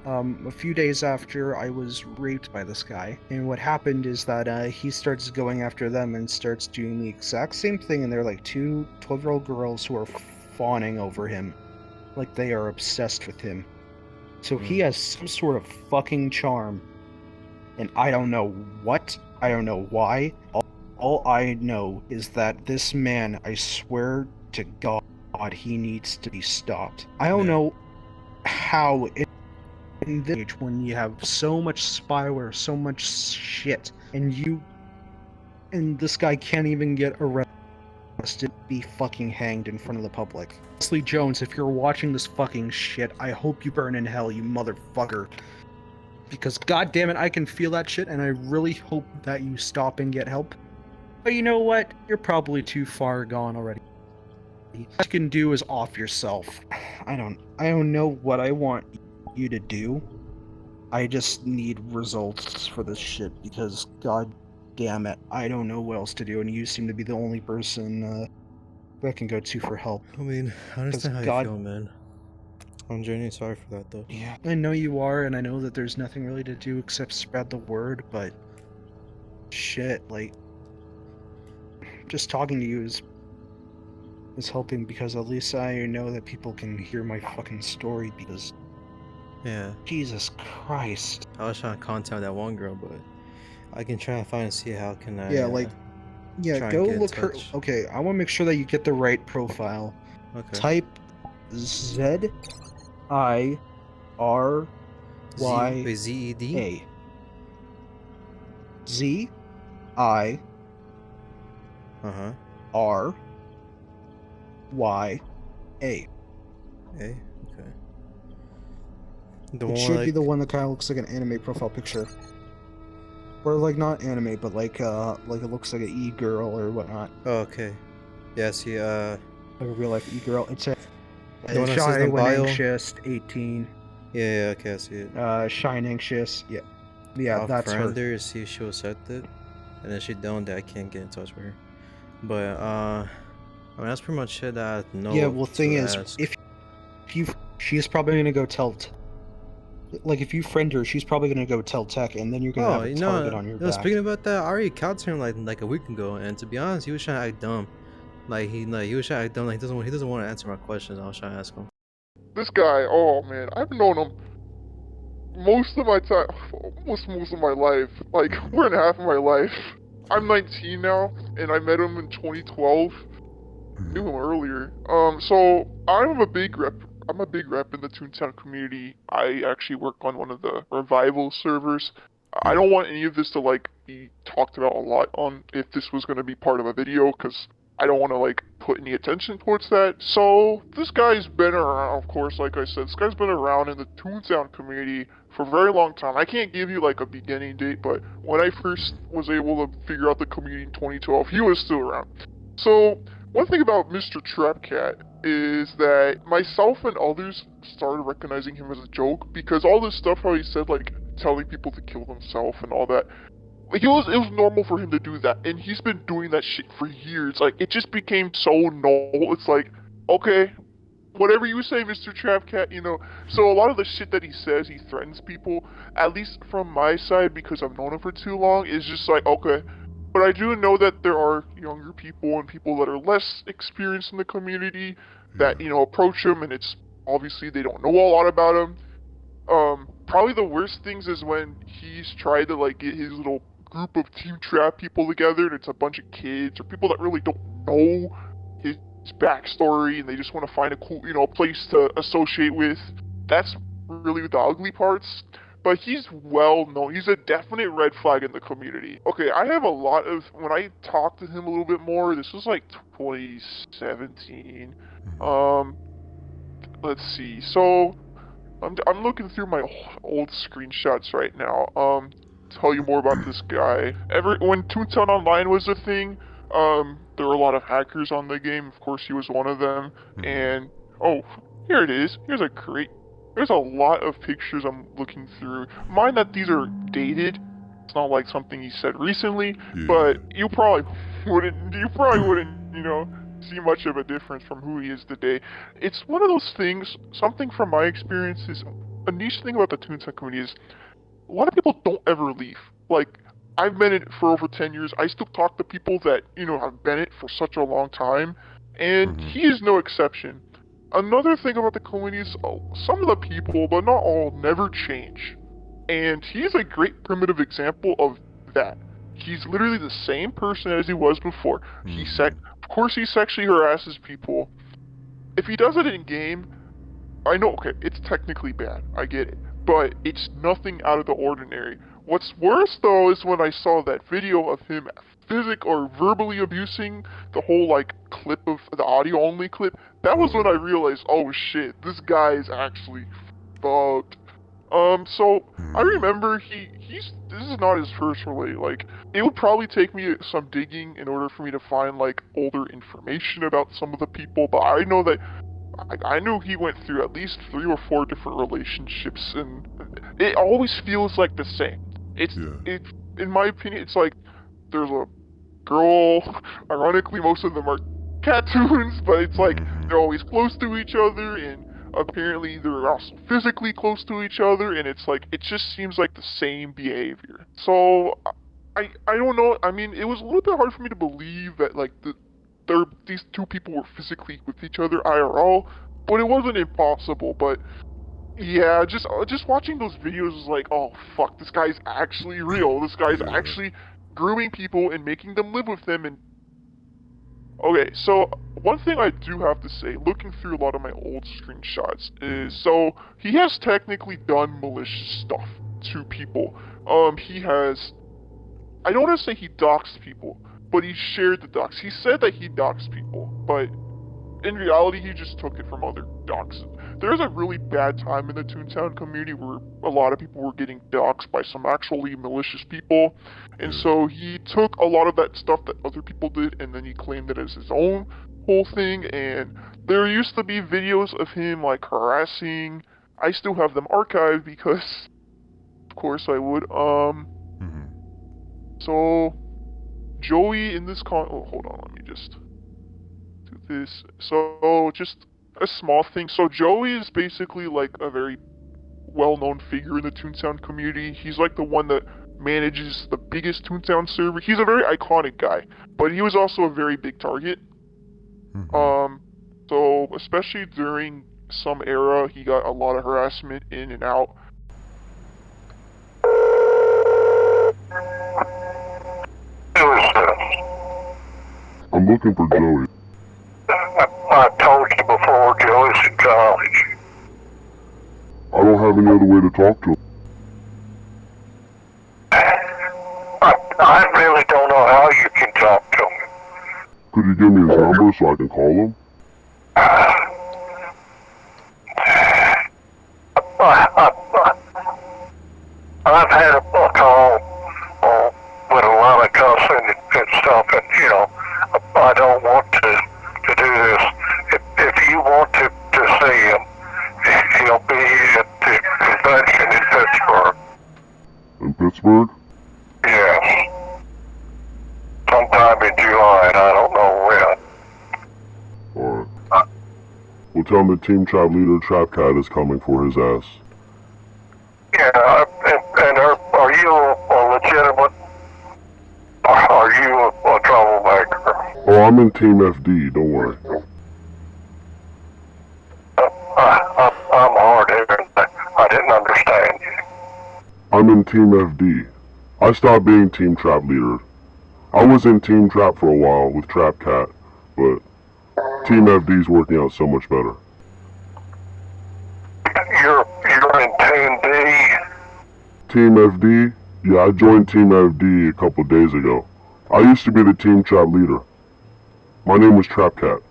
a few days after I was raped by this guy. And what happened is that he starts going after them and starts doing the exact same thing, and they're like two 12-year-old girls who are fawning over him. Like they are obsessed with him. So he has some sort of fucking charm. And I don't know what, I don't know why. All I know is that this man, I swear to God, he needs to be stopped. I don't know how in this age, when you have so much spyware, so much shit, and this guy can't even get arrested, be fucking hanged in front of the public. Leslie Jones, if you're watching this fucking shit, I hope you burn in hell, you motherfucker. Because goddammit, I can feel that shit, and I really hope that you stop and get help. But you know what? You're probably too far gone already. What you can do is off yourself. I don't know what I want you to do. I just need results for this shit, because god damn it, I don't know what else to do, and you seem to be the only person that can go to for help. I mean, I understand how you feel, man. I'm genuinely sorry for that, though. Yeah, I know you are, and I know that there's nothing really to do except spread the word, but shit, like, just talking to you is helping, because at least I know that people can hear my fucking story, because yeah, Jesus Christ. I was trying to contact that one girl, but I can try and find and see how can I go look her. Okay, I want to make sure that you get the right profile. Okay. Type ZIRYA. Z-E-D? Z-I R Y A. Okay. It should be the one that kind of looks like an anime profile picture, or like not anime, but like it looks like an e-girl or whatnot. Oh, okay. Yeah, see, like a real life e-girl. It's a the one that says shy the when bio? anxious 18. Yeah, okay, I see it. Shine anxious. Yeah, I'll that's her. friend her, see if she'll accept it, and then she don't, that I can't get in touch with her. But I mean, that's pretty much it that I know. Yeah, well, thing is, if she's probably gonna go tell. Like, if you friend her, she's probably gonna go tell Tech, and then you're gonna have a target on your back. Speaking about that, I already counted him like a week ago, and to be honest, he was trying to act dumb. Like he was trying to act dumb. Like he doesn't want to answer my questions. I was trying to ask him. This guy, oh man, I've known him most of my time, almost most of my life, like more than half of my life. I'm 19 now, and I met him in 2012. Knew him earlier. So I'm a big rep in the Toontown community. I actually work on one of the revival servers. I don't want any of this to like be talked about a lot on if this was going to be part of a video, because I don't want to like put any attention towards that. So this guy's been around, of course, like I said, this guy's been around in the Toontown community for a very long time. I can't give you like a beginning date, but when I first was able to figure out the community in 2012, he was still around. So one thing about Mr. Trapcat is that myself and others started recognizing him as a joke, because all this stuff how he said, like telling people to kill themselves and all that, like it was normal for him to do that, and he's been doing that shit for years. Like it just became so normal. It's like, okay, whatever you say, Mr. Trapcat, you know. So a lot of the shit that he says, he threatens people, at least from my side, because I've known him for too long, is just like, okay. But I do know that there are younger people and people that are less experienced in the community that, you know, approach him, and it's obviously they don't know a lot about him. Probably the worst things is when he's tried to like get his little group of Team Trap people together, and it's a bunch of kids or people that really don't know his backstory, and they just want to find a cool, you know, place to associate with. That's really the ugly parts. But he's well known. He's a definite red flag in the community. Okay, I have a lot of, when I talked to him a little bit more, this was like 2017. Let's see. So I'm looking through my old screenshots right now. Tell you more about this guy. When Toontown Online was a thing, there were a lot of hackers on the game. Of course, he was one of them. And oh, here it is. Here's a crate. There's a lot of pictures I'm looking through. Mind that these are dated. It's not like something he said recently, but you probably wouldn't, you know, see much of a difference from who he is today. It's one of those things, something from my experience is, a niche thing about the Toontown community is, a lot of people don't ever leave. Like, I've been in it for over 10 years, I still talk to people that, you know, have been in it for such a long time, and he is no exception. Another thing about the community is, some of the people, but not all, never change. And he's a great primitive example of that. He's literally the same person as he was before. Of course he sexually harasses people. If he does it in game, I know, okay, it's technically bad, I get it. But it's nothing out of the ordinary. What's worse though is when I saw that video of him or verbally abusing the whole like clip of the audio only clip. That was when I realized, oh shit, this guy is actually fucked. So I remember this is not his first relay. Like, it would probably take me some digging in order for me to find like older information about some of the people, but I know that I knew he went through at least 3 or 4 different relationships, and it always feels like the same. In my opinion, it's like there's a girl. Ironically, most of them are cartoons, but it's like they're always close to each other, and apparently they're also physically close to each other, and it's like it just seems like the same behavior. So I don't know. I mean, it was a little bit hard for me to believe that like these two people were physically with each other IRL, but it wasn't impossible. But yeah, just watching those videos was like, oh fuck, this guy's actually real. This guy's actually grooming people and making them live with them. And okay, so one thing I do have to say, looking through a lot of my old screenshots, is so he has technically done malicious stuff to people. He has, I don't want to say he doxed people, but he shared the dox. He said that he doxed people, but in reality, he just took it from other doxes. There's a really bad time in the Toontown community where a lot of people were getting doxed by some actually malicious people, and so he took a lot of that stuff that other people did, and then he claimed it as his own whole thing, and there used to be videos of him, like, harassing. I still have them archived because, of course I would, so Joey in this hold on, let me just do this. So, just a small thing. So, Joey is basically like a very well-known figure in the Toontown community. He's like the one that manages the biggest Toontown server. He's a very iconic guy, but he was also a very big target. So, especially during some era, he got a lot of harassment in and out. I'm looking for Joey. I told you before, Joey's in college. I don't have any other way to talk to him. I really don't know how you can talk to him. Could you give me his number so I can call him? I've had a call with a lot of cussing and stuff, and you know, I don't want to do this. If you want to see him, he'll be at the convention in Pittsburgh. In Pittsburgh? Yes. Sometime in July, and I don't know when. Alright. Well, tell him the Team Trap leader Trap Cat is coming for his ass. Yeah, and are you a legitimate? Are you a troublemaker? Oh, I'm in Team FD, don't worry. I'm hard-headed. I didn't understand you. I'm in Team FD. I stopped being Team Trap leader. I was in Team Trap for a while with Trap Cat, but Team FD's working out so much better. You're in Team D? Team FD? Yeah, I joined Team FD a couple days ago. I used to be the Team Trap leader. My name was Trap Cat.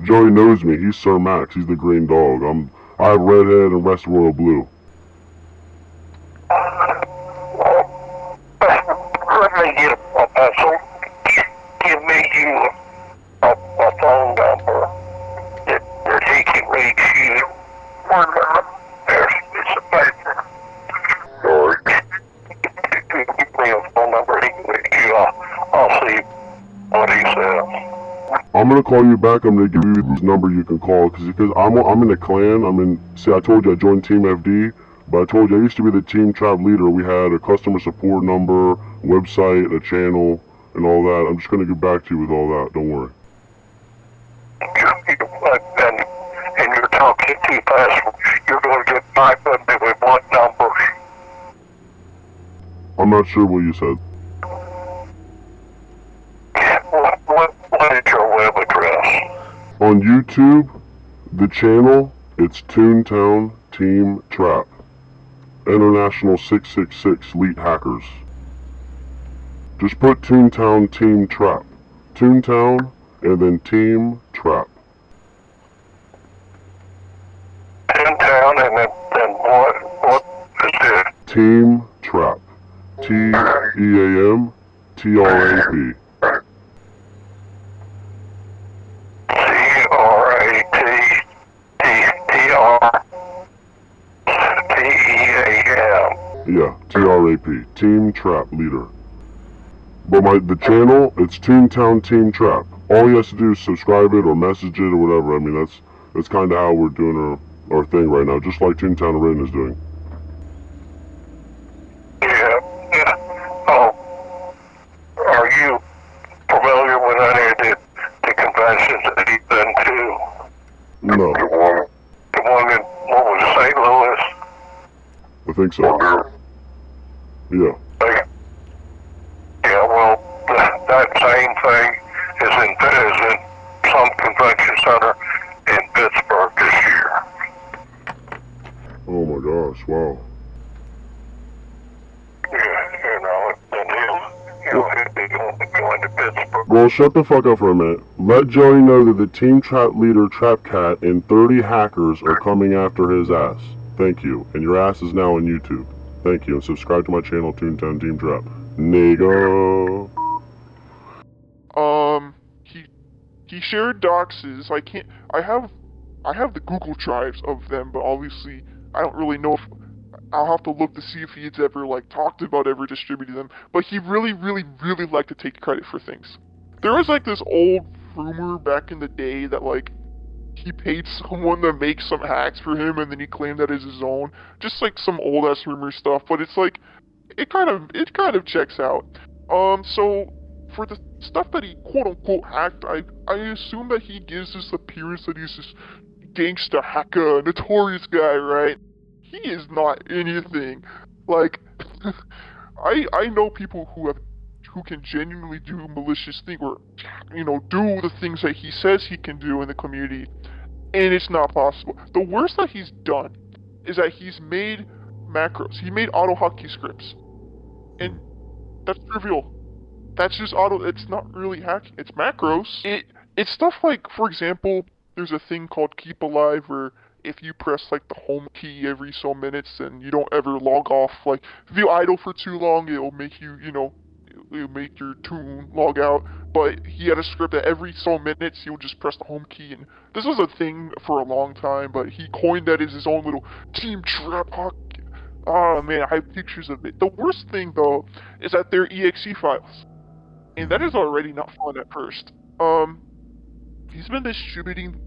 Joey knows me. He's Sir Max. He's the green dog. I have redhead and rest royal blue. Let me get a pencil. Give me you a phone number that he can reach you. One minute. There's a piece of paper. George, give me a gonna call you back. I'm gonna give you this number you can call because I'm in a clan. See, I told you I joined Team FD, but I told you I used to be the Team Trap leader. We had a customer support number, website, a channel, and all that. I'm just gonna get back to you with all that. Don't worry. And you're talking too fast. You're going to get back with me with what numbers? I'm not sure what you said. What is your web address? On YouTube, the channel, it's Toontown Team Trap. International 666 Elite Hackers. Just put Toontown Team Trap. Toontown and then Team Trap. Toontown and then what is it? Team Trap. Team Trap. Yeah, TRAP. Team Trap Leader. But the channel, it's Toontown Team Trap. All he has to do is subscribe it or message it or whatever. That's kind of how we're doing our thing right now, just like Toontown Raiden is doing. Yeah. Oh, are you familiar with any of the conventions that he's been to? No. The one in, what was it, St. Louis? I think so. Yeah. Yeah, well, that same thing is in some convention center in Pittsburgh this year. Oh my gosh, wow. He'll be going to Pittsburgh. Well, shut the fuck up for a minute. Let Joey know that the Team Trap leader, Trap Cat, and 30 hackers are coming after his ass. Thank you. And your ass is now on YouTube. Thank you. And subscribe to my channel, Toontown Team Trap. Nigga. He shared doxes. I have the Google Drives of them, but obviously I don't really know if I'll have to look to see if he's ever talked about ever distributing them. But he really liked to take credit for things. There was this old rumor back in the day that he paid someone to make some hacks for him and then he claimed that as his own. Just some old ass rumor stuff, but it's it kind of checks out. So for the stuff that he quote unquote hacked, I assume that he gives this appearance that he's this gangster hacker, notorious guy, right? He is not anything. I know people who can genuinely do malicious things or do the things that he says he can do in the community, and it's not possible. The worst that he's done is that he's made macros. He made auto hotkey scripts, and that's trivial. That's just it's not really hacking. It's macros. It's stuff for example, there's a thing called Keep Alive where if you press the home key every so minutes and you don't ever log off, if you idle for too long, it'll make it'll make your tune log out. But he had a script that every so minutes he would just press the home key, and this was a thing for a long time, but he coined that as his own little Team Trap hack. Oh man, I have pictures of it. The worst thing though is that they're exe files. And that is already not fun at first. He's been distributing,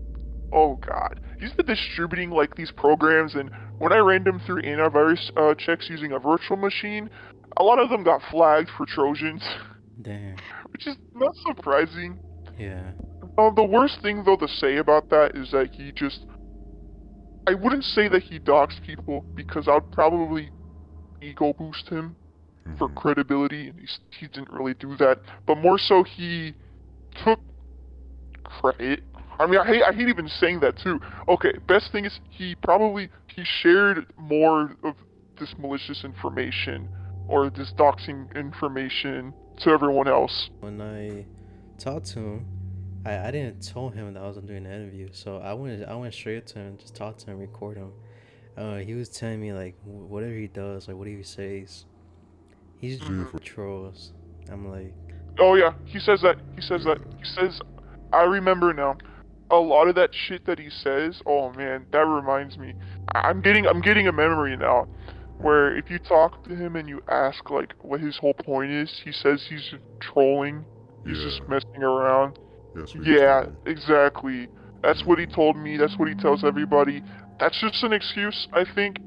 oh god, he's been distributing these programs, and when I ran them through antivirus checks using a virtual machine, a lot of them got flagged for Trojans. Damn. Which is not surprising. Yeah. The worst thing though to say about that is that I wouldn't say that he doxed people because I'd probably ego boost him for credibility, and he didn't really do that. But more so, he took credit. I hate even saying that too. Okay, best thing is he shared more of this malicious information or this doxing information to everyone else. When I talked to him, I didn't tell him that I was doing an interview, so I went straight to him, just talk to him, record him. He was telling me whatever he does, whatever he says, he's for trolls. I'm like, oh yeah, he says that. I remember now. A lot of that shit that he says. Oh man, that reminds me. I'm getting a memory now, where if you talk to him and you ask what his whole point is, he says he's trolling. He's just messing around. Yeah, exactly. That's what he told me. That's what he tells everybody. That's just an excuse, I think.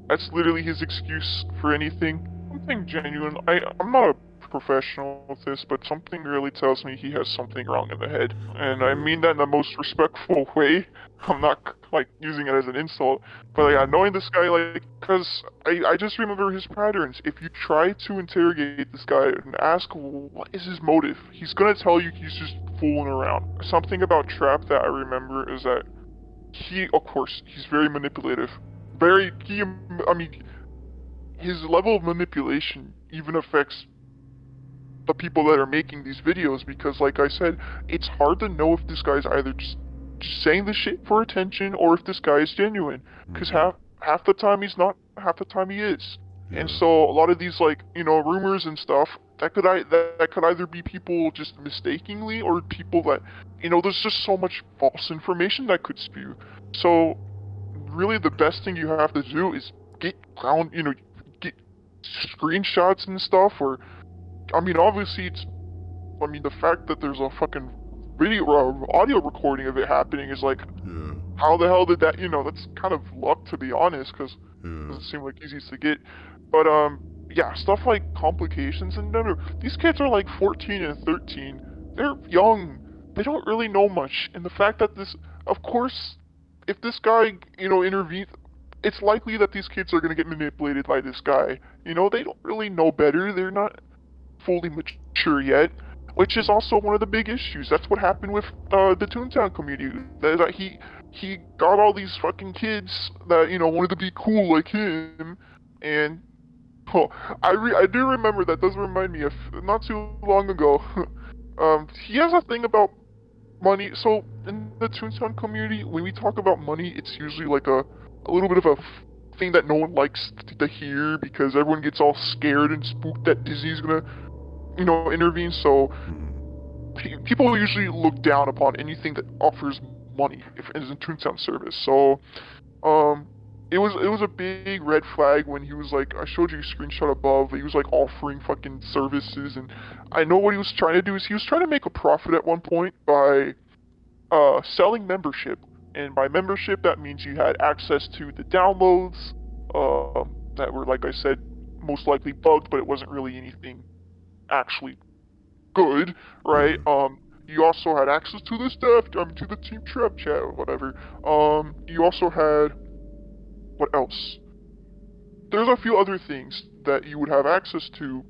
That's literally his excuse for anything. Something genuine. I'm not a professional with this, but something really tells me he has something wrong in the head. And I mean that in the most respectful way. I'm not, like, using it as an insult. But, yeah, knowing this guy, like, because I just remember his patterns. If you try to interrogate this guy and ask what is his motive, he's gonna tell you he's just fooling around. Something about Trap that I remember is that he, of course, he's very manipulative. I mean, his level of manipulation even affects the people that are making these videos because, like I said, it's hard to know if this guy's either just saying this shit for attention or if this guy is genuine. Because half the time he's not, half the time he is. And so a lot of these, like, you know, rumors and stuff, that could either be people just mistakenly or people that, you know, there's just so much false information that could spew. So really the best thing you have to do is get screenshots and stuff, or, I mean, obviously the fact that there's a fucking video or audio recording of it happening is like, how the hell did that, you know, that's kind of luck, to be honest, because it doesn't seem like easy to get. But, yeah, stuff like complications, and these kids are like 14 and 13. They're young. They don't really know much. And the fact that this, of course, if this guy, you know, intervenes, it's likely that these kids are going to get manipulated by this guy. You know, they don't really know better. They're not fully mature yet, which is also one of the big issues. That's what happened with the Toontown community. That he got all these fucking kids that, you know, wanted to be cool like him, and I do remember that. Does remind me of not too long ago. He has a thing about money. So in the Toontown community, when we talk about money, it's usually like a little bit of a thing that no one likes to hear because everyone gets all scared and spooked that Disney's gonna, you know, intervene. So people usually look down upon anything that offers money if it is in Toontown service. So it was a big red flag when he was like, I showed you a screenshot above, he was like offering fucking services, and I know what he was trying to do is he was trying to make a profit at one point by selling membership. And by membership, that means you had access to the downloads that were, like I said, most likely bugged, but it wasn't really anything actually good, right? You also had access to the staff, to the Team Trap chat or whatever. You also had, what else? There's a few other things that you would have access to.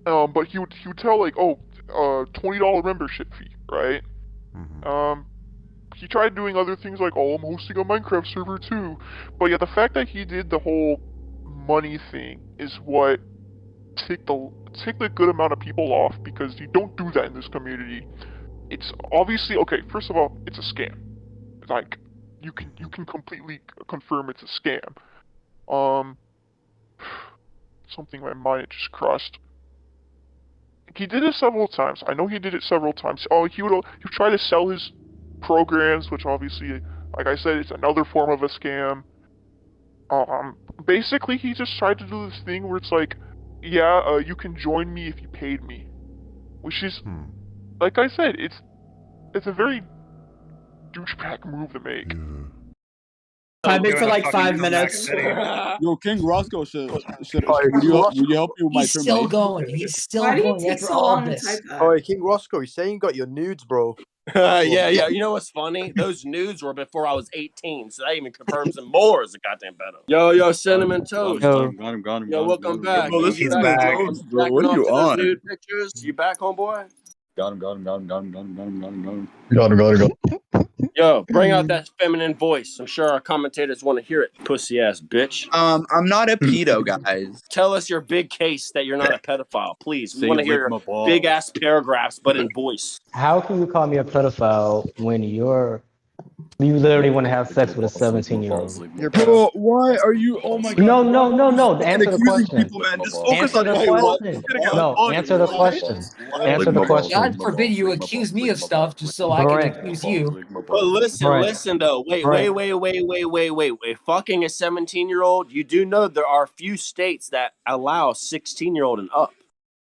But he would tell, like, oh, $20 membership fee, right? He tried doing other things like, oh, I'm hosting a Minecraft server too. But yeah, the fact that he did the whole money thing is what ticked a good amount of people off, because you don't do that in this community. It's obviously, okay, first of all, it's a scam. Like, you can completely confirm it's a scam. Something my mind just crossed. He did it several times. I know he did it several times. Oh, he would try to sell his programs, which obviously, like I said, it's another form of a scam. Basically, he just tried to do this thing where it's like, yeah, you can join me if you paid me, which is, like I said, it's a very douchebag move to make. Time in for like 5 minutes. Yo, King Roscoe would you help me with my He's still termination? going. He's still Why do you going take after so all long to this. type that? Oh, King Roscoe, he's saying you got your nudes, bro. Yeah. You know what's funny? Those nudes were before I was 18, so that even confirms them more as a goddamn pedo. Yo, Cinnamon Toast. Got him. Yo, welcome back. Well, this You is back, back. bro? Bro, what Jacking are you off to those on? nude pictures? You back, homeboy? Got him. Yo, bring out that feminine voice. I'm sure our commentators want to hear it. Pussy ass bitch. I'm not a pedo, guys. Tell us your big case that you're not a pedophile, please. We Say want to lick hear my your balls. big ass paragraphs, but in voice. How can you call me a pedophile when you literally want to have sex with a 17-year-old? Bro, why are you? Oh my god. No. Answer the question. People, man. Just focus Answer on the question. No, answer the question. Answer the question. God forbid you accuse me of stuff just so I can accuse you. But listen though. Wait. Fucking a 17-year-old, you do know there are a few states that allow 16-year-old and up.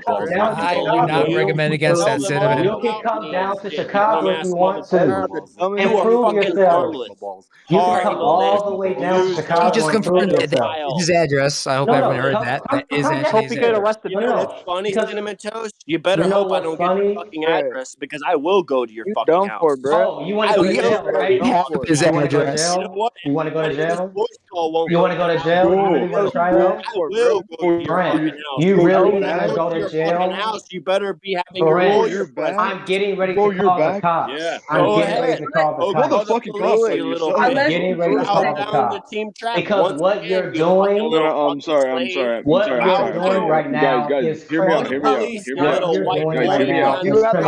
can come balls. down to I do not Chicago. recommend against that, Cinnamon. You can come down to You Chicago if dumbass you want motherfucker. to and You are prove fucking yourself. harmless. You can come Harmless. all the way down to Loser. Chicago He just and prove confirmed yourself. his address. I hope No, everyone no, heard come, that. come, That is come actually down. his You know address. what's, you know what's funny, Because Cinnamon Toast? You better you know hope I what's don't get your funny? fucking address because I will go to your You fucking done for, house. bruh. Oh, you want I to go will to jail, go to right? your You Have fucking his house. want to go to address. You know jail? what? You want to go to Maybe this jail? voice call won't You go want to go to down. jail? You Bro, really want to try bro, that? I will go to your Brent, fucking house. you If really I want go to go to to your fucking jail? house, you better be having your Brent, lawyer present. I'm getting ready bro, to you're call the back. cops. Yeah, I'm go getting ready ahead. to call the Go Call the call cops. the fucking police, cops on you little yourself. I'm bitch. getting ready to Bow call the down to cops. Team Trap Because once what again, you're you fucking doing, little I'm fucking sorry, I'm slave. sorry, I'm what sorry, I'm you're Bow sorry, I'm doing sorry. down. right now Guys, is hear me out, Call the hear criminal. me out, police, hear you me out. What little you're white doing Guys, boy. right hear me You now out. got is no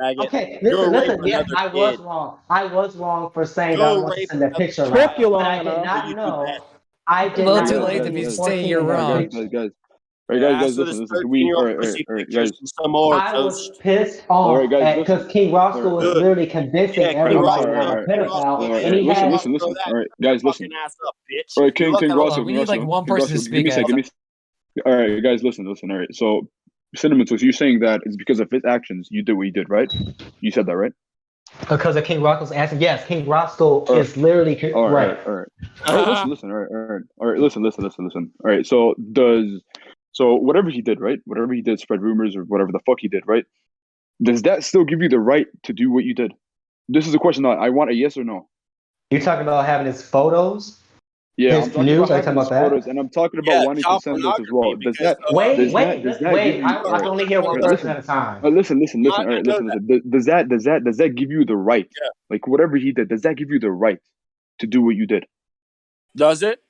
faggot. Okay, Go listen, rape listen. Yes, another I was kid. wrong. I was wrong for saying that I Go want to rape send that another picture kid. live. Took you But long I did enough. not You do know. that. I A did little not too know late that to he be was saying 14 you're in that wrong. picture. After this 13-year-old pussy pictures and some more, I was Toast. pissed off because King Roscoe was Good. literally convincing Yeah, King everybody Roscoe. that I'm a King Roscoe. pedophile, Hey, and he King had. Roscoe that. Your fucking ass up, bitch. All right, You King look at Hold Roscoe, on, we King need like Roscoe, one King person to Roscoe. Give me speak. a sec. Give me. All right, guys, listen. All right, so Cinnamon Toast, you're saying that it's because of his actions you did what you did, right? You said that, right? Because of King Roscoe's answer, yes, King Roscoe All right. is literally All right, right. all right. All right, listen. All right, listen. All right, so whatever he did, right? Whatever he did, spread rumors or whatever the fuck he did, right? Does that still give you the right to do what you did? This is a question that I want a yes or no. You talking about having his photos? Yeah, His I'm talking news? about Are you having talking his about that? photos, and I'm talking about Yeah, wanting to child send this as pornography well. Does because that give Wait. you? All right, I can only hear all one right, person listen. at a time. Listen. I'm All not right, gonna know that. listen. Does that give you the right? Yeah. Like whatever he did, does that give you the right to do what you did? Does it?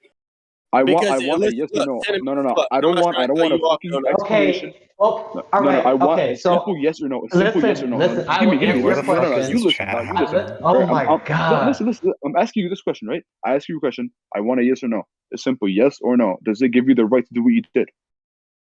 I Because want a listen, yes or look, no. Cinnamon, No. look, I I'm don't not want trying to cut a you off. fucking No. explanation. Okay. All No. right. I want Okay. a simple So yes or no. A simple yes or listen, no. No, listen. I give will me. answer No. your question. You listen. No, you listen. All Oh right, my god. listen. I'm asking you this question, right? I ask you a question. I want a yes or no. A simple yes or no. Does it give you the right to do what you did?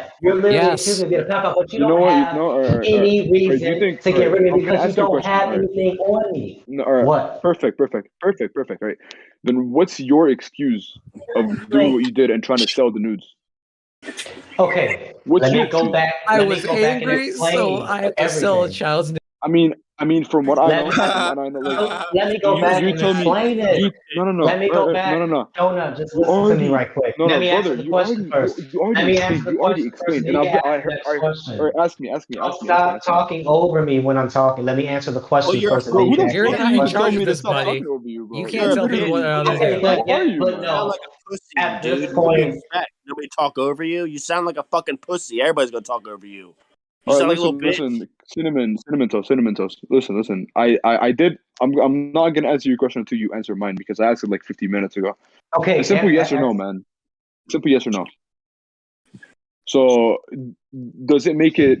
that you're literally Yes. accusing me of being a pedophile, but you You know don't what? have any Do you reason think? to get rid of me I'm gonna because you ask you a don't question. have anything on me. No, all right. What? Perfect. Right. Then what's your excuse of doing what you did and trying to sell the nudes? Okay, What's let your me go excuse? back. I Let me was go back and angry, so explain I had to sell a everything. child's name. I mean, from what I know, So, let me go back you and tell me, explain it. no, Let me go back. no. Jonah, just You listen to me already, right quick. no, Let me answer brother, the question first. you already Let me explained, answer the question first, and and then you can I ask the next question. or ask me. Don't stop talking over me when I'm talking. Let me answer the question you're a first, and then Bro, you who can the ask You're the fuck are next not you in to tell charge me of to this, stop buddy. talking over you, bro? You You're can't a tell bitch. people what others Okay, do. but Who are you, but man? You sound no. like a pussy, At this dude. What do you point, expect? Nobody talk over you? You sound like a fucking pussy. Everybody's gonna talk over you. You All right, sound like a little bitch. listen, cinnamon toast. Listen. I did. I'm not gonna answer your question until you answer mine because I asked it like 15 minutes ago. okay. A simple yes or no, man. Simple yes or no. So, does it make it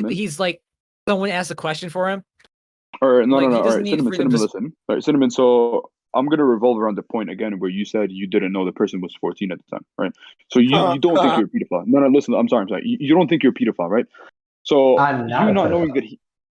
Cinnamon. he's like someone asked a question for him. All right, no, Like, no, no. he All doesn't right, need Cinnamon, freedom Cinnamon, to- listen. All right, Cinnamon. So I'm gonna revolve around the point again where you said you didn't know the person was 14 at the time, right? So you don't think you're a pedophile? No, no. Listen, I'm sorry. You don't think you're a pedophile, right? So I'm not you a not knowing pedophile. that he.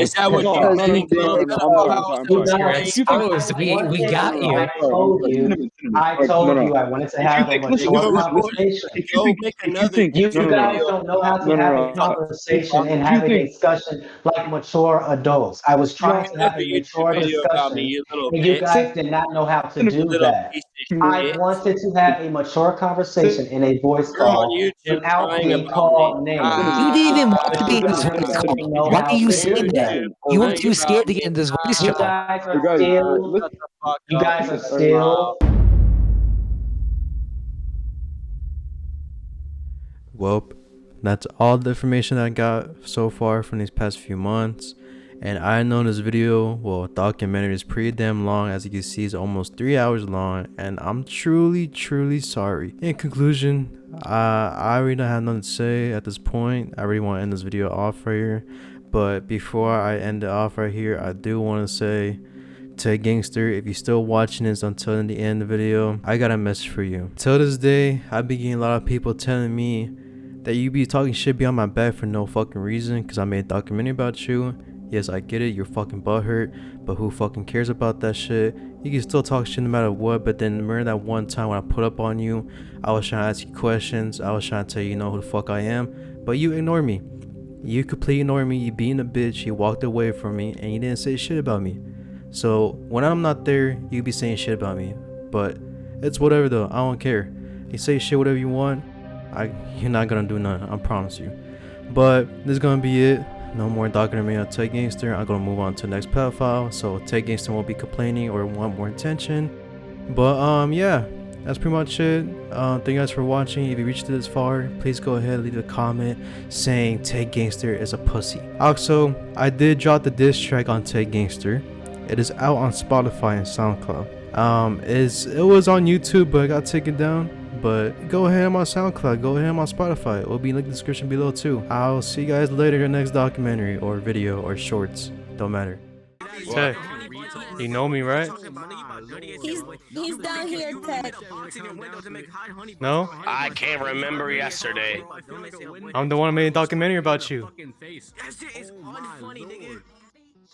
Is that what pissed you off. meant in Clubhouse? You guys, exposed. We got you. I told you. I told you I wanted to have a mature conversation. Go make another You YouTube guys video. don't know how to have a conversation and have a discussion like mature adults. I was trying to have a Another YouTube mature video about me, discussion, you little and you bitch. guys did not know how to You do little that. piece of I wanted to have a mature conversation in a voice You're on call YouTube without crying being about called me. names. You didn't even want But to be you in this guys voice chat. don't know Why how are you to saying do that? that. You were Crying too scared about to me. get in this voice You chat. guys are guys, still. Shut the fuck You up. guys are Shut still. up. Well, that's all the information I got so far from these past few months. And I know this video, well, documentary is pretty damn long. As you can see, it's almost 3 hours long. And I'm truly sorry. In conclusion, I really don't have nothing to say at this point. I really want to end this video off right here. But before I end it off right here, I do want to say to Gangster, if you're still watching this until the end of the video, I got a message for you. Till this day, I've been getting a lot of people telling me that you be talking shit behind my back for no fucking reason because I made a documentary about you. Yes, I get it, you're fucking butthurt, but who fucking cares about that shit? You can still talk shit no matter what, but then remember that one time when I put up on you, I was trying to ask you questions, I was trying to tell you, you know who the fuck I am, but you ignored me. You completely ignored me, you being a bitch, you walked away from me, and you didn't say shit about me. So when I'm not there, you be saying shit about me, but it's whatever though, I don't care. You say shit whatever you want, you're not gonna do nothing, I promise you. But this is gonna be it. No more documentary on Tech Gangster. I'm gonna move on to the next pedophile, so Tech Gangster won't be complaining or want more attention. But yeah, that's pretty much it. Thank you guys for watching. If you reached this far, please go ahead and leave a comment saying Tech Gangster is a pussy. Also, I did drop the diss track on Tech Gangster. It is out on Spotify and SoundCloud. It was on YouTube, but I got taken down. But go ahead on my SoundCloud, go ahead on my Spotify. It will be in the description below too. I'll see you guys later in the next documentary or video or shorts. Don't matter. Tech, you know me, right? He's down here, Ted. No? I can't remember yesterday. I'm the one who made a documentary about you.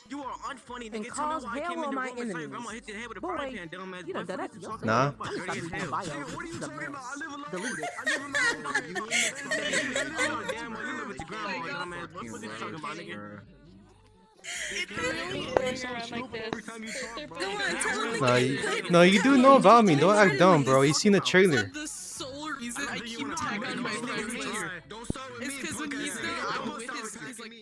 You are unfunny, and cause hell on my enemies. Boy, you done done that to yourself. Nah. What are you talking about? I live No, you do know about me. Don't act dumb, bro. You seen the trailer. The sole reason I keep tagging my niggas. It's because when he's not with his like